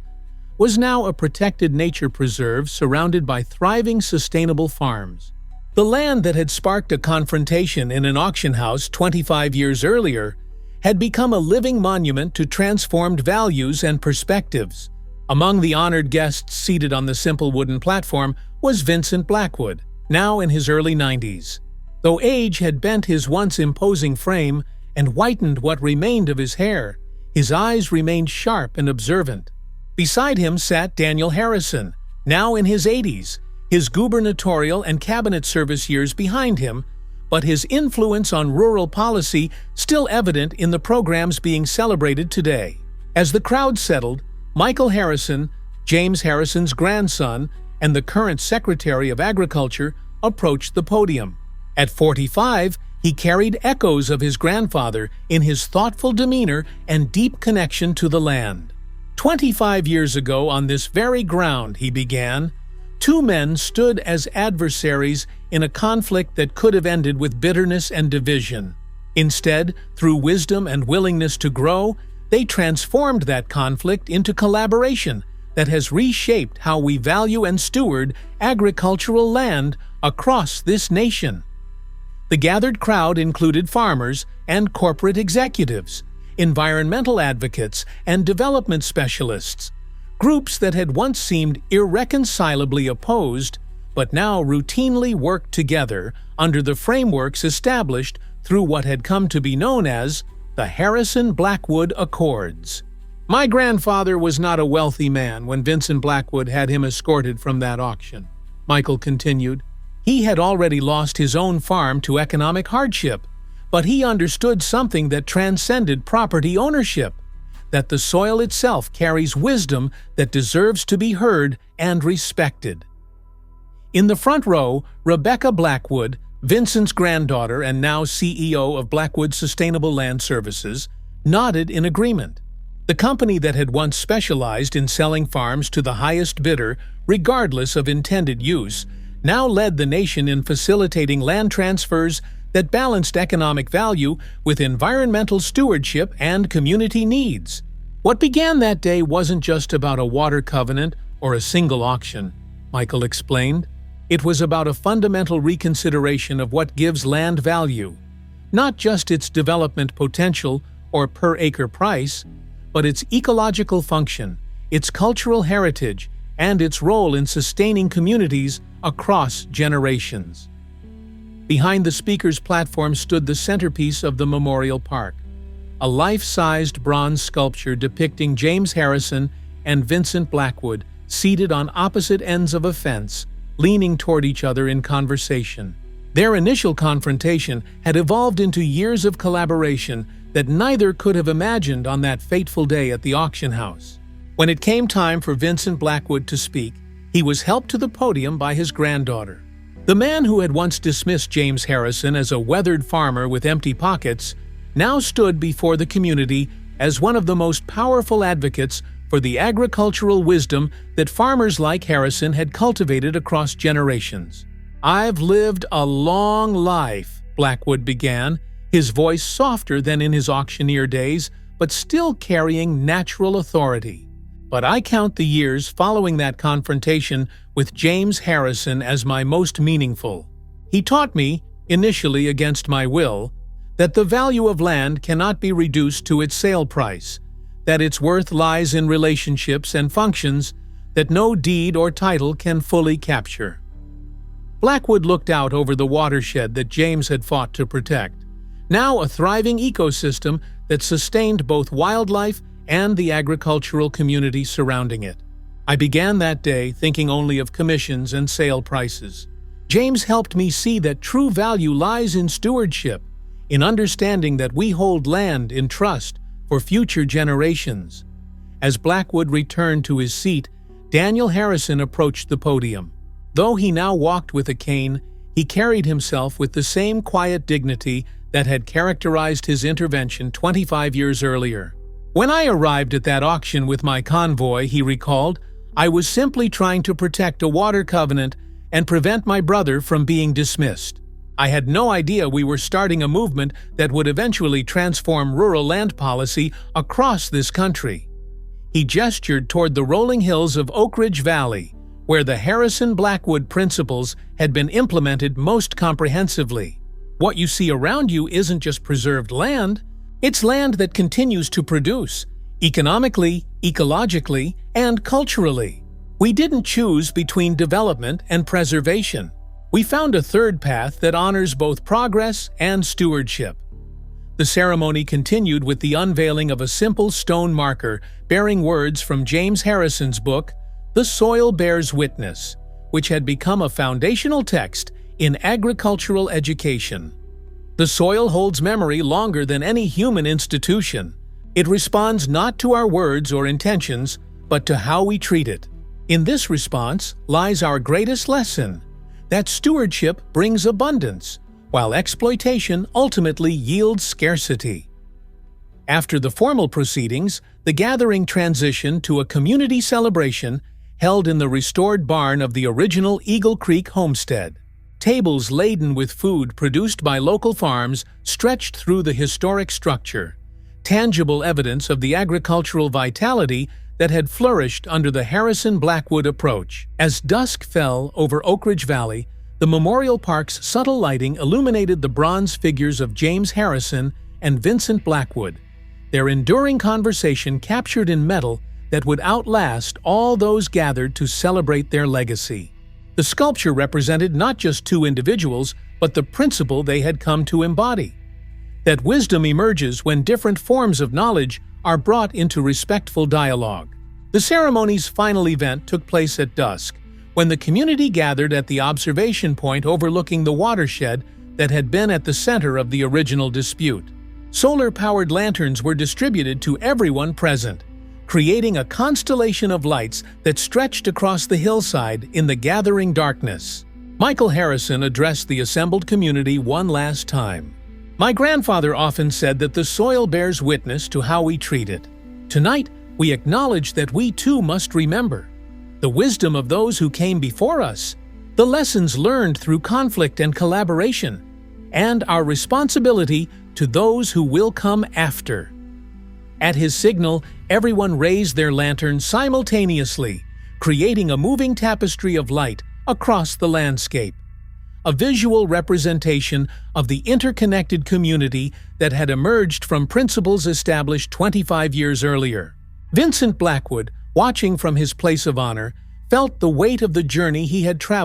was now a protected nature preserve surrounded by thriving sustainable farms. The land that had sparked a confrontation in an auction house 25 years earlier had become a living monument to transformed values and perspectives. Among the honored guests seated on the simple wooden platform was Vincent Blackwood, now in his early 90s. Though age had bent his once imposing frame and whitened what remained of his hair, his eyes remained sharp and observant. Beside him sat Daniel Harrison, now in his 80s, his gubernatorial and cabinet service years behind him, but his influence on rural policy still evident in the programs being celebrated today. As the crowd settled, Michael Harrison, James Harrison's grandson and the current Secretary of Agriculture, approached the podium. At 45, he carried echoes of his grandfather in his thoughtful demeanor and deep connection to the land. 25 years ago on this very ground, he began, two men stood as adversaries in a conflict that could have ended with bitterness and division. Instead, through wisdom and willingness to grow, they transformed that conflict into collaboration that has reshaped how we value and steward agricultural land across this nation. The gathered crowd included farmers and corporate executives, environmental advocates and development specialists, groups that had once seemed irreconcilably opposed but now routinely worked together under the frameworks established through what had come to be known as the Harrison-Blackwood Accords. My grandfather was not a wealthy man when Vincent Blackwood had him escorted from that auction, Michael continued. He had already lost his own farm to economic hardship, but he understood something that transcended property ownership, that the soil itself carries wisdom that deserves to be heard and respected. In the front row, Rebecca Blackwood, Vincent's granddaughter and now CEO of Blackwood Sustainable Land Services, nodded in agreement. The company that had once specialized in selling farms to the highest bidder, regardless of intended use, now led the nation in facilitating land transfers that balanced economic value with environmental stewardship and community needs. What began that day wasn't just about a water covenant or a single auction, Michael explained. It was about a fundamental reconsideration of what gives land value, not just its development potential or per-acre price, but its ecological function, its cultural heritage, and its role in sustaining communities across generations. Behind the speaker's platform stood the centerpiece of the memorial park, a life-sized bronze sculpture depicting James Harrison and Vincent Blackwood seated on opposite ends of a fence, leaning toward each other in conversation. Their initial confrontation had evolved into years of collaboration that neither could have imagined on that fateful day at the auction house. When it came time for Vincent Blackwood to speak, he was helped to the podium by his granddaughter. The man who had once dismissed James Harrison as a weathered farmer with empty pockets now stood before the community as one of the most powerful advocates for the agricultural wisdom that farmers like Harrison had cultivated across generations. "I've lived a long life," Blackwood began, his voice softer than in his auctioneer days, but still carrying natural authority. "But I count the years following that confrontation with James Harrison as my most meaningful. He taught me, initially against my will, that the value of land cannot be reduced to its sale price, that its worth lies in relationships and functions that no deed or title can fully capture." Blackwood looked out over the watershed that James had fought to protect, now a thriving ecosystem that sustained both wildlife and the agricultural community surrounding it. I began that day thinking only of commissions and sale prices. James helped me see that true value lies in stewardship, in understanding that we hold land in trust for future generations. As Blackwood returned to his seat, Daniel Harrison approached the podium. Though he now walked with a cane, he carried himself with the same quiet dignity that had characterized his intervention 25 years earlier. "When I arrived at that auction with my convoy," he recalled, "I was simply trying to protect a water covenant and prevent my brother from being dismissed. I had no idea we were starting a movement that would eventually transform rural land policy across this country." He gestured toward the rolling hills of Oak Ridge Valley, where the Harrison-Blackwood principles had been implemented most comprehensively. "What you see around you isn't just preserved land. It's land that continues to produce, economically, ecologically, and culturally. We didn't choose between development and preservation. We found a third path that honors both progress and stewardship." The ceremony continued with the unveiling of a simple stone marker bearing words from James Harrison's book, The Soil Bears Witness, which had become a foundational text in agricultural education. The soil holds memory longer than any human institution. It responds not to our words or intentions, but to how we treat it. In this response lies our greatest lesson, that stewardship brings abundance, while exploitation ultimately yields scarcity. After the formal proceedings, the gathering transitioned to a community celebration held in the restored barn of the original Eagle Creek homestead. Tables laden with food produced by local farms stretched through the historic structure, tangible evidence of the agricultural vitality that had flourished under the Harrison-Blackwood approach. As dusk fell over Oak Ridge Valley, the memorial park's subtle lighting illuminated the bronze figures of James Harrison and Vincent Blackwood, their enduring conversation captured in metal that would outlast all those gathered to celebrate their legacy. The sculpture represented not just two individuals, but the principle they had come to embody: that wisdom emerges when different forms of knowledge are brought into respectful dialogue. The ceremony's final event took place at dusk, when the community gathered at the observation point overlooking the watershed that had been at the center of the original dispute. Solar-powered lanterns were distributed to everyone present, creating a constellation of lights that stretched across the hillside in the gathering darkness. Michael Harrison addressed the assembled community one last time. My grandfather often said that the soil bears witness to how we treat it. Tonight, we acknowledge that we too must remember the wisdom of those who came before us, the lessons learned through conflict and collaboration, and our responsibility to those who will come after. At his signal, everyone raised their lanterns simultaneously, creating a moving tapestry of light across the landscape, a visual representation of the interconnected community that had emerged from principles established 25 years earlier. Vincent Blackwood, watching from his place of honor, felt the weight of the journey he had traveled